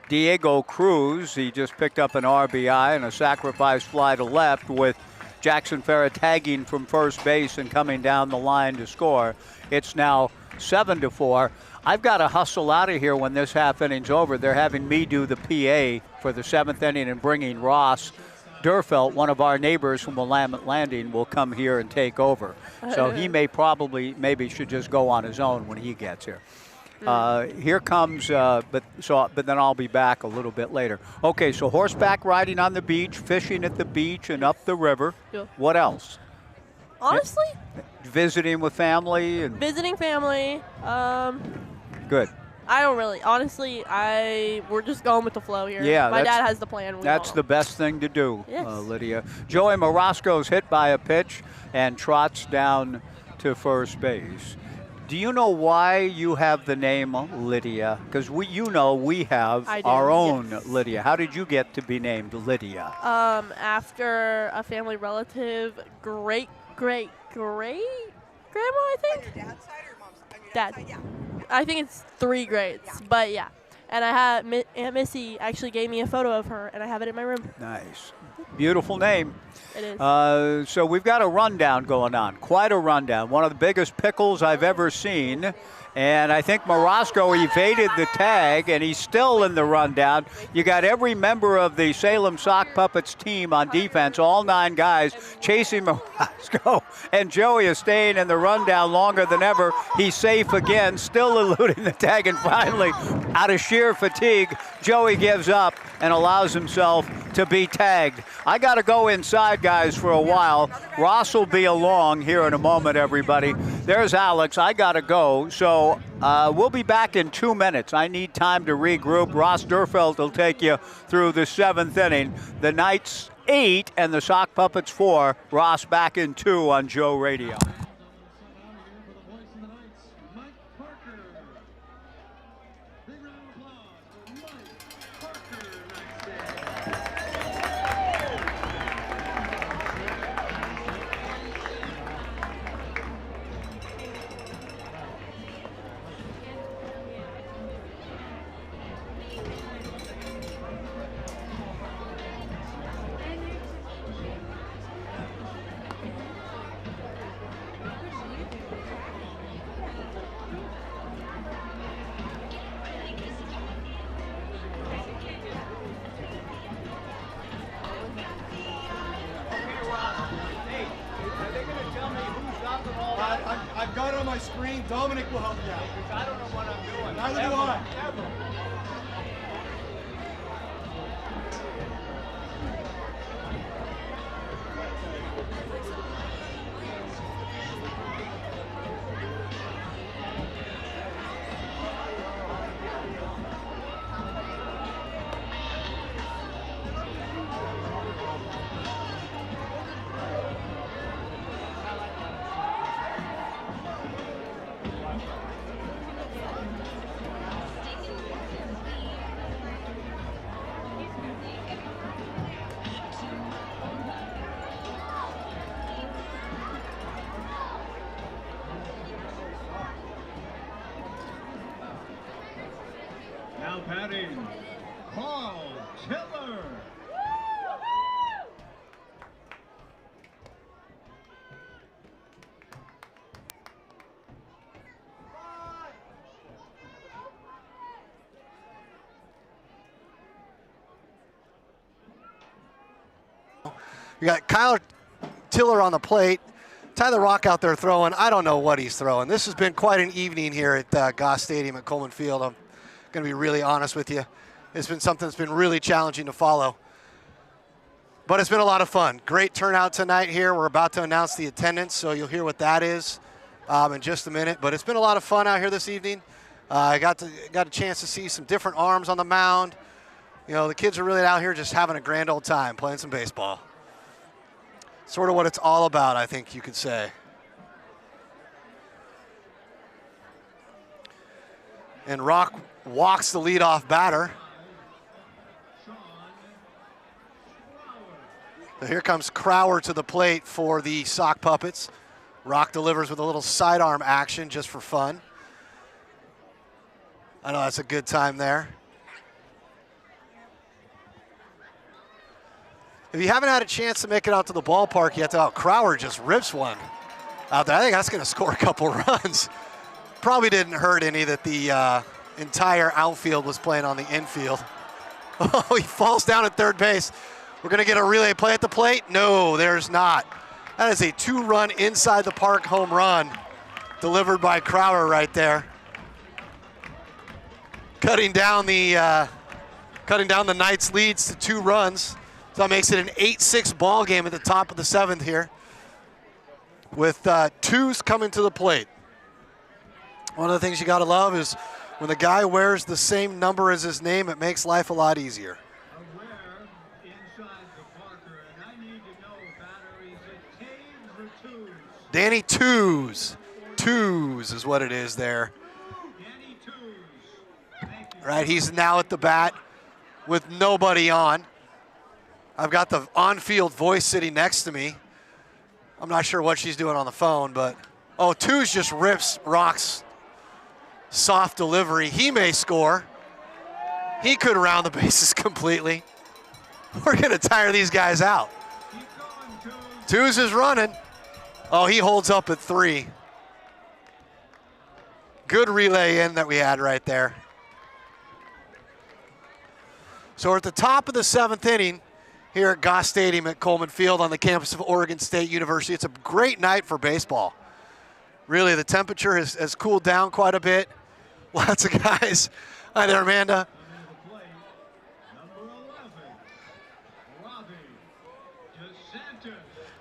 Speaker 6: Diego Cruz. He just picked up an RBI and a sacrifice fly to left with Jackson Farah tagging from first base and coming down the line to score. It's now 7-4. I've got to hustle out of here when this half inning's over. They're having me do the PA for the 7th inning and bringing Ross Durfelt, one of our neighbors from Willamette Landing, will come here and take over. So he maybe should just go on his own when he gets here. Here comes, but then I'll be back a little bit later. Okay, so horseback riding on the beach, fishing at the beach and up the river.
Speaker 10: Yeah.
Speaker 6: What else?
Speaker 10: Honestly,
Speaker 6: Visiting with family and
Speaker 10: visiting family.
Speaker 6: good.
Speaker 10: I don't really. Honestly, we're just going with the flow here.
Speaker 6: Yeah,
Speaker 10: my dad has the plan.
Speaker 6: That's the best thing to do,
Speaker 10: Yes.
Speaker 6: Lydia. Joey Morosco's hit by a pitch and trots down to first base. Do you know why you have the name Lydia? Because we have
Speaker 10: I do,
Speaker 6: our own
Speaker 10: yes.
Speaker 6: Lydia. How did you get to be named Lydia?
Speaker 10: After a family relative, great grandma, I think.
Speaker 12: On your dad's side or mom's side? On your
Speaker 10: Dad.
Speaker 12: dad's side, yeah.
Speaker 10: I think it's 3 grades, but yeah. And I had Aunt Missy actually gave me a photo of her, and I have it in my room.
Speaker 6: Nice. Beautiful name.
Speaker 10: It is.
Speaker 6: So we've got a rundown going on, quite a rundown. One of the biggest pickles I've ever seen. And I think Morosco evaded the tag, and he's still in the rundown. You got every member of the Salem Sock Puppets team on defense, all 9 guys chasing Morosco. And Joey is staying in the rundown longer than ever. He's safe again, still eluding the tag. And finally, out of sheer fatigue, Joey gives up and allows himself to be tagged. I got to go inside, guys, for a while. Ross will be along here in a moment, everybody. There's Alex. I got to go. So we'll be back in 2 minutes. I need time to regroup. Ross Durfelt will take you through the 7th inning. The Knights 8 and the Sock Puppets 4. Ross back in 2 on Joe Radio.
Speaker 12: my screen. Dominic will help you out.
Speaker 6: I don't know what I'm doing.
Speaker 12: Neither do I.
Speaker 1: Now batting, Carl Tiller.
Speaker 13: We got Kyle Tiller on the plate. Tyler Rock out there throwing. I don't know what he's throwing. This has been quite an evening here at Goss Stadium at Coleman Field. I'm going to be really honest with you. It's been something that's been really challenging to follow. But it's been a lot of fun. Great turnout tonight here. We're about to announce the attendance, so you'll hear what that is in just a minute. But it's been a lot of fun out here this evening. I got a chance to see some different arms on the mound. You know, the kids are really out here just having a grand old time playing some baseball. Sort of what it's all about, I think you could say. And Rock walks the leadoff batter. So here comes Crower to the plate for the Sock Puppets. Rock delivers with a little sidearm action just for fun. I know that's a good time there. If you haven't had a chance to make it out to the ballpark yet, Crower just rips one out there. I think that's going to score a couple runs. Probably didn't hurt any that the entire outfield was playing on the infield. Oh, he falls down at third base. We're going to get a relay play at the plate? No, there's not. That is a 2-run inside the park home run delivered by Crower right there. Cutting down the Knights' leads to 2 runs. So that makes it an 8-6 ball game at the top of the 7th here, with twos coming to the plate. One of the things you got to love is when the guy wears the same number as his name, it makes life a lot easier. Danny Twos. Twos is what it is there. Right, he's now at the bat with nobody on. I've got the on-field voice sitting next to me. I'm not sure what she's doing on the phone, but oh, Twos just rips Rock's soft delivery. He may score. He could round the bases completely. We're going to tire these guys out. Twos is running. Oh, he holds up at 3. Good relay in that we had right there. So we're at the top of the 7th inning here at Goss Stadium at Coleman Field on the campus of Oregon State University. It's a great night for baseball. Really, the temperature has cooled down quite a bit. Lots of guys. Hi there, Amanda.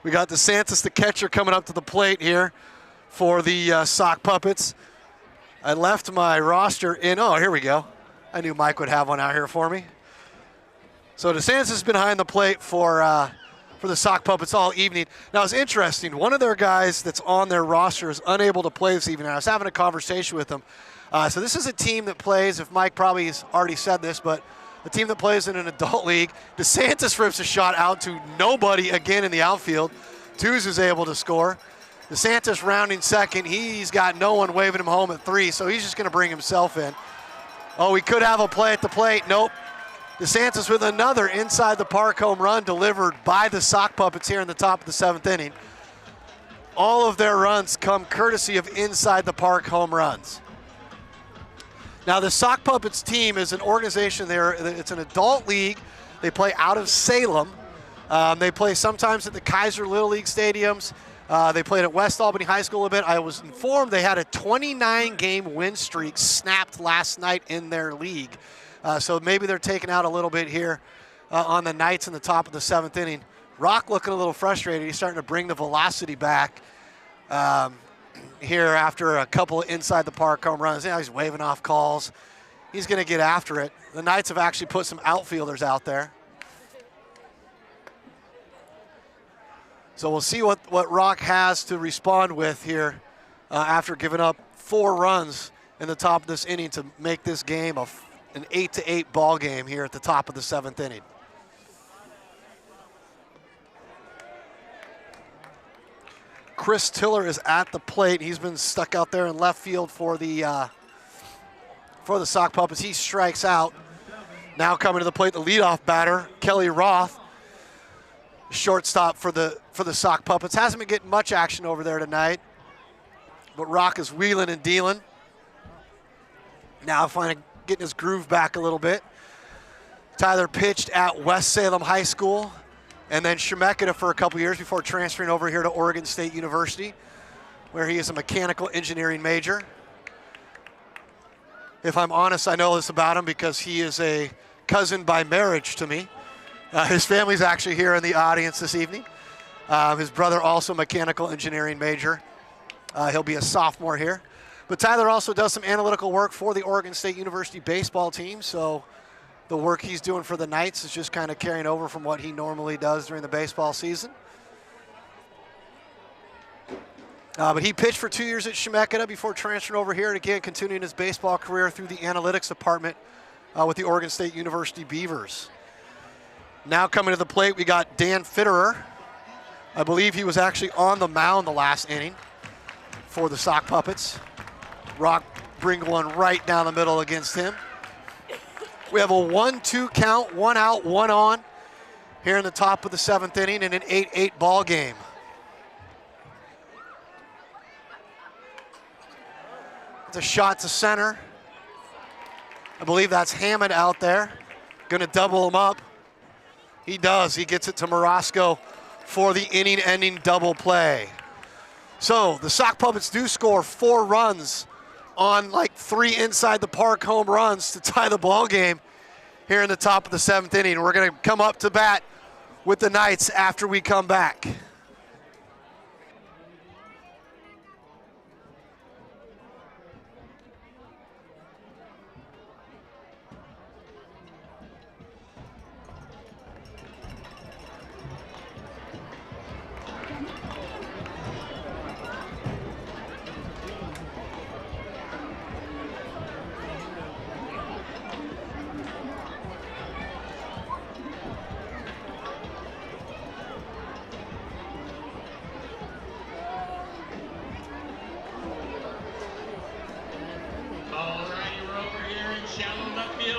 Speaker 13: We got DeSantis, the catcher, coming up to the plate here for the Sock Puppets. I left my roster in. Oh, here we go. I knew Mike would have one out here for me. So DeSantis is behind the plate for the Sock Puppets all evening. Now, it's interesting. One of their guys that's on their roster is unable to play this evening. I was having a conversation with them. So this is a team that plays, if Mike probably has already said this, but a team that plays in an adult league. DeSantis rips a shot out to nobody again in the outfield. Twos is able to score. DeSantis rounding second. He's got no one waving him home at 3, so he's just going to bring himself in. Oh, we could have a play at the plate. Nope. DeSantis with another inside the park home run delivered by the Sock Puppets here in the top of the 7th inning. All of their runs come courtesy of inside the park home runs. Now, the Sock Puppets team is an organization there. It's an adult league. They play out of Salem. They play sometimes at the Kaiser Little League stadiums. They played at West Albany High School a bit. I was informed they had a 29-game win streak snapped last night in their league. So maybe they're taking out a little bit here on the Knights in the top of the 7th inning. Rock looking a little frustrated. He's starting to bring the velocity back here after a couple of inside the park home runs. Now he's waving off calls. He's going to get after it. The Knights have actually put some outfielders out there. So we'll see what Rock has to respond with here after giving up 4 runs in the top of this inning to make this game an 8-8 ball game here at the top of the 7th inning. Chris Tiller is at the plate. He's been stuck out there in left field for the Sock Puppets. He strikes out. Now coming to the plate, the leadoff batter, Kelly Roth, shortstop for the Sock Puppets. Hasn't been getting much action over there tonight, but Rock is wheeling and dealing. Now finally getting his groove back a little bit. Tyler pitched at West Salem High School and then Chemeketa for a couple years before transferring over here to Oregon State University, where he is a mechanical engineering major. If I'm honest, I know this about him because he is a cousin by marriage to me. His family's actually here in the audience this evening. His brother also mechanical engineering major. He'll be a sophomore here. But Tyler also does some analytical work for the Oregon State University baseball team, so the work he's doing for the Knights is just kind of carrying over from what he normally does during the baseball season. But he pitched for 2 years at Chemeketa before transferring over here and again continuing his baseball career through the analytics department with the Oregon State University Beavers. Now coming to the plate, we got Dan Fitterer. I believe he was actually on the mound the last inning for the Sock Puppets. Rock bring one right down the middle against him. We have a 1-2 count, 1 out, 1 on here in the top of the 7th inning in an 8-8 ball game. It's a shot to center. I believe that's Hammond out there. Going to double him up. He does. He gets it to Morosco for the inning-ending double play. So the Sock Puppets do score 4 runs on like 3 inside the park home runs to tie the ball game here in the top of the 7th inning. We're going to come up to bat with the Knights after we come back.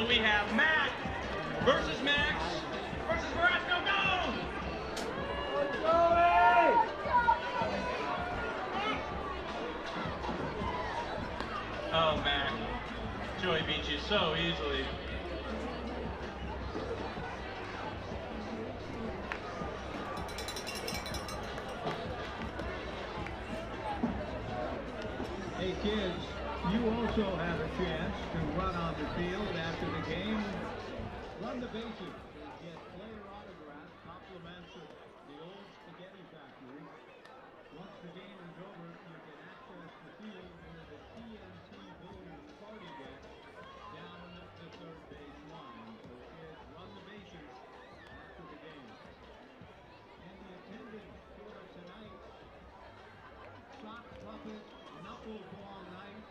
Speaker 7: We have Mac versus Max versus Morosco. Go! Let's go, oh, Mac. Joey beat you so easily.
Speaker 1: Hey, kids, you also have a chance to run on the field after the game. Run the bases and get player autographs, compliments of the old spaghetti factory. Once the game is over, you can access the field near the TNT Builders party deck down the third base line. So kids, run the bases after the game. And the attendance for tonight's Sock Puppet Knuckleball Nights.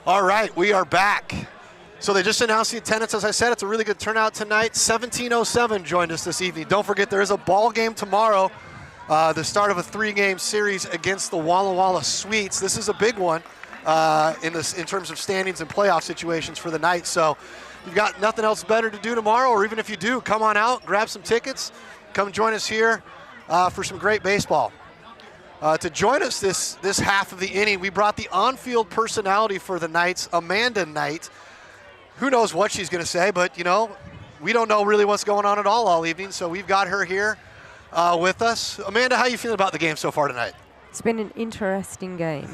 Speaker 13: All right, we are back. So they just announced the attendance. As I said, it's a really good turnout tonight. 1707 joined us this evening. Don't forget, there is a ball game tomorrow, the start of a 3-game series against the Walla Walla Sweets. This is a big one in terms of standings and playoff situations for the Knights. So you've got nothing else better to do tomorrow, or even if you do, come on out, grab some tickets, come join us here for some great baseball. To join us this half of the inning, we brought the on-field personality for the Knights, Amanda Knight. Who knows what she's going to say, but, you know, we don't know really what's going on at all evening, so we've got her here with us. Amanda, how are you feeling about the game so far tonight?
Speaker 14: It's been an interesting game.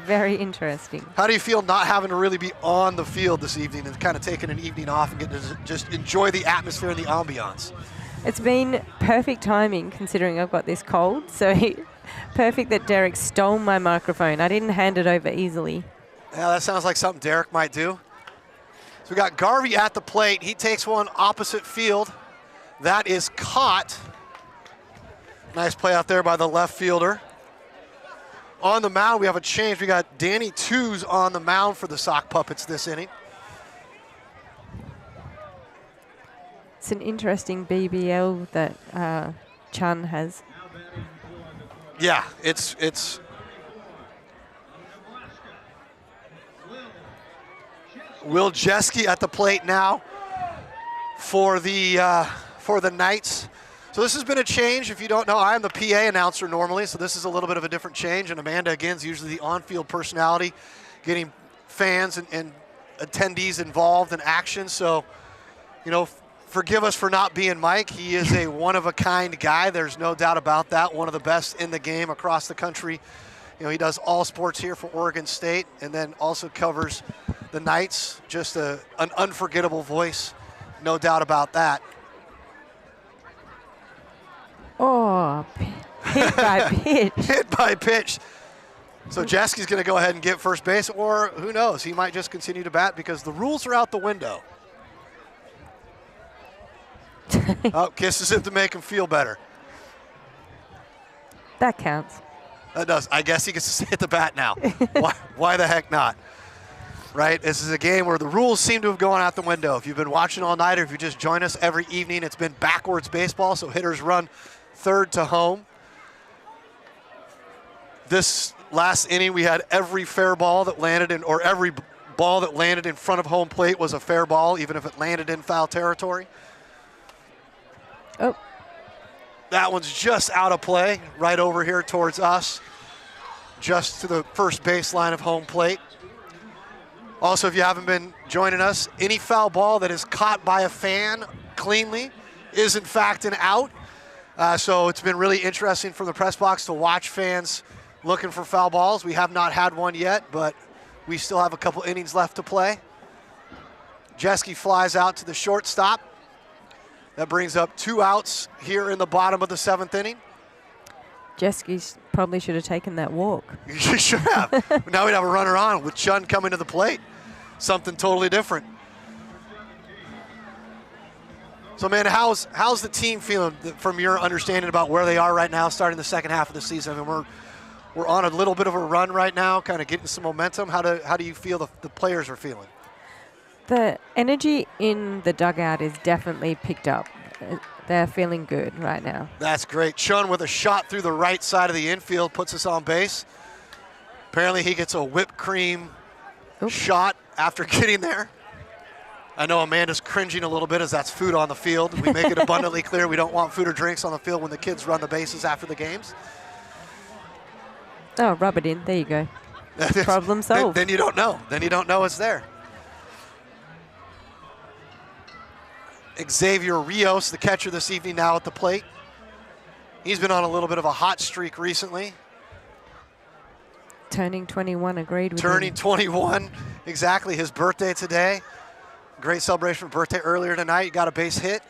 Speaker 14: Very interesting.
Speaker 13: How do you feel not having to really be on the field this evening and kind of taking an evening off and getting to just enjoy the atmosphere and the ambiance?
Speaker 14: It's been perfect timing considering I've got this cold. So perfect that Derek stole my microphone. I didn't hand it over easily.
Speaker 13: Yeah, that sounds like something Derek might do. So we got Garvey at the plate. He takes one opposite field. That is caught. Nice play out there by the left fielder. On the mound, we have a change. We got Danny Tews on the mound for the Sock Puppets this inning.
Speaker 14: It's an interesting BBL that Chun has.
Speaker 13: Yeah, it's Will Jeske at the plate now for the Knights. So this has been a change. If you don't know, I am the PA announcer normally, so this is a little bit of a different change. And Amanda, again, is usually the on-field personality, getting fans and attendees involved in action. So, you know, forgive us for not being Mike. He is a one-of-a-kind guy. There's no doubt about that. One of the best in the game across the country. You know, he does all sports here for Oregon State and then also covers the Knights. Just an unforgettable voice, no doubt about that.
Speaker 14: Oh, hit by pitch.
Speaker 13: Hit by pitch. So Jeske's going to go ahead and get first base, or who knows? He might just continue to bat because the rules are out the window. Oh, kisses him to make him feel better.
Speaker 14: That counts.
Speaker 13: That does. I guess he gets to hit the bat now. Why the heck not? Right? This is a game where the rules seem to have gone out the window. If you've been watching all night or if you just join us every evening, it's been backwards baseball, so hitters run third to home. This last inning, we had every fair ball that landed in, or every ball that landed in front of home plate was a fair ball, even if it landed in foul territory.
Speaker 14: Oh.
Speaker 13: That one's just out of play, right over here towards us, just to the first baseline of home plate. Also, if you haven't been joining us, any foul ball that is caught by a fan cleanly is in fact an out. So it's been really interesting from the press box to watch fans looking for foul balls. We have not had one yet, but we still have a couple innings left to play. Jeske flies out to the shortstop. That brings up 2 outs here in the bottom of the 7th inning.
Speaker 14: Jeske probably should have taken that walk.
Speaker 13: You should have. Now we'd have a runner on with Chun coming to the plate. Something totally different. So, man, how's the team feeling from your understanding about where they are right now, starting the second half of the season? I mean, we're on a little bit of a run right now, kind of getting some momentum. How do you feel the players are feeling?
Speaker 14: The energy in the dugout is definitely picked up. They're feeling good right now.
Speaker 13: That's great. Chun with a shot through the right side of the infield puts us on base. Apparently he gets a whipped cream shot after getting there. I know Amanda's cringing a little bit as that's food on the field. We make it abundantly clear we don't want food or drinks on the field when the kids run the bases after the games.
Speaker 14: Oh, rub it in. There you go. Problem solved.
Speaker 13: Then you don't know. Then you don't know it's there. Xavier Rios, the catcher this evening, now at the plate. He's been on a little bit of a hot streak recently.
Speaker 14: Turning 21, agreed with
Speaker 13: Turning
Speaker 14: him.
Speaker 13: 21, exactly. His birthday today. Great celebration for birthday earlier tonight. He got a base hit.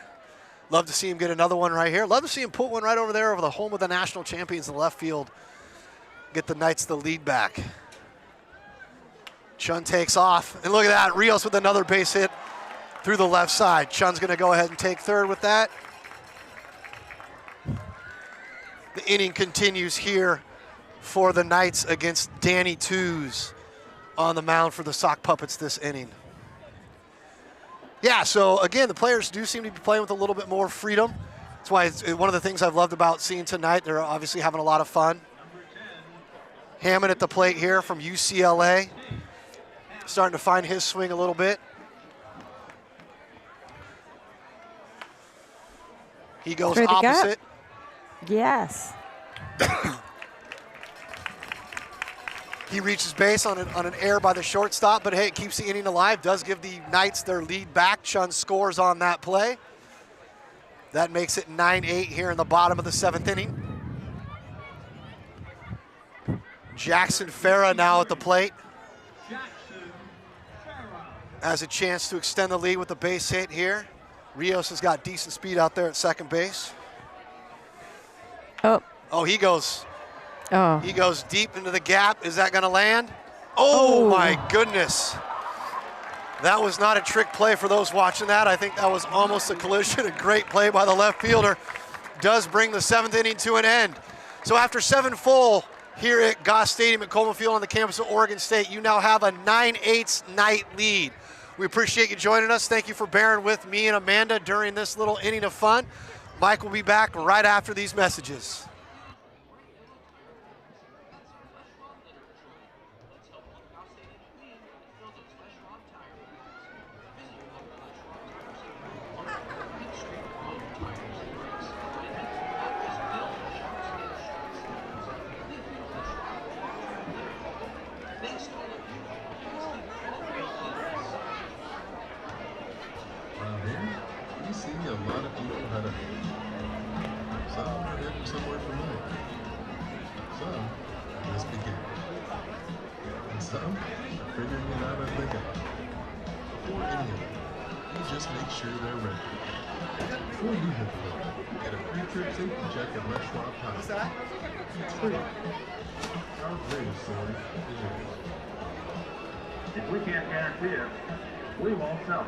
Speaker 13: Love to see him get another one right here. Love to see him put one right over there over the home of the national champions in the left field. Get the Knights the lead back. Chun takes off. And look at that, Rios with another base hit through the left side. Chun's going to go ahead and take third with that. The inning continues here for the Knights against Danny Tews on the mound for the Sock Puppets this inning. Yeah, so again, the players do seem to be playing with a little bit more freedom. That's why it's one of the things I've loved about seeing tonight. They're obviously having a lot of fun. Hammond at the plate here from UCLA. Starting to find his swing a little bit. He goes opposite.
Speaker 14: Yes.
Speaker 13: He reaches base on an error by the shortstop, but hey, it keeps the inning alive. Does give the Knights their lead back. Chun scores on that play. That makes it 9-8 here in the bottom of the 7th inning. Jackson Farah now at the plate. Has a chance to extend the lead with a base hit here. Rios has got decent speed out there at second base. Oh, he goes.
Speaker 14: Oh.
Speaker 13: He goes deep into the gap. Is that going to land? Oh, my goodness. That was not a trick play for those watching that. I think that was almost a collision. A great play by the left fielder. Does bring the 7th inning to an end. So after 7 full here at Goss Stadium at Coleman Field on the campus of Oregon State, you now have a 9/8 night lead. We appreciate you joining us. Thank you for bearing with me and Amanda during this little inning of fun. Mike will be back right after these messages.
Speaker 4: If we can't guarantee it, we won't sell it.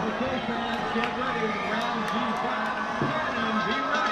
Speaker 1: Okay, fans, get ready. Round G5. Cannon, be ready.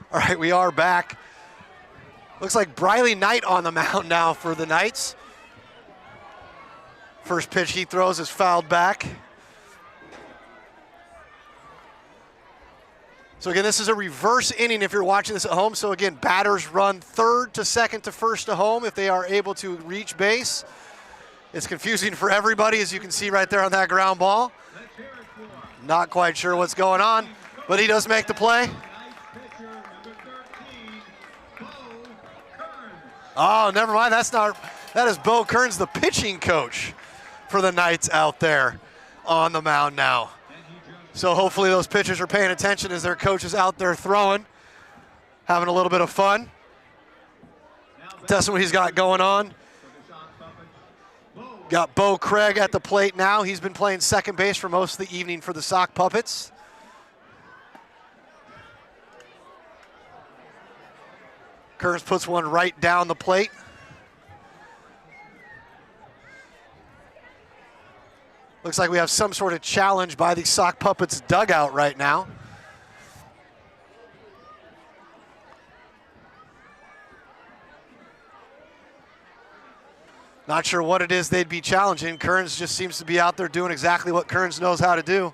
Speaker 13: All right, we are back. Looks like Briley Knight on the mound now for the Knights. First pitch he throws is fouled back. So again, this is a reverse inning if you're watching this at home. So again, batters run third to second to first to home if they are able to reach base. It's confusing for everybody, as you can see right there on that ground ball. Not quite sure what's going on, but he does make the play. Oh, never mind. That is Bo Kearns, the pitching coach for the Knights out there on the mound now. So hopefully those pitchers are paying attention as their coach is out there throwing, having a little bit of fun, testing what he's got going on. Got Bo Craig at the plate now. He's been playing second base for most of the evening for the Sock Puppets. Kearns puts one right down the plate. Looks like we have some sort of challenge by the Sock Puppets dugout right now. Not sure what it is they'd be challenging. Kearns just seems to be out there doing exactly what Kearns knows how to do.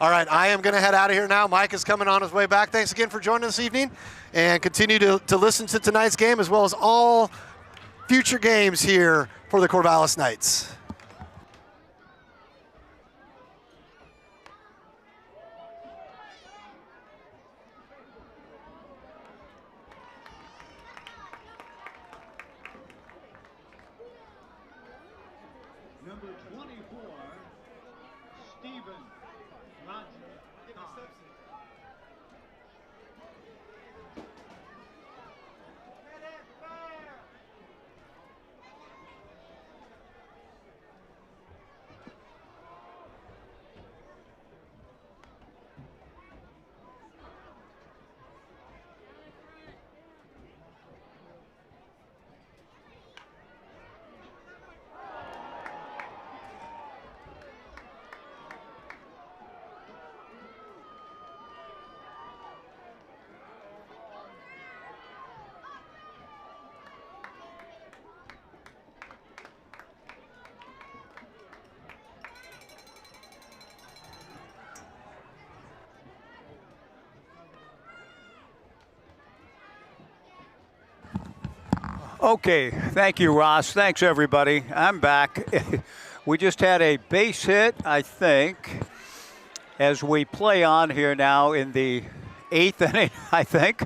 Speaker 13: All right, I am going to head out of here now. Mike is coming on his way back. Thanks again for joining this evening, and continue to listen to tonight's game as well as all future games here for the Corvallis Knights.
Speaker 1: Number 24, Stephen Roger.
Speaker 6: Okay, thank you, Ross. Thanks, everybody. I'm back. We just had a base hit, I think, as we play on here now in the 8th inning, I think.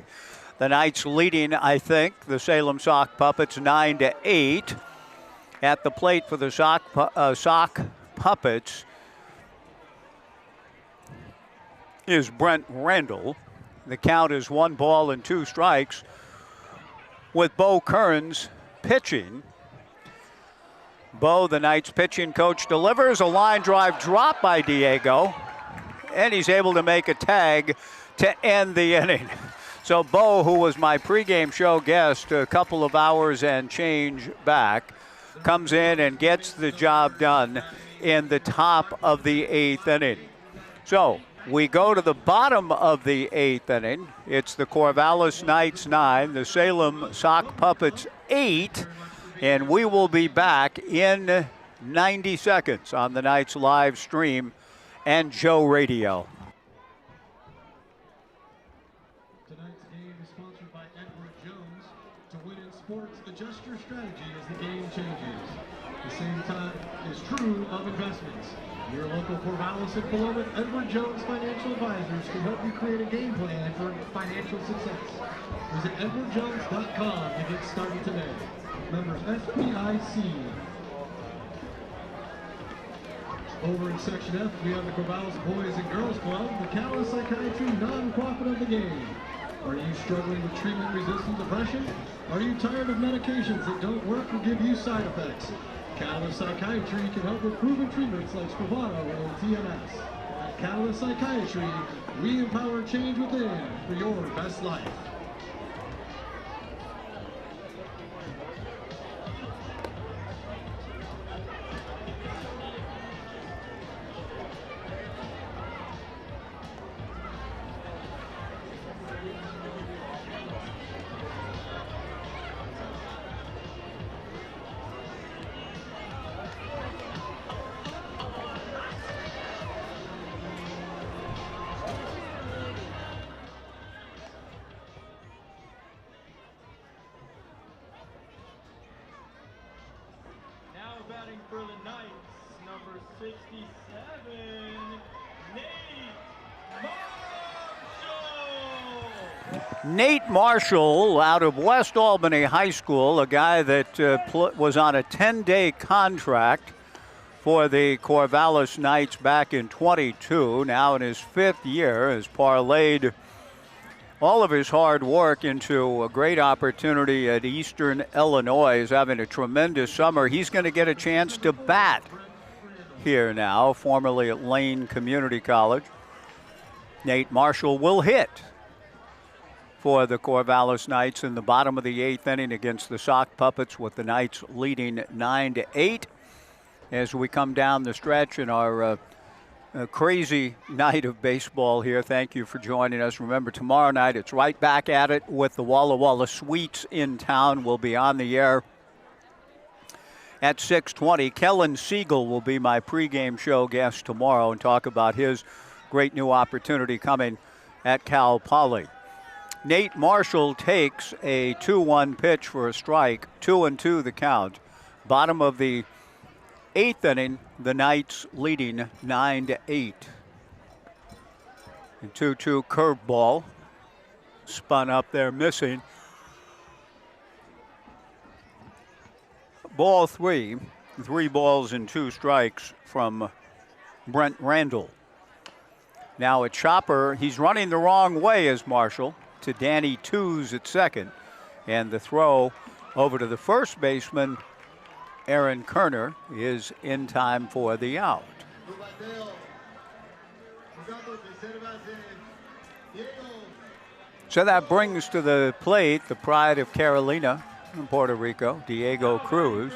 Speaker 6: The Knights leading, I think, the Salem Sock Puppets 9-8. At the plate for the Sock Puppets is Brent Randall. The count is 1 ball and 2 strikes. With Bo Kearns pitching. Bo, the Knights pitching coach, delivers a line drive drop by Diego, and he's able to make a tag to end the inning. So Bo, who was my pregame show guest a couple of hours and change back, comes in and gets the job done in the top of the 8th inning. So we go to the bottom of the 8th inning. It's the Corvallis Knights 9, the Salem Sock Puppets 8, and we will be back in 90 seconds on the Knights live stream and Joe Radio.
Speaker 1: Tonight's game is sponsored by Edward Jones. To win in sports, adjust your strategy as the game changes. The same time is true of investments. Your local Corvallis and Paloma Edward Jones Financial Advisors can help you create a game plan for financial success. Visit edwardjones.com to get started today. Members SBIC. Over in Section F, we have the Corvallis Boys and Girls Club, the Catalyst Psychiatry nonprofit of the game. Are you struggling with treatment-resistant depression? Are you tired of medications that don't work or give you side effects? Catalyst Psychiatry can help with proven treatments like Spravato and TMS. At Catalyst Psychiatry, we empower change within for your best life.
Speaker 7: Batting for the Knights, number 67, Nate Marshall.
Speaker 6: Nate Marshall out of West Albany High School, a guy that was on a 10-day contract for the Corvallis Knights back in 22, now in his 5th year, has parlayed all of his hard work into a great opportunity at Eastern Illinois. He's having a tremendous summer. He's going to get a chance to bat here now, formerly at Lane Community College. Nate Marshall will hit for the Corvallis Knights in the bottom of the 8th inning against the Sock Puppets, with the Knights leading 9-8. As we come down the stretch in our a crazy night of baseball here. Thank you for joining us. Remember, tomorrow night it's right back at it with the Walla Walla Suites in town. We'll be on the air at 6:20. Kellen Siegel will be my pregame show guest tomorrow and talk about his great new opportunity coming at Cal Poly. Nate Marshall takes a 2-1 pitch for a strike, 2-2 the count. Bottom of the 8th inning, the Knights leading 9-8. And 2-2 curveball spun up there, missing. Ball 3. 3 balls and 2 strikes from Brent Randall. Now a chopper, he's running the wrong way as Marshall to Danny Tews at second. And the throw over to the first baseman, Aaron Kerner, is in time for the out. So that brings to the plate the pride of Carolina in Puerto Rico, Diego Cruz.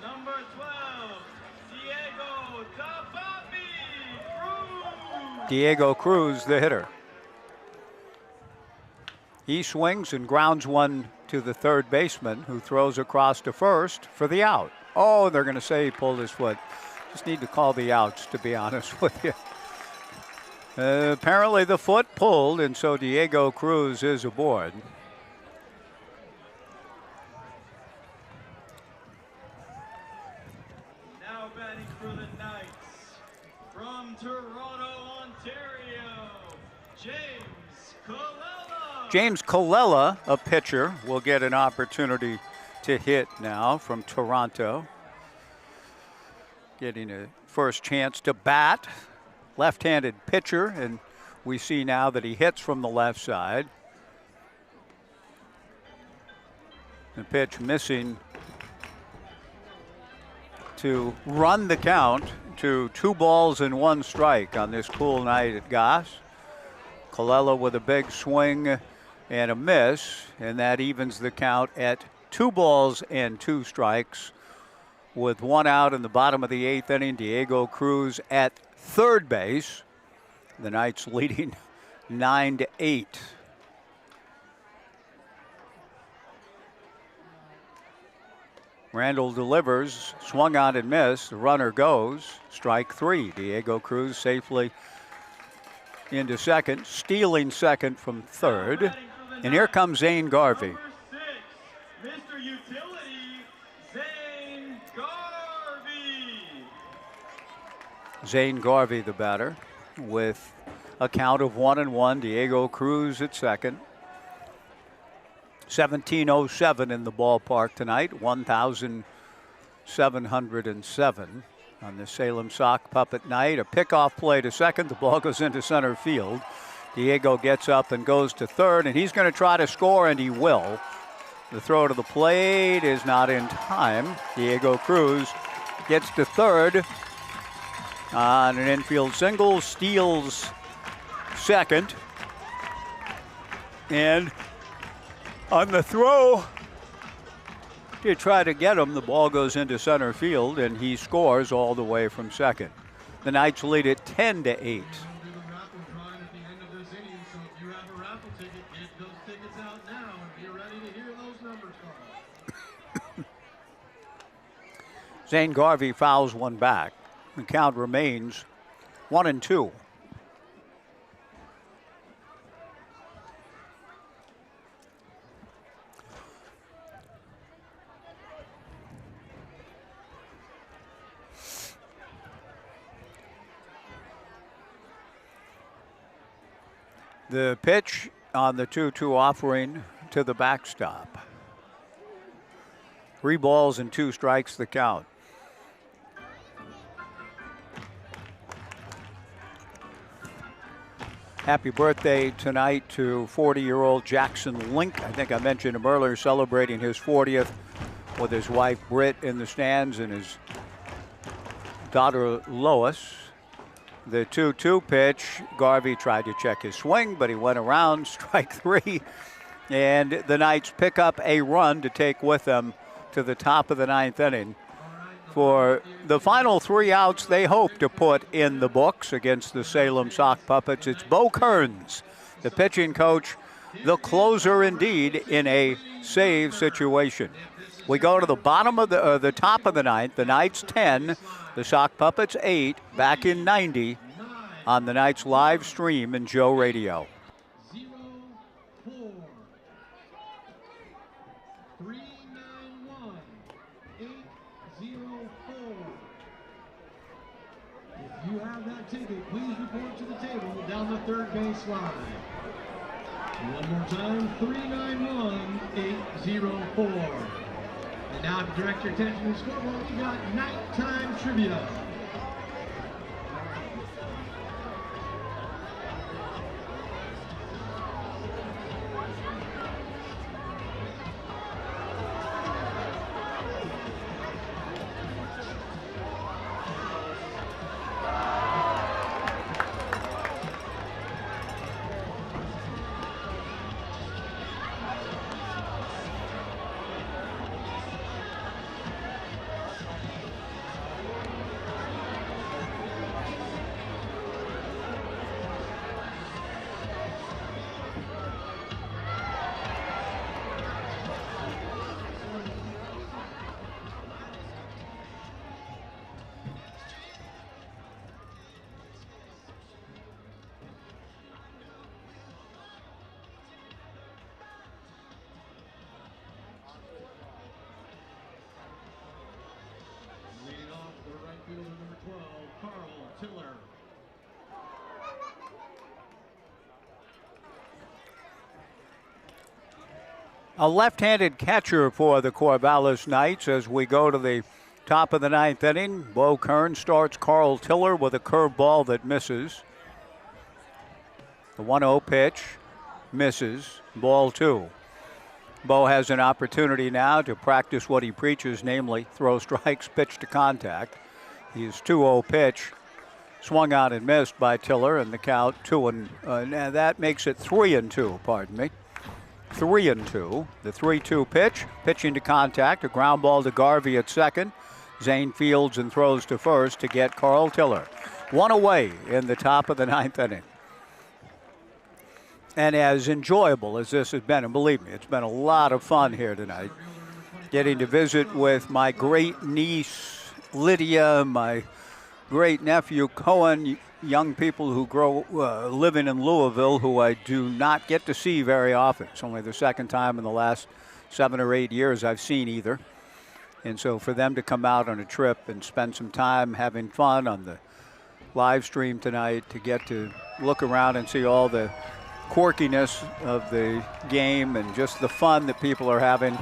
Speaker 7: Number 12,
Speaker 6: Diego Cruz, the hitter. He swings and grounds one to the third baseman, who throws across to first for the out. Oh, they're going to say he pulled his foot. Just need to call the outs, to be honest with you. Apparently the foot pulled, and so Diego Cruz is aboard.
Speaker 7: Now batting for the Knights from Toronto, Ontario, James Colella.
Speaker 6: James Colella, a pitcher, will get an opportunity to hit now from Toronto. Getting a first chance to bat. Left-handed pitcher, and we see now that he hits from the left side. The pitch missing to run the count to 2 balls and 1 strike on this cool night at Goss. Colella with a big swing and a miss, and that evens the count at 2 balls and 2 strikes. With 1 out in the bottom of the 8th inning, Diego Cruz at third base. The Knights leading 9-8. Randall delivers, swung on and missed. The runner goes. Strike 3. Diego Cruz safely into second, stealing second from third. And here comes Zane Garvey.
Speaker 7: Number 6, Mr. Utility, Zane Garvey.
Speaker 6: Zane Garvey, the batter, with a count of 1-1. Diego Cruz at second. 1707 in the ballpark tonight, 1,707 on the Salem Sock Puppet night. A pickoff play to second. The ball goes into center field. Diego gets up and goes to third, and he's going to try to score, and he will. The throw to the plate is not in time. Diego Cruz gets to third on an infield single, steals second, and on the throw to try to get him, the ball goes into center field, and he scores all the way from second. The Knights lead it 10-8. Zane Garvey fouls one back. The count remains 1-2. The pitch on the 2-2 offering to the backstop. 3 balls and 2 strikes the count. Happy birthday tonight to 40-year-old Jackson Link. I think I mentioned him earlier, celebrating his 40th with his wife Britt in the stands and his daughter Lois. The 2-2 pitch, Garvey tried to check his swing, but he went around, strike 3. And the Knights pick up a run to take with them to the top of the 9th inning. For the final 3 outs they hope to put in the books against the Salem Sock Puppets. It's Bo Kearns, the pitching coach, the closer indeed in a save situation. We go to the bottom of the top of the 9th. The Knights 10, the Sock Puppets 8, back in 90 on the Knights live stream in Joe Radio.
Speaker 1: 0-4. 391 804. If you have that ticket, please report to the table down the third base line. One more time, 391 804. And now to direct your attention to the scoreboard, we got nighttime trivia.
Speaker 6: A left-handed catcher for the Corvallis Knights as we go to the top of the ninth inning. Bo Kern starts Carl Tiller with a curveball that misses. The 1-0 pitch misses. Ball 2. Bo has an opportunity now to practice what he preaches, namely throw strikes, pitch to contact. His 2-0 pitch swung out and missed by Tiller, and the count 2-2. That makes it 3-2, pardon me. 3-2. The 3-2 pitch, pitching to contact, a ground ball to Garvey at second. Zane fields and throws to first to get Carl Tiller. One away in the top of the ninth inning. And as enjoyable as this has been, and believe me, it's been a lot of fun here tonight, getting to visit with my great niece Lydia, my great nephew Cohen, young people who living in Louisville who I do not get to see very often. It's only the second time in the last 7 or 8 years I've seen either. And so for them to come out on a trip and spend some time having fun on the live stream tonight, to get to look around and see all the quirkiness of the game and just the fun that people are having,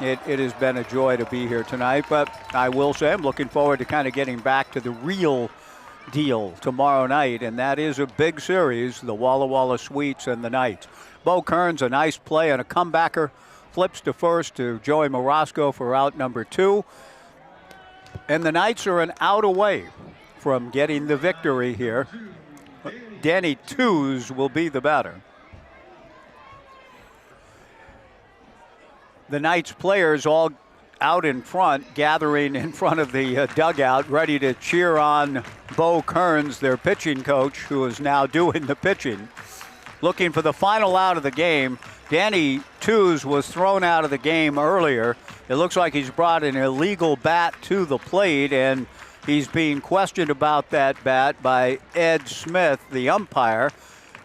Speaker 6: it has been a joy to be here tonight. But I will say I'm looking forward to kind of getting back to the real deal tomorrow night, and that is a big series, the Walla Walla Sweets and the Knights. Bo Kern's a nice play and a comebacker, flips to first to Joey Morosco for out number 2, and the Knights are an out away from getting the victory here. Danny Tews will be the batter. The Knights players all out in front, gathering in front of the dugout, ready to cheer on Bo Kearns, their pitching coach, who is now doing the pitching. Looking for the final out of the game. Danny Tews was thrown out of the game earlier. It looks like he's brought an illegal bat to the plate, and he's being questioned about that bat by Ed Smith, the umpire.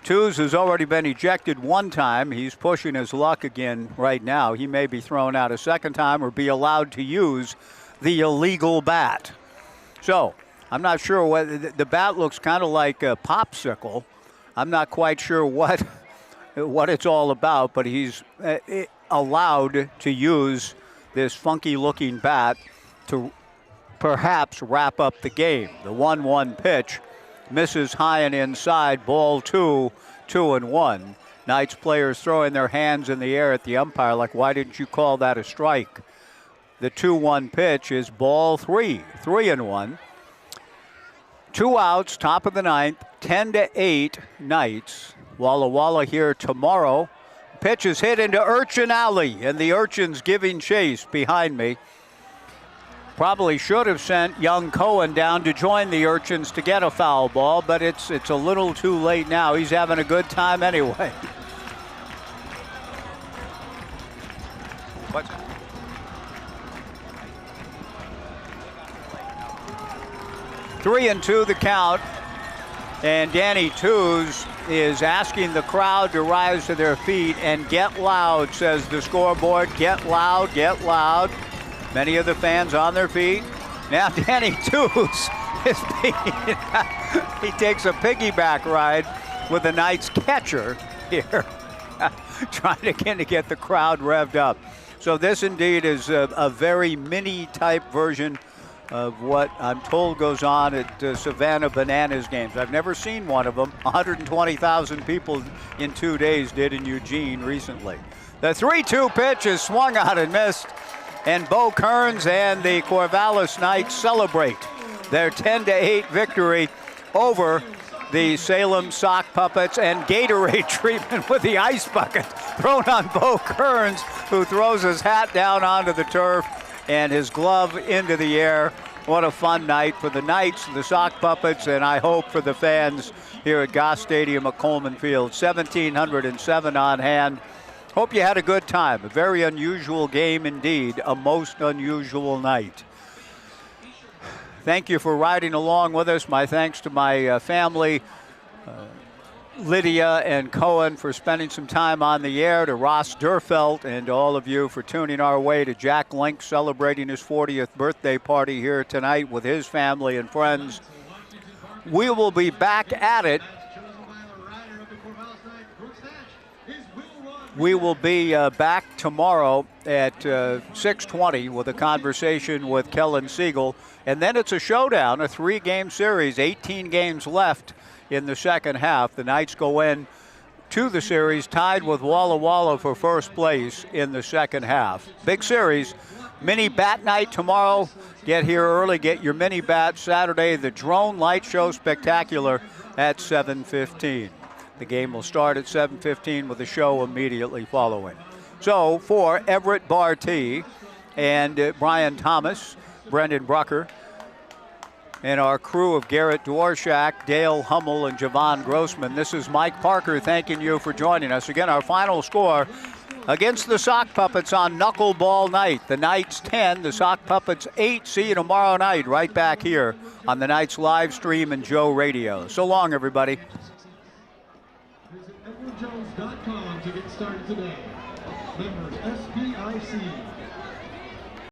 Speaker 6: Tews has already been ejected one time. He's pushing his luck again right now. He may be thrown out a second time or be allowed to use the illegal bat. So I'm not sure whether the bat looks kind of like a popsicle. I'm not quite sure what it's all about, but he's allowed to use this funky looking bat to perhaps wrap up the game. The 1-1 pitch misses high and inside, ball 2, 2-1. Knights players throwing their hands in the air at the umpire like, why didn't you call that a strike? The 2-1 pitch is ball 3, 3-1. 2 outs, top of the ninth, 10-8 Knights. Walla Walla here tomorrow. Pitch is hit into Urchin Alley, and the Urchins giving chase behind me. Probably should have sent young Cohen down to join the Urchins to get a foul ball, but it's a little too late now. He's having a good time anyway. What's that? 3-2 the count, and Danny Tews is asking the crowd to rise to their feet and get loud, says the scoreboard. Get loud, get loud. Many of the fans on their feet. Now Danny Tews he takes a piggyback ride with the Knights catcher here. trying again to get the crowd revved up. So this indeed is a very mini-type version of what I'm told goes on at Savannah Bananas games. I've never seen one of them. 120,000 people in 2 days did in Eugene recently. The 3-2 pitch is swung out and missed, and Bo Kearns and the Corvallis Knights celebrate their 10-8 victory over the Salem Sock Puppets, and Gatorade treatment with the ice bucket thrown on Bo Kearns, who throws his hat down onto the turf and his glove into the air. What a fun night for the Knights, the Sock Puppets, and I hope for the fans here at Goss Stadium at Coleman Field. 1,707 on hand. Hope you had a good time. A very unusual game indeed, a most unusual night. Thank you for riding along with us. My thanks to my family, Lydia and Cohen, for spending some time on the air, to Ross Durfelt, and to all of you for tuning our way, to Jack Link celebrating his 40th birthday party here tonight with his family and friends. We will be back at it. We will be back tomorrow at 6:20 with a conversation with Kellen Siegel. And then it's a showdown, a 3-game series, 18 games left in the second half. The Knights go in to the series tied with Walla Walla for first place in the second half. Big series. Mini bat night tomorrow. Get here early, get your mini bat. Saturday, the Drone Light Show Spectacular at 7:15. The game will start at 7:15 with a show immediately following. So for Everett Barty and Brian Thomas, Brendan Brucker, and our crew of Garrett Dworshak, Dale Hummel, and Javon Grossman, this is Mike Parker thanking you for joining us. Again, our final score against the Sock Puppets on Knuckleball Night. The Knights 10, the Sock Puppets 8. See you tomorrow night right back here on the Knights live stream and Joe Radio. So long, everybody.
Speaker 1: Visit EdwardJones.com to get started today. Members SBIC.